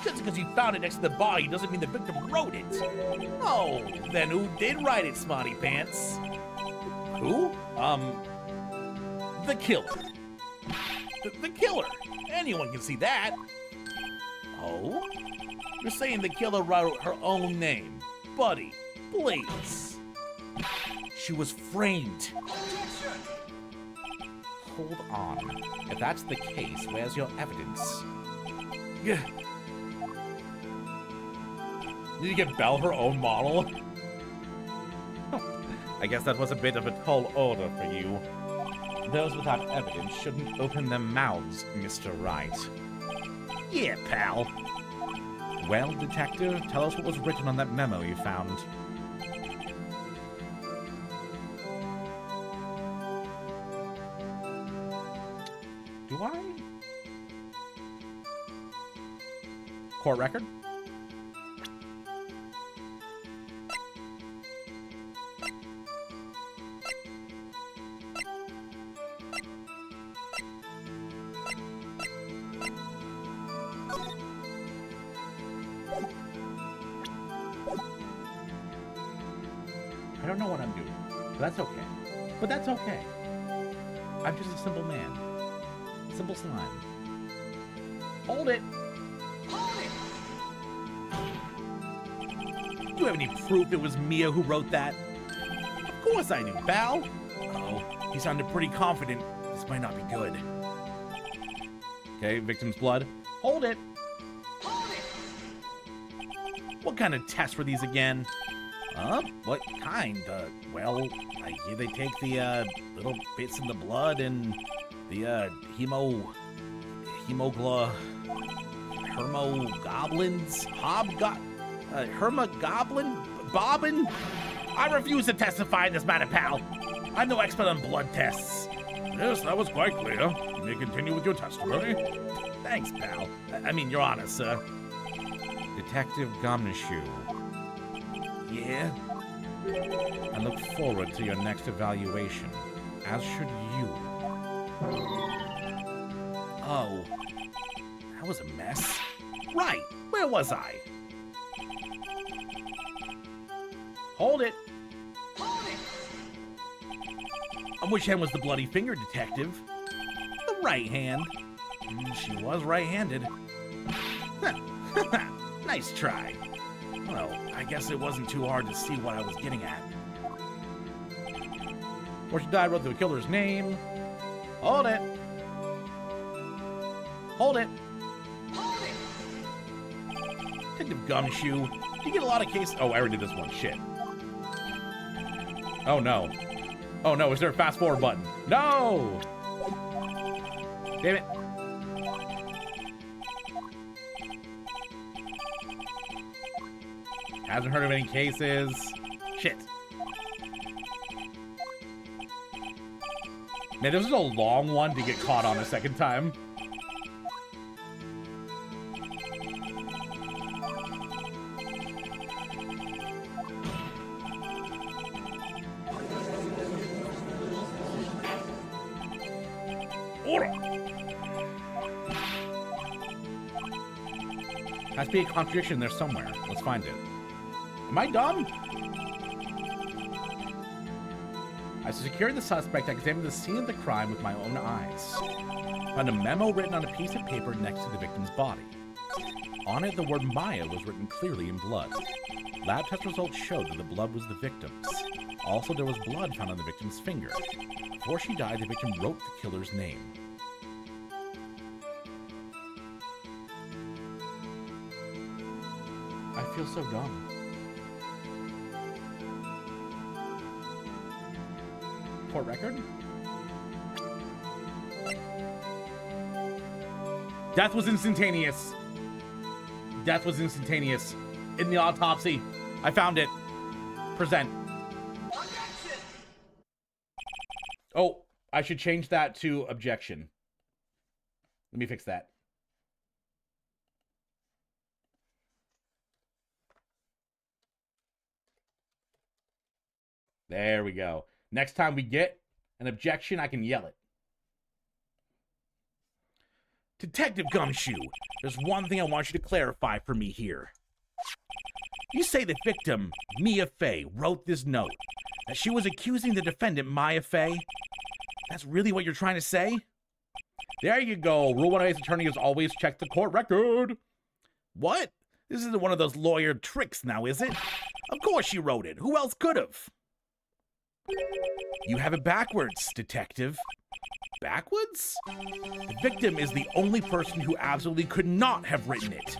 Just because you found it next to the body doesn't mean the victim wrote it. Oh, then who did write it, Smarty Pants? Who? The killer. The killer. Anyone can see that. Oh? You're saying the killer wrote her own name. Buddy, please. She was framed. Hold on. If that's the case, where's your evidence? Gah. Did you get Belle her own model? I guess that was a bit of a tall order for you. Those without evidence shouldn't open their mouths, Mr. Wright. Yeah, pal. Well, Detective, tell us what was written on that memo you found. Do I? Court record? I don't know what I'm doing, but that's okay. But that's okay. I'm just a simple man. Simple slime. Hold it! Do you have any proof it was Mia who wrote that? Of course I do, pal. Oh, he sounded pretty confident. This might not be good. Okay, victim's blood. Hold it! What kind of tests were these again? What kind? Well, I hear they take the little bits in the blood and the hermogoblins, hermogoblin, bobbin. I refuse to testify in this matter, pal. I'm no expert on blood tests. Yes, that was quite clear. You may continue with your testimony. Thanks, pal. I mean, Your Honor, sir. Detective Gumshoe. Yeah? I look forward to your next evaluation, as should you. Oh, that was a mess. Right, where was I? Hold it! On which hand was the bloody finger, detective? The right hand. She was right-handed. Nice try. Well, I guess it wasn't too hard to see what I was getting at. Where she died, wrote the killer's name. Hold it! Hold it! Detective Gumshoe, you get a lot of cases. Oh, I already did this one. Shit. Oh no. Oh no, is there a fast forward button? No! Damn it. Hasn't heard of any cases. Shit. Man, this is a long one to get caught on a second time. Has to be a contradiction there somewhere. Let's find it. Am I dumb? I secured the suspect. I examined the scene of the crime with my own eyes. Found a memo written on a piece of paper next to the victim's body. On it, the word Maya was written clearly in blood. Lab test results showed that the blood was the victim's. Also, there was blood found on the victim's finger. Before she died, the victim wrote the killer's name. I feel so dumb. Court record? Death was instantaneous. Death was instantaneous. In the autopsy. I found it. Present. Oh, I should change that to objection. Let me fix that. There we go. Next time we get an objection, I can yell it. Detective Gumshoe, there's one thing I want you to clarify for me here. You say the victim, Mia Fey, wrote this note, that she was accusing the defendant, Maya Fey? That's really what you're trying to say? There you go. Rule 108's attorney has always checked the court record. What? This isn't one of those lawyer tricks now, is it? Of course she wrote it. Who else could have? You have it backwards, detective. Backwards? The victim is the only person who absolutely could not have written it.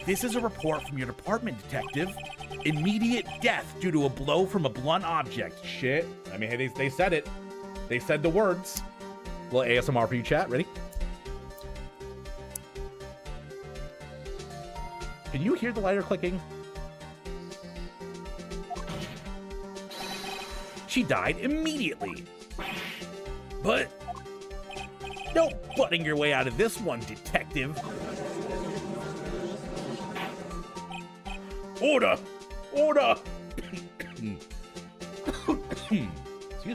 This is a report from your department, detective. Immediate death due to a blow from a blunt object. Shit. I mean, hey, they said it. They said the words. Well, ASMR for you, chat. Ready? Can you hear the lighter clicking? She died immediately. But no butting your way out of this one, detective. Order! Order! Excuse me.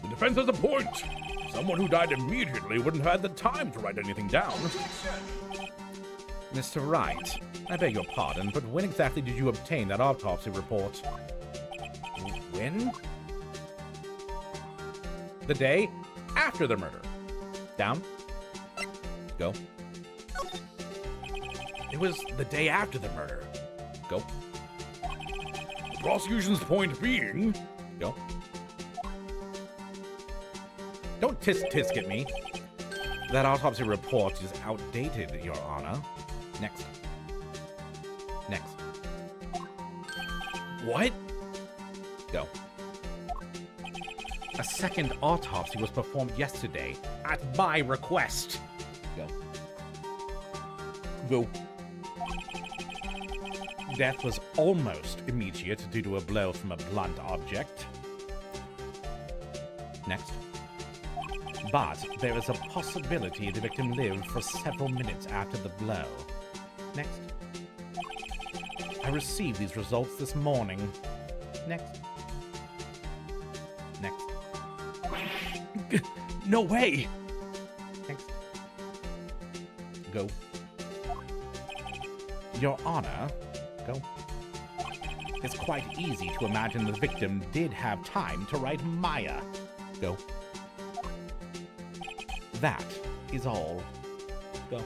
The defense has a point. Someone who died immediately wouldn't have had the time to write anything down. Mr. Wright, I beg your pardon, but when exactly did you obtain that autopsy report? When? The day after the murder. Down. Go. It was the day after the murder. Go. The prosecution's point being... Go. Don't tisk at me. That autopsy report is outdated, Your Honor. Next. Next. What? Go. A second autopsy was performed yesterday at my request. Go. Go. Death was almost immediate due to a blow from a blunt object. Next. But there is a possibility the victim lived for several minutes after the blow. Next. I received these results this morning. Next. Next. No way! Next. Go. Your Honor, go. It's quite easy to imagine the victim did have time to write Maya. Go. That is all. Go.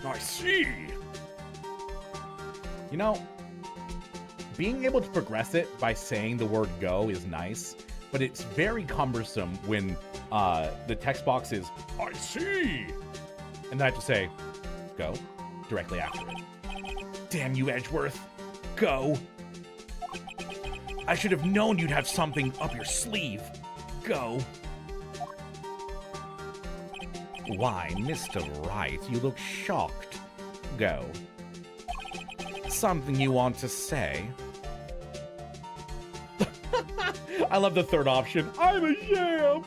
I see. You know, being able to progress it by saying the word go is nice, but it's very cumbersome when the text box is, I see. and then I have to say, go, directly after it. Damn you, Edgeworth. Go. I should have known you'd have something up your sleeve. Go. Why, Mr. Wright, you look shocked. Go. Something you want to say? I love the third option. I'm a sham.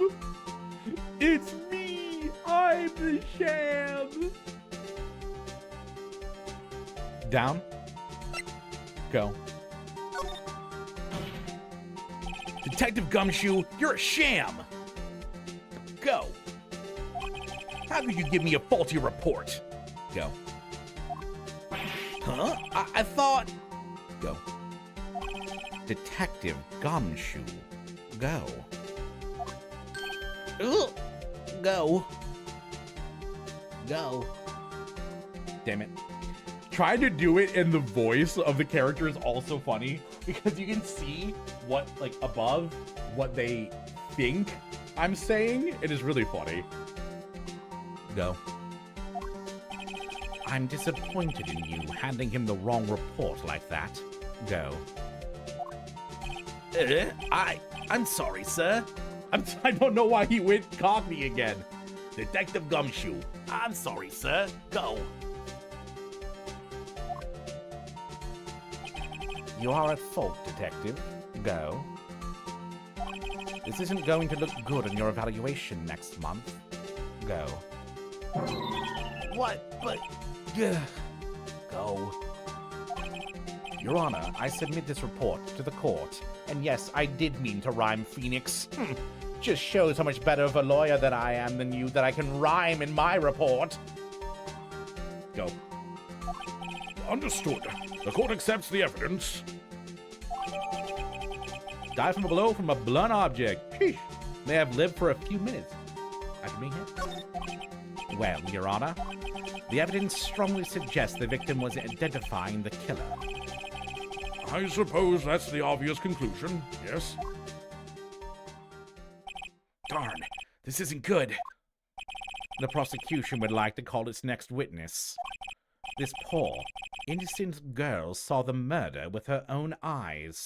It's me. I'm the sham. Down. Go. Detective Gumshoe, you're a sham. Go. How could you give me a faulty report? Go. Huh? I thought... Go. Detective Gumshoe. Go. Ugh. Go. Go. Damn it. Trying to do it in the voice of the character is also funny because you can see what, like, above what they think I'm saying. It is really funny. Go. I'm disappointed in you handing him the wrong report like that. Go. I'm sorry, sir. I don't know why he went cockney again. Detective Gumshoe. I'm sorry, sir. Go. You are at fault, Detective. Go. This isn't going to look good in your evaluation next month. Go. What? But... Go. Your Honor, I submit this report to the court. And yes, I did mean to rhyme Phoenix. Just shows how much better of a lawyer that I am than you that I can rhyme in my report. Go. Understood. The court accepts the evidence. Died from a blow from a blunt object. Sheesh. May have lived for a few minutes after being hit. Well, Your Honor, the evidence strongly suggests the victim was identifying the killer. I suppose that's the obvious conclusion, yes? Darn, this isn't good. The prosecution would like to call its next witness. This poor, innocent girl saw the murder with her own eyes.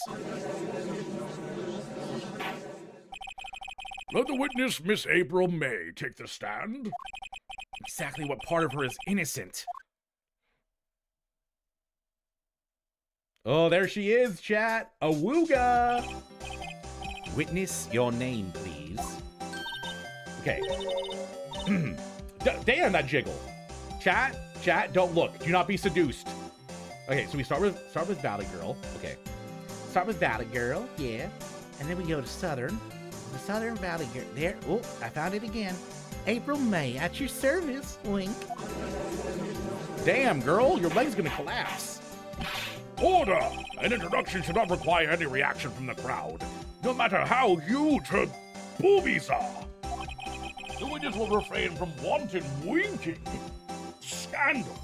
Let the witness, Miss April May, take the stand. Exactly what part of her is innocent? Oh, there she is, chat. Awooga. Witness, your name, please. Okay. Damn, that jiggle. Chat, don't look. Do not be seduced. Okay, so we start with Valley Girl. Okay. Start with Valley Girl, yeah. And then we go to Southern. The Southern Valley Girl. There. Oh, I found it again. April May, at your service. Wink. Damn, girl, your leg's gonna collapse. Order! An introduction should not require any reaction from the crowd, no matter how huge her boobies are. The witness will refrain from wanton winking. Scandal.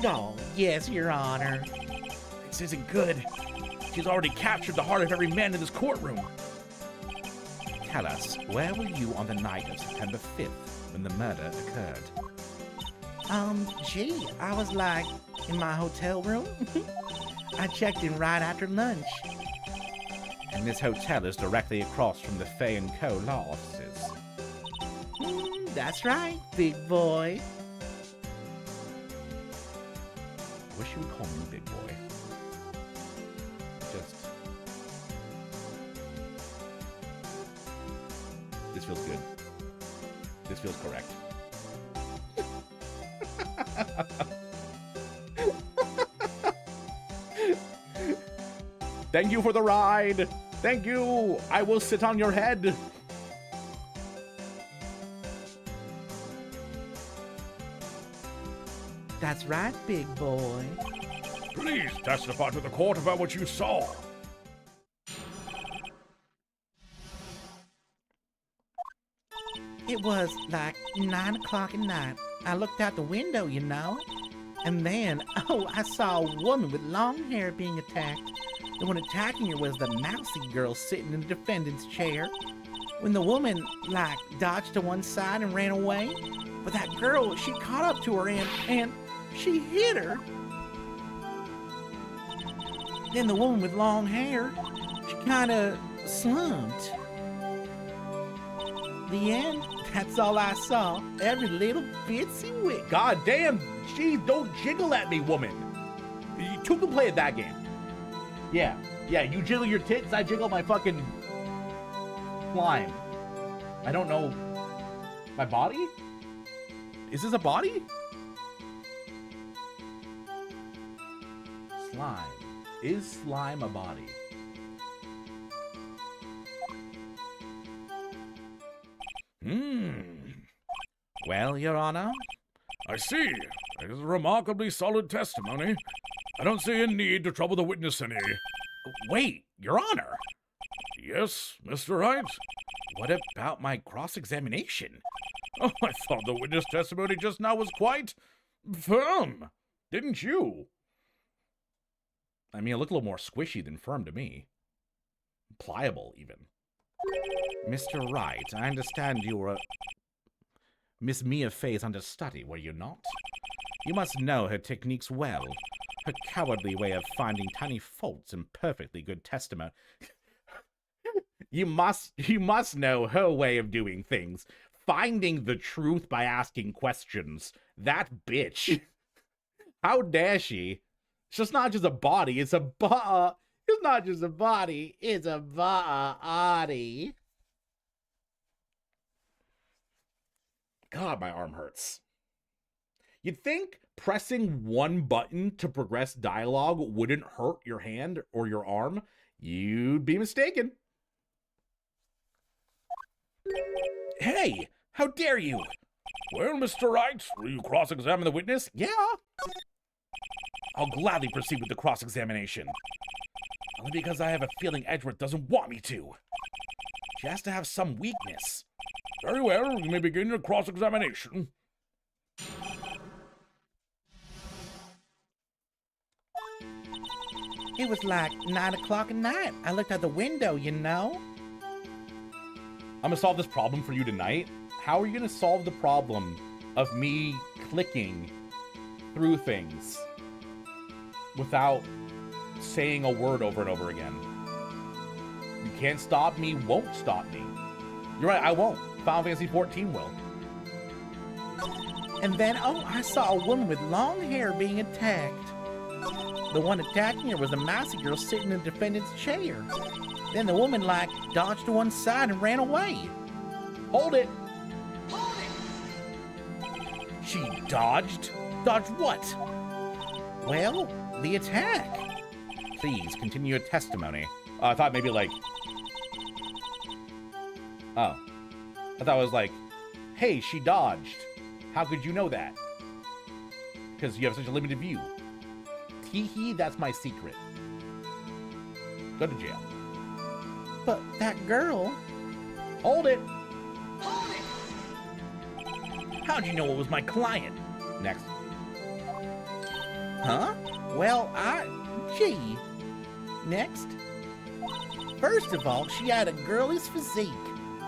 Oh, yes, Your Honor. This isn't good. She's already captured the heart of every man in this courtroom. Tell us, where were you on the night of September 5th when the murder occurred? Gee, I was like in my hotel room. I checked in right after lunch. And this hotel is directly across from the Fay & Co. law offices. That's right, big boy. I wish you would call me Big Boy. This feels good. This feels correct. Thank you for the ride. Thank you. I will sit on your head. That's right, big boy. Please testify to the court about what you saw. It was like 9 o'clock at night. I looked out the window, you know, and then, I saw a woman with long hair being attacked. The one attacking her was the mousy girl sitting in the defendant's chair. When the woman, dodged to one side and ran away, but that girl, she caught up to her and she hit her. Then the woman with long hair, she kind of slumped. The end. That's all I saw. Every little bitsy wick. God damn, jeez, don't jiggle at me, woman. You two can play at that game. Yeah, you jiggle your tits, I jiggle my fucking slime. I don't know. My body? Is this a body? Slime. Is slime a body? Well, Your Honor, I see. It is a remarkably solid testimony. I don't see a need to trouble the witness any. Wait, Your Honor. Yes, Mr. Wright? What about my cross-examination? Oh, I thought the witness testimony just now was quite firm. Didn't you? I mean, it looked a little more squishy than firm to me. Pliable, even. Mr. Wright, I understand you were Miss Mia Fay's understudy, were you not? You must know her techniques well. Her cowardly way of finding tiny faults in perfectly good testimony. You must know her way of doing things. Finding the truth by asking questions. That bitch. How dare she? It's just not just a body, it's a it's not just a body, it's a body. God, my arm hurts. You'd think pressing one button to progress dialogue wouldn't hurt your hand or your arm. You'd be mistaken. Hey, how dare you? Well, Mr. Wright, will you cross-examine the witness? Yeah. I'll gladly proceed with the cross-examination. Only because I have a feeling Edgeworth doesn't want me to. She has to have some weakness. Very well, you may begin your cross-examination. It was like 9 o'clock at night. I looked out the window, you know. I'm gonna solve this problem for you tonight. How are you gonna solve the problem of me clicking through things without saying a word over and over again? You can't stop me, won't stop me. You're right, I won't. Final Fantasy 14 will. And then, I saw a woman with long hair being attacked. The one attacking her was a mousy girl sitting in the defendant's chair. Then the woman, dodged to one side and ran away. Hold it. She dodged? Dodged what? Well, the attack. Please continue your testimony. I thought maybe oh. I thought it was hey, she dodged. How could you know that? Because you have such a limited view. Hee hee, that's my secret. Go to jail. But that girl... Hold it. How'd you know it was my client? Next. Huh? Well, Gee. Next. First of all, she had a girlish physique.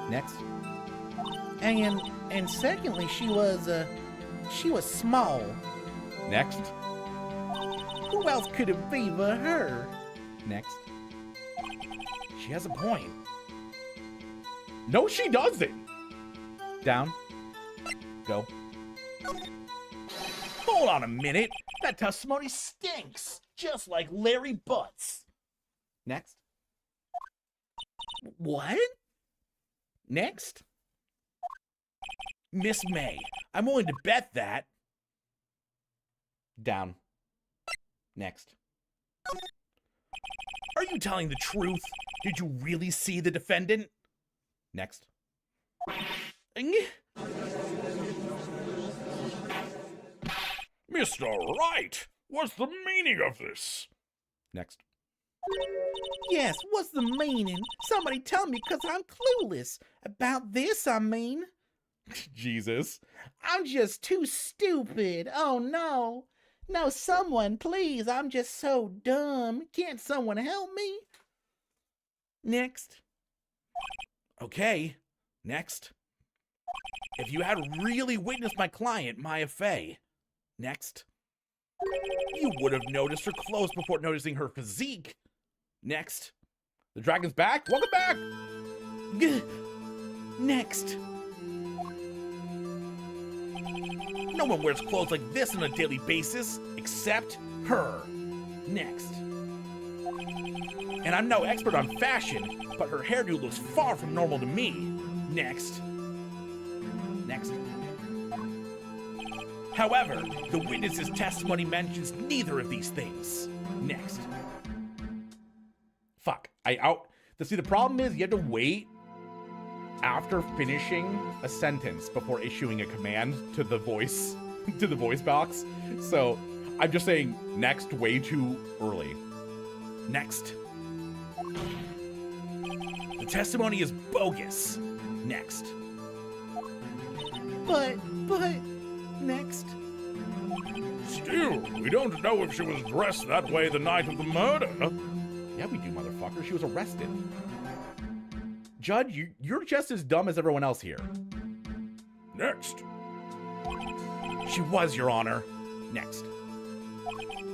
Next. And secondly, she was small. Next. Who else could it be but her? Next. She has a point. No, she doesn't. Down. Go. Hold on a minute. That testimony stinks. Just like Larry Butts. Next. What? Next. Miss May, I'm willing to bet that. Down. Next. Are you telling the truth? Did you really see the defendant? Next. Mr. Wright, what's the meaning of this? Next. Yes, what's the meaning? Somebody tell me, 'cause I'm clueless. About this, I mean. Jesus. I'm just too stupid. Oh, no. No, someone, please. I'm just so dumb. Can't someone help me? Next. Okay, next. If you had really witnessed my client, Maya Fey. Next. You would have noticed her clothes before noticing her physique. Next. The dragon's back. Welcome back. Next. No one wears clothes like this on a daily basis, except her. Next. And I'm no expert on fashion, but her hairdo looks far from normal to me. Next. Next. However, the witness's testimony mentions neither of these things. Next. Fuck. See, the problem is you have to wait after finishing a sentence before issuing a command to the voice box. So I'm just saying next way too early. Next. The testimony is bogus. Next. But, next. Still, we don't know if she was dressed that way the night of the murder. Yeah, we do, motherfucker. She was arrested. Judge, you're just as dumb as everyone else here. Next. She was, Your Honor. Next.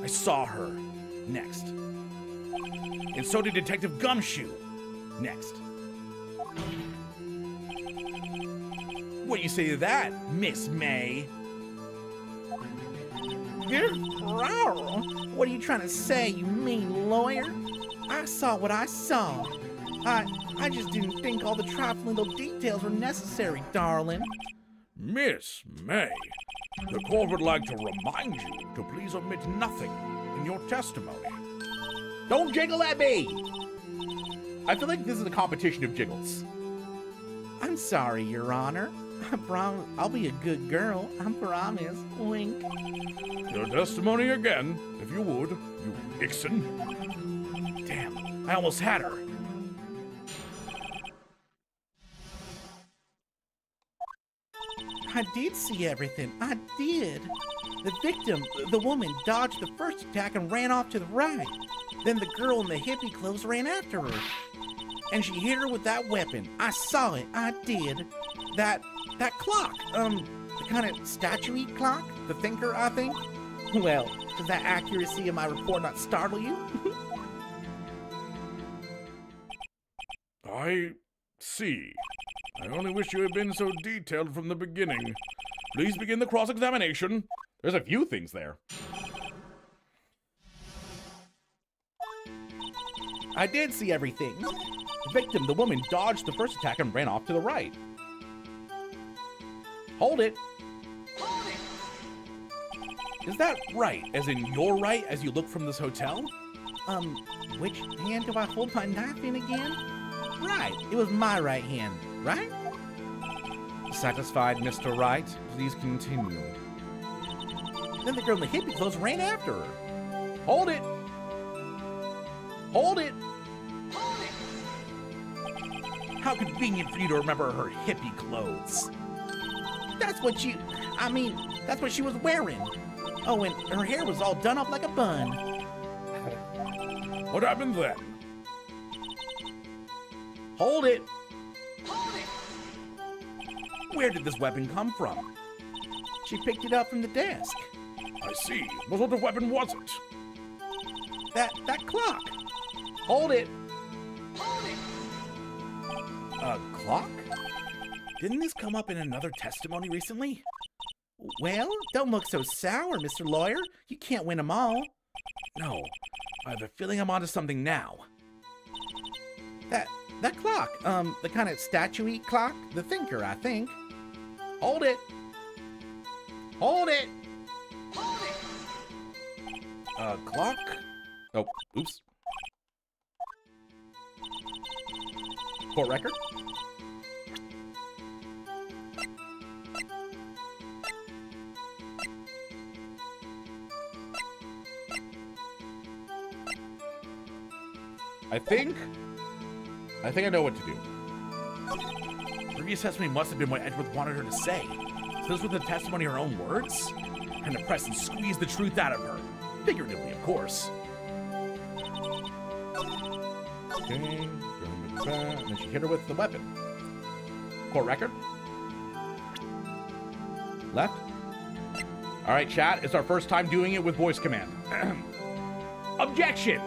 I saw her. Next. And so did Detective Gumshoe. Next. What do you say to that, Miss May? What are you trying to say, you mean lawyer? I saw what I saw. I just didn't think all the trifling little details were necessary, darling. Miss May, the court would like to remind you to please omit nothing in your testimony. Don't jiggle at me! I feel like this is a competition of jiggles. I'm sorry, Your Honor. I promise I'll be a good girl. I promise. Wink. Your testimony again, if you would, you vixen. Damn, I almost had her. I did see everything. I did. The victim, the woman, dodged the first attack and ran off to the right. Then the girl in the hippie clothes ran after her. And she hit her with that weapon. I saw it. I did. That clock. The kind of statue-y clock. The thinker, I think. Well, does that accuracy of my report not startle you? I see. I only wish you had been so detailed from the beginning. Please begin the cross-examination. There's a few things there. I did see everything. The victim, the woman, dodged the first attack and ran off to the right. Hold it. Is that right, as in your right as you look from this hotel? Which hand do I hold my knife in again? Right, it was my right hand, right? Satisfied, Mr. Wright? Please continue. Then the girl in the hippie clothes ran after her. Hold it! Hold it! How convenient for you to remember her hippie clothes. That's what that's what she was wearing. Oh, and her hair was all done up like a bun. What happened then? Hold it! Where did this weapon come from? She picked it up from the desk. I see. What sort of weapon was it? That clock. Hold it! A clock? Didn't this come up in another testimony recently? Well, don't look so sour, Mr. Lawyer. You can't win them all. No, I have a feeling I'm onto something now. That clock, the kind of statue-y clock, the thinker, I think. Hold it! Hold it! A clock? Oh, oops. Court record? I think I know what to do. Previous testimony must have been what Edgeworth wanted her to say. So this was the testimony of her own words? And to press and squeeze the truth out of her. Figuratively, of course. Okay, and then she hit her with the weapon. Court record? Left? All right, chat, it's our first time doing it with voice command. Objection!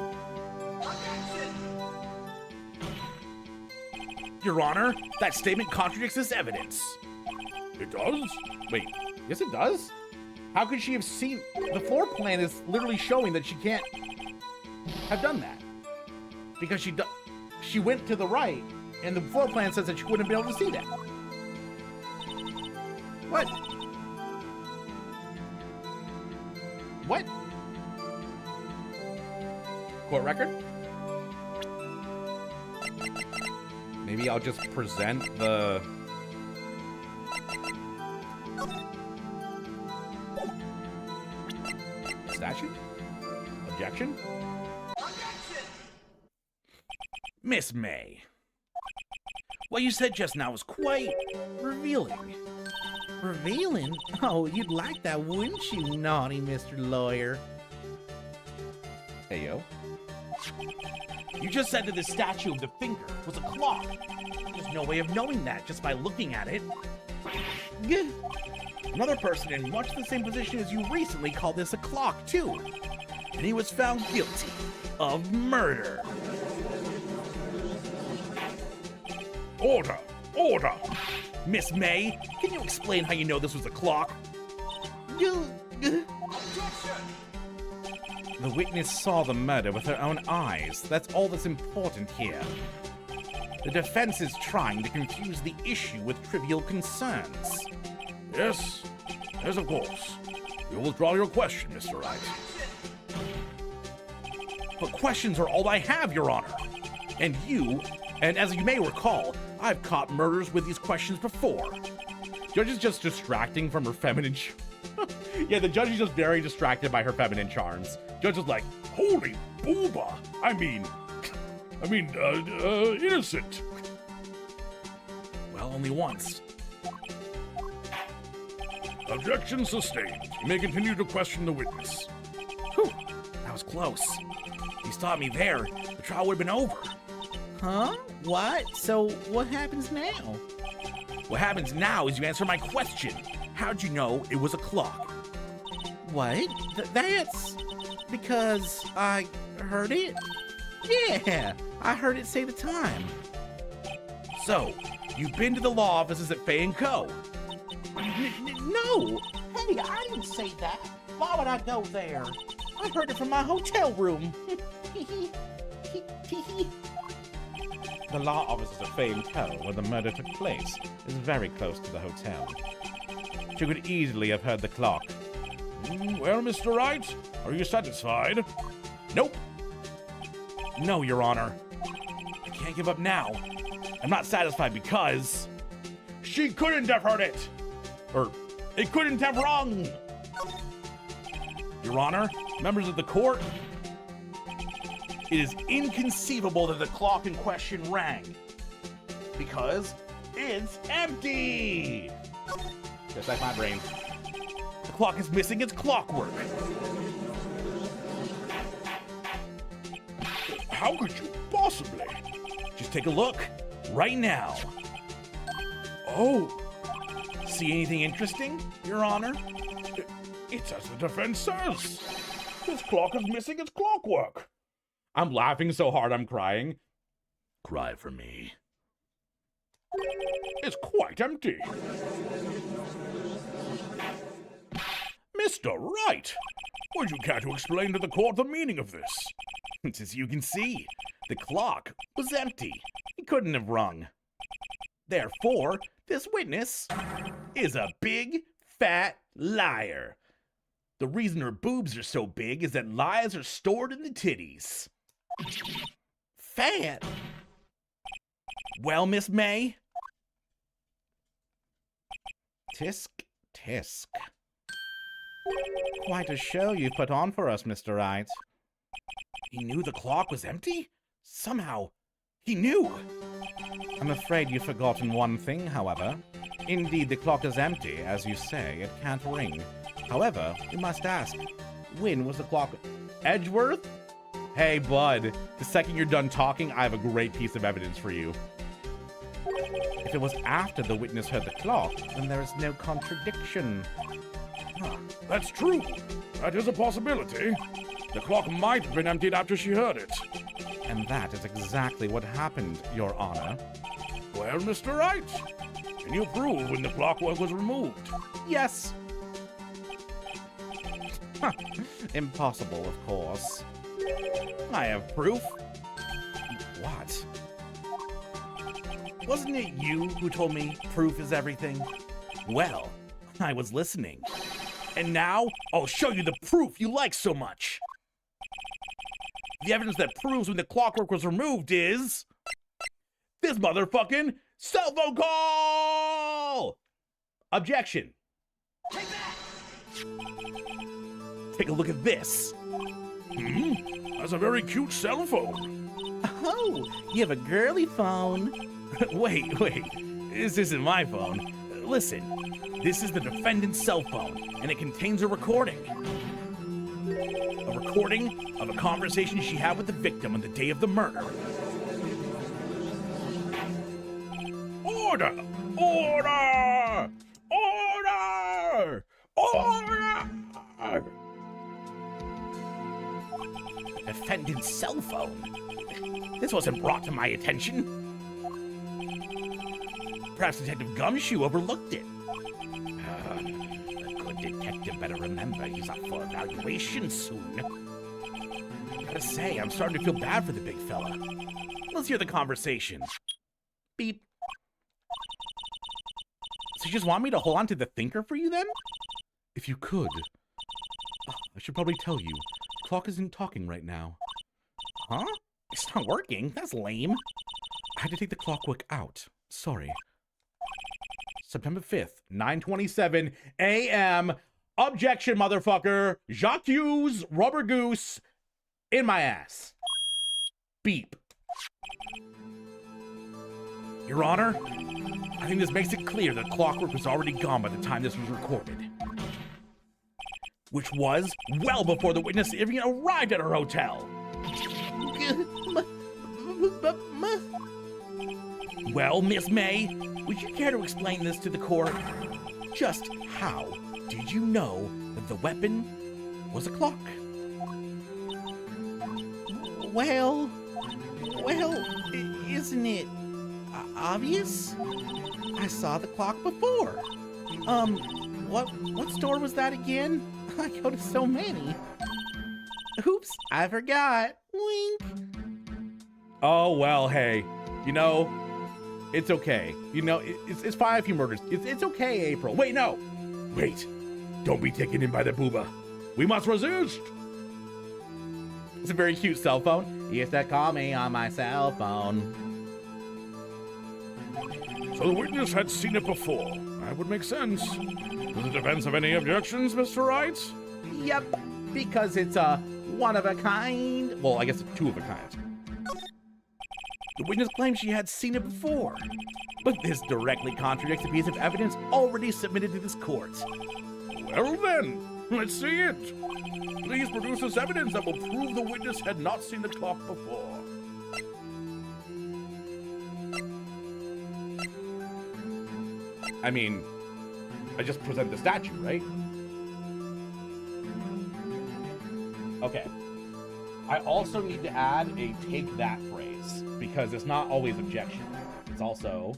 Your Honor, that statement contradicts this evidence. It does? Wait, yes it does? How could she have seen? The floor plan is literally showing that she can't have done that. Because she went to the right, and the floor plan says that she wouldn't be able to see that. What? What? Court record? Maybe I'll just present the... statue? Objection? Miss May. What you said just now was quite revealing. Revealing? Oh, you'd like that, wouldn't you, naughty Mr. Lawyer? Hey, yo. You just said that the statue of the thinker was a clock. There's no way of knowing that just by looking at it. Another person in much the same position as you recently called this a clock, too. And he was found guilty of murder. Order! Order! Miss May, can you explain how you know this was a clock? The witness saw the murder with her own eyes. That's all that's important here. The defense is trying to confuse the issue with trivial concerns. Yes. Yes, of course. You withdraw your question, Mr. Wright. But questions are all I have, Your Honor. And as you may recall, I've caught murders with these questions before. Judge is just distracting from her feminine... Yeah, the judge is just very distracted by her feminine charms. Judge is like, Holy booba! I mean, innocent. Well, only once. Objection sustained. You may continue to question the witness. Whew, that was close. If you stopped me there, the trial would have been over. Huh? What? So what happens now? What happens now is you answer my question. How'd you know it was a clock? What? That's because I heard it? Yeah, I heard it say the time. So, you've been to the law offices at Fay & Co. No! Hey, I didn't say that. Why would I go there? I heard it from my hotel room. The law offices of Fay & Co., where the murder took place, is very close to the hotel. She could easily have heard the clock. Well, Mr. Wright, are you satisfied? Nope. No, Your Honor. I can't give up now. I'm not satisfied because... she couldn't have heard it! Or, it couldn't have rung! Your Honor, members of the court, It is inconceivable that the clock in question rang. Because it's empty! Just like my brain. The clock is missing its clockwork. How could you possibly? Just take a look. Right now. Oh, See anything interesting, Your Honor? it's as the defense says. This clock is missing its clockwork. I'm laughing so hard I'm crying. Cry for me. It's quite empty. Mr. Wright, would you care to explain to the court the meaning of this? As you can see, the clock was empty. It couldn't have rung. Therefore, this witness is a big, fat liar. The reason her boobs are so big is that lies are stored in the titties. Fat? Well, Miss May? Tisk, tisk. Quite a show you put on for us, Mr. Wright. He knew the clock was empty? Somehow, he knew. I'm afraid you've forgotten one thing, however. Indeed, the clock is empty, as you say, it can't ring. However, you must ask, when was the clock... Edgeworth? Hey, bud. The second you're done talking, I have a great piece of evidence for you. If it was after the witness heard the clock, then there is no contradiction. That's true. That is a possibility. The clock might have been emptied after she heard it. And that is exactly what happened, Your Honor. Well, Mr. Wright, can you prove when the clockwork was removed? Yes! Impossible, of course. I have proof. What? Wasn't it you who told me proof is everything? Well, I was listening. And now, I'll show you the proof you like so much. The evidence that proves when the clockwork was removed is... this motherfucking cell phone call! Objection. Take a look at this. That's a very cute cell phone. Oh, you have a girly phone. wait. This isn't my phone. Listen, this is the defendant's cell phone, and it contains a recording. A recording of a conversation she had with the victim on the day of the murder. Order! Order! Order! Order! Defendant's cell phone? This wasn't brought to my attention. Perhaps Detective Gumshoe overlooked it. A good detective better remember he's up for evaluation soon. Gotta say, I'm starting to feel bad for the big fella. Let's hear the conversation. Beep. So you just want me to hold on to the thinker for you then? If you could. I should probably tell you. The clock isn't talking right now. Huh? It's not working. That's lame. I had to take the clockwork out. Sorry. September 5th, 9:27 a.m. Objection, motherfucker. Jacques Hughes, rubber goose, in my ass. Beep. Your Honor, I think this makes it clear that clockwork was already gone by the time this was recorded. Which was well before the witness even arrived at her hotel. Well, Miss May, would you care to explain this to the court? Just how did you know that the weapon was a clock? Well, isn't it obvious? I saw the clock before. What store was that again? I go to so many. Oops, I forgot. Wink. Oh, well, hey. You know, it's okay. You know, it's fine if you murdered. It's okay, April. Wait, no. Wait. Don't be taken in by the booba. We must resist. It's a very cute cell phone. You used to call me on my cell phone. So the witness had seen it before. That would make sense. Does the defense have any objections, Mr. Wright? Yep, because it's One of a kind. Well, I guess two of a kind. The witness claims she had seen it before, but this directly contradicts a piece of evidence already submitted to this court. Well then, let's see it. Please produce this evidence that will prove the witness had not seen the clock before. I mean, I just present the statue, right? Okay. I also need to add a take that phrase, because it's not always objection. It's also...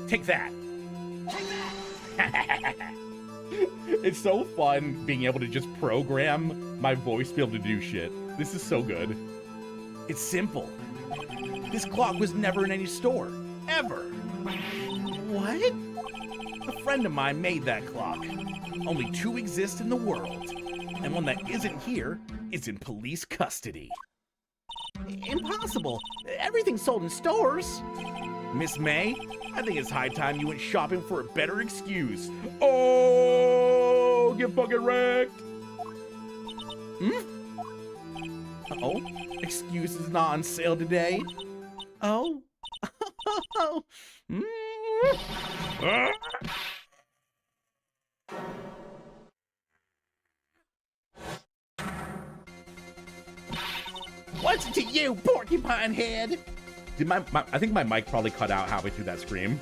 Take that. It's so fun being able to just program my voice to be able to do shit. This is so good. It's simple. This clock was never in any store. Ever. What? A friend of mine made that clock. Only two exist in the world. And one that isn't here is in police custody. Impossible. Everything's sold in stores. Miss May, I think it's high time you went shopping for a better excuse. Oh, get fucking wrecked. Oh, excuse is not on sale today. Oh. What's it to you, porcupine head? Did I think my mic probably cut out halfway through that scream.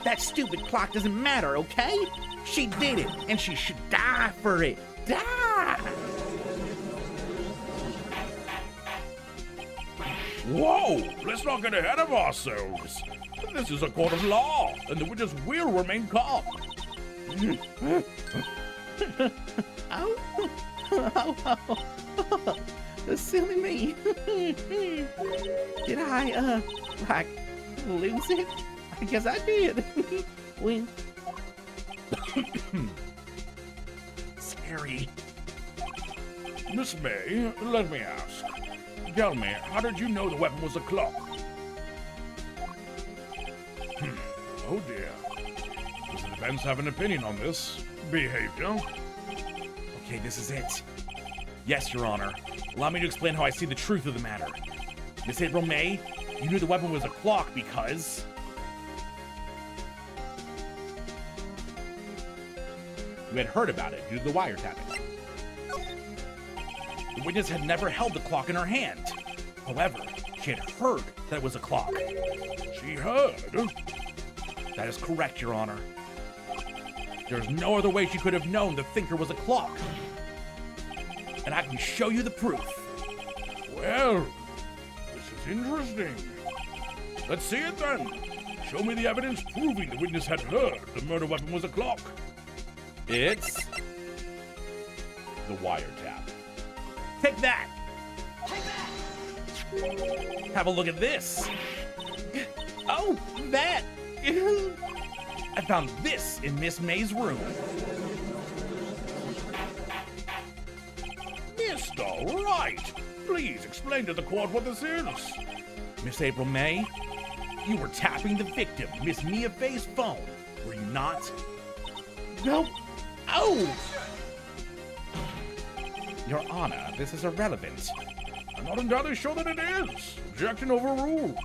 That stupid clock doesn't matter, okay? She did it, and she should die for it. Die! Whoa! Let's not get ahead of ourselves. This is a court of law, and the witness will remain calm. Silly me. Did I, lose it? I guess I did. When? Scary. Miss May, let me ask. Tell me, how did you know the weapon was a clock? Oh dear. Does the defense have an opinion on this behavior? Okay, this is it. Yes, Your Honor. Allow me to explain how I see the truth of the matter. Miss April May, you knew the weapon was a clock because... You had heard about it due to the wiretapping. The witness had never held the clock in her hand. However, she had heard that it was a clock. She heard? That is correct, Your Honor. There's no other way she could have known the thinker was a clock. And I can show you the proof. Well, this is interesting. Let's see it then. Show me the evidence proving the witness had heard the murder weapon was a clock. It's the wiretap. Take that! Have a look at this. Oh, that! I found this in Miss May's room. Mr. Wright, please explain to the court what this is. Miss April May, you were tapping the victim, Miss Mia Fay's phone, were you not? No. Oh! Your Honor, this is irrelevant. I'm not entirely sure that it is. Objection overruled.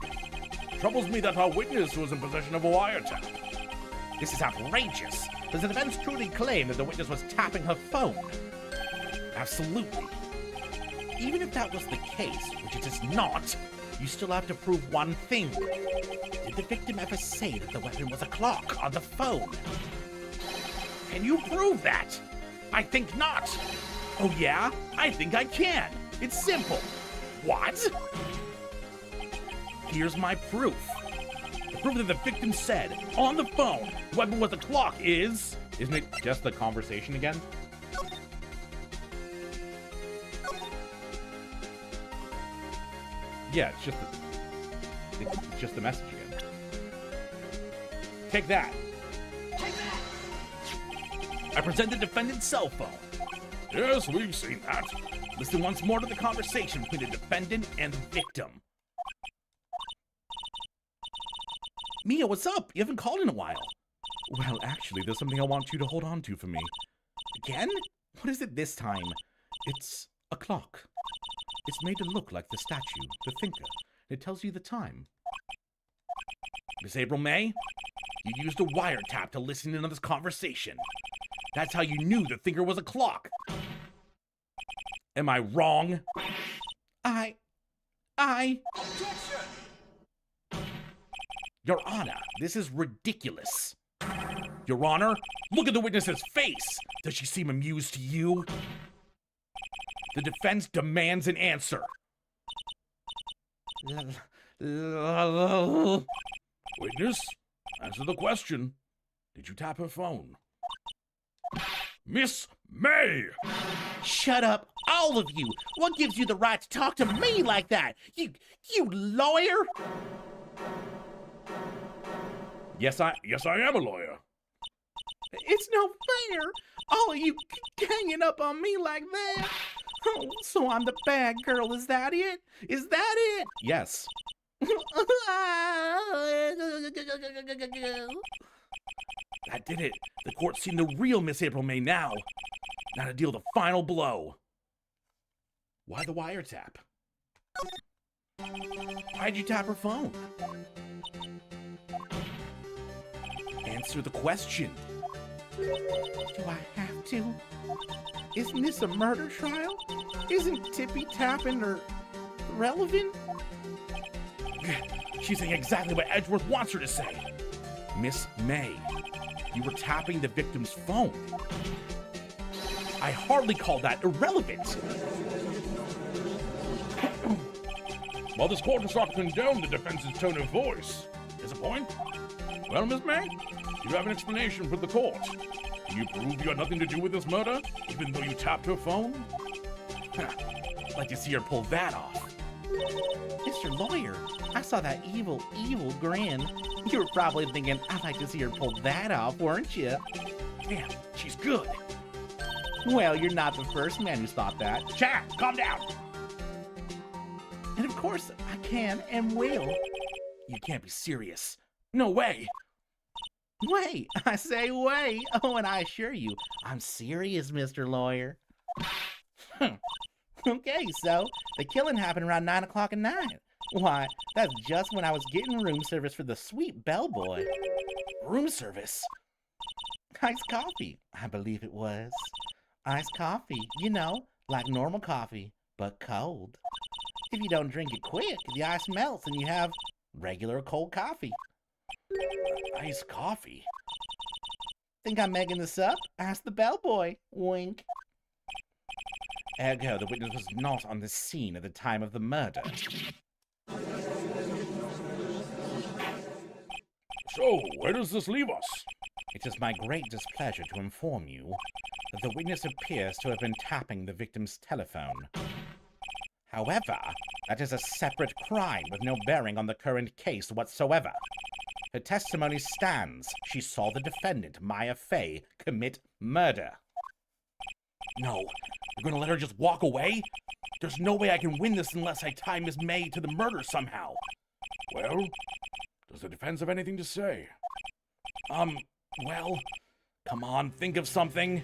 Troubles me that our witness was in possession of a wiretap. This is outrageous. Does the defense truly claim that the witness was tapping her phone? Absolutely. Even if that was the case, which it is not, you still have to prove one thing. Did the victim ever say that the weapon was a clock on the phone? Can you prove that? I think not. Oh yeah? I think I can. It's simple. What? Here's my proof. The proof that the victim said on the phone the weapon was a clock is... Isn't it just the conversation again? Yeah, it's just the message again. Take that. I present the defendant's cell phone. Yes, we've seen that. Listen once more to the conversation between the defendant and the victim. Mia, what's up? You haven't called in a while. Well, actually, there's something I want you to hold on to for me. Again? What is it this time? It's a clock. It's made to look like the statue, the thinker. It tells you the time. Miss April May, you used a wiretap to listen in on this conversation. That's how you knew the thinker was a clock. Am I wrong? I... Your Honor, this is ridiculous. Your Honor, look at the witness's face. Does she seem amused to you? The defense demands an answer. Witness, answer the question. Did you tap her phone? Miss May! Shut up, all of you! What gives you the right to talk to me like that? You lawyer? Yes, I am a lawyer. It's no fair! All of you ganging up on me like that! Oh, so I'm the bad girl, is that it? Is that it? Yes. That did it. The court's seen the real Miss April May now. Now to deal the final blow. Why the wiretap? Why'd you tap her phone? Answer the question. Do I have to? Isn't this a murder trial? Isn't tippy tapping or relevant? She's saying exactly what Edgeworth wants her to say. Miss May, you were tapping the victim's phone. I hardly call that irrelevant. Well, this court does not condone the defense's tone of voice. Disappoint? Well, Miss May, you have an explanation for the court. Can you prove you had nothing to do with this murder, even though you tapped her phone? I'd like to see her pull that off. Mr. Lawyer, I saw that evil grin. You were probably thinking, I'd like to see her pull that off, weren't you? Damn, she's good. Well, you're not the first man who's thought that. Chad, calm down. And of course, I can and will. You can't be serious. No way. Wait, I say wait. Oh, and I assure you, I'm serious, Mr. Lawyer. Okay, so the killing happened around 9 o'clock at night. Why, that's just when I was getting room service for the sweet bellboy. Room service? Iced coffee, I believe it was. Iced coffee, you know, like normal coffee, but cold. If you don't drink it quick, the ice melts and you have regular cold coffee. Iced coffee? Think I'm making this up? Ask the bellboy. Wink. Ergo, the witness was not on the scene at the time of the murder. So, where does this leave us? It is my great displeasure to inform you that the witness appears to have been tapping the victim's telephone. However, that is a separate crime with no bearing on the current case whatsoever. Her testimony stands. She saw the defendant, Maya Fey, commit murder. No, you're gonna let her just walk away? There's no way I can win this unless I tie Miss May to the murder somehow. Well, does the defense have anything to say? Well, come on, think of something.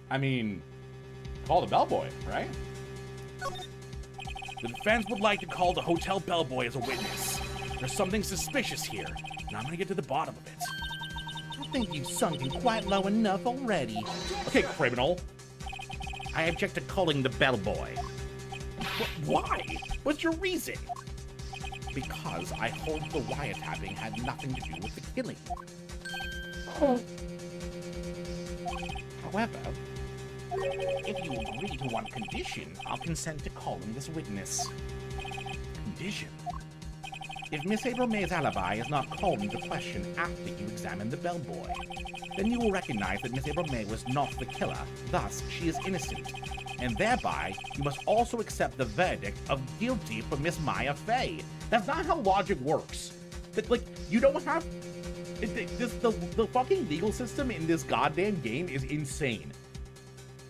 I mean, call the bellboy, right? The defense would like to call the hotel bellboy as a witness. There's something suspicious here, and I'm gonna get to the bottom of it. I think you've sunk in quite low enough already. Okay, criminal. I object to calling the bellboy. Why? What's your reason? Because I hold the wiretapping had nothing to do with the killing. However, if you agree to one condition, I'll consent to calling this witness. Condition? If Miss April May's alibi is not called into question after you examine the bellboy, then you will recognize that Miss April May was not the killer, thus she is innocent. And thereby, you must also accept the verdict of guilty for Miss Maya Fey. That's not how logic works. That, like, you don't have... The fucking legal system in this goddamn game is insane.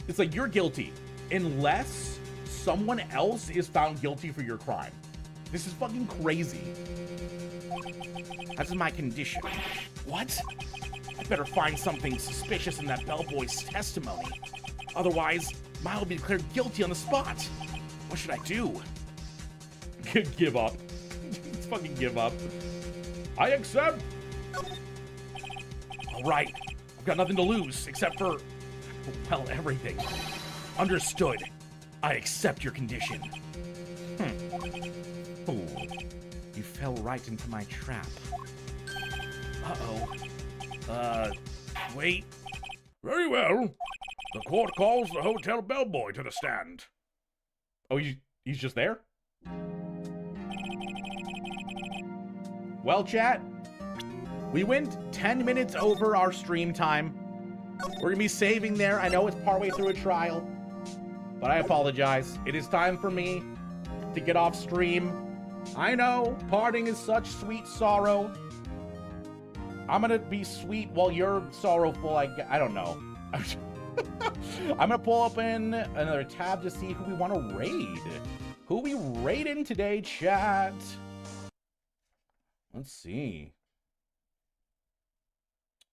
It's like, you're guilty unless someone else is found guilty for your crime. This is fucking crazy. That's my condition. What? I better find something suspicious in that bellboy's testimony. Otherwise, Mile will be declared guilty on the spot. What should I do? Give up. Just fucking give up. I accept. All right, I've got nothing to lose except for, well, everything. Understood. I accept your condition. Fool. You fell right into my trap. Uh-oh. Wait. Very well. The court calls the hotel bellboy to the stand. Oh, he's just there? Well, chat, we went 10 minutes over our stream time. We're gonna be saving there. I know it's partway through a trial, but I apologize. It is time for me to get off stream. I know, parting is such sweet sorrow. I'm gonna be sweet while you're sorrowful. I don't know. I'm gonna pull up in another tab to see who we want to raid. Who we raiding today, chat? Let's see.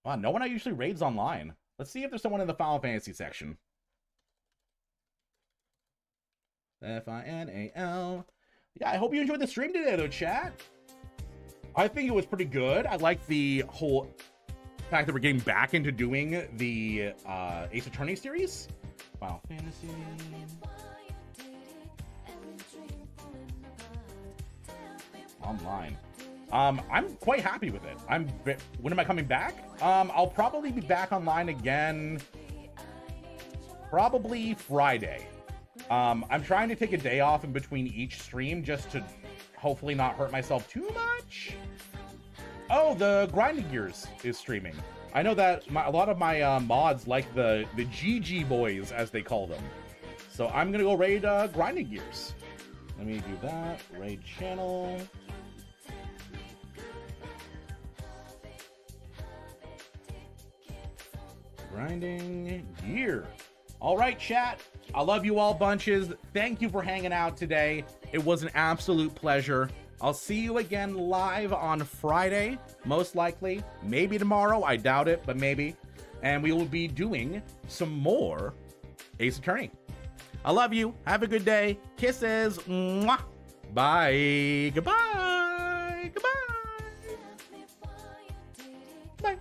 Wow, no one usually raids online. Let's see if there's someone in the Final Fantasy section. Final. Yeah, I hope you enjoyed the stream today, though, chat. I think it was pretty good. I like the whole fact that we're getting back into doing the Ace Attorney series. Final Fantasy. Online. I'm quite happy with it. When am I coming back? I'll probably be back online again probably Friday. I'm trying to take a day off in between each stream just to hopefully not hurt myself too much. Oh, the Grinding Gears is streaming. I know that a lot of my mods like the GG boys, as they call them. So I'm gonna go raid Grinding Gears. Let me do that. Raid channel. Grinding Gear. All right, chat. I love you all bunches. Thank you for hanging out today. It was an absolute pleasure. I'll see you again live on Friday, most likely. Maybe tomorrow. I doubt it, but maybe. And we will be doing some more Ace Attorney. I love you. Have a good day. Kisses. Mwah. Bye. Goodbye. Goodbye. Bye.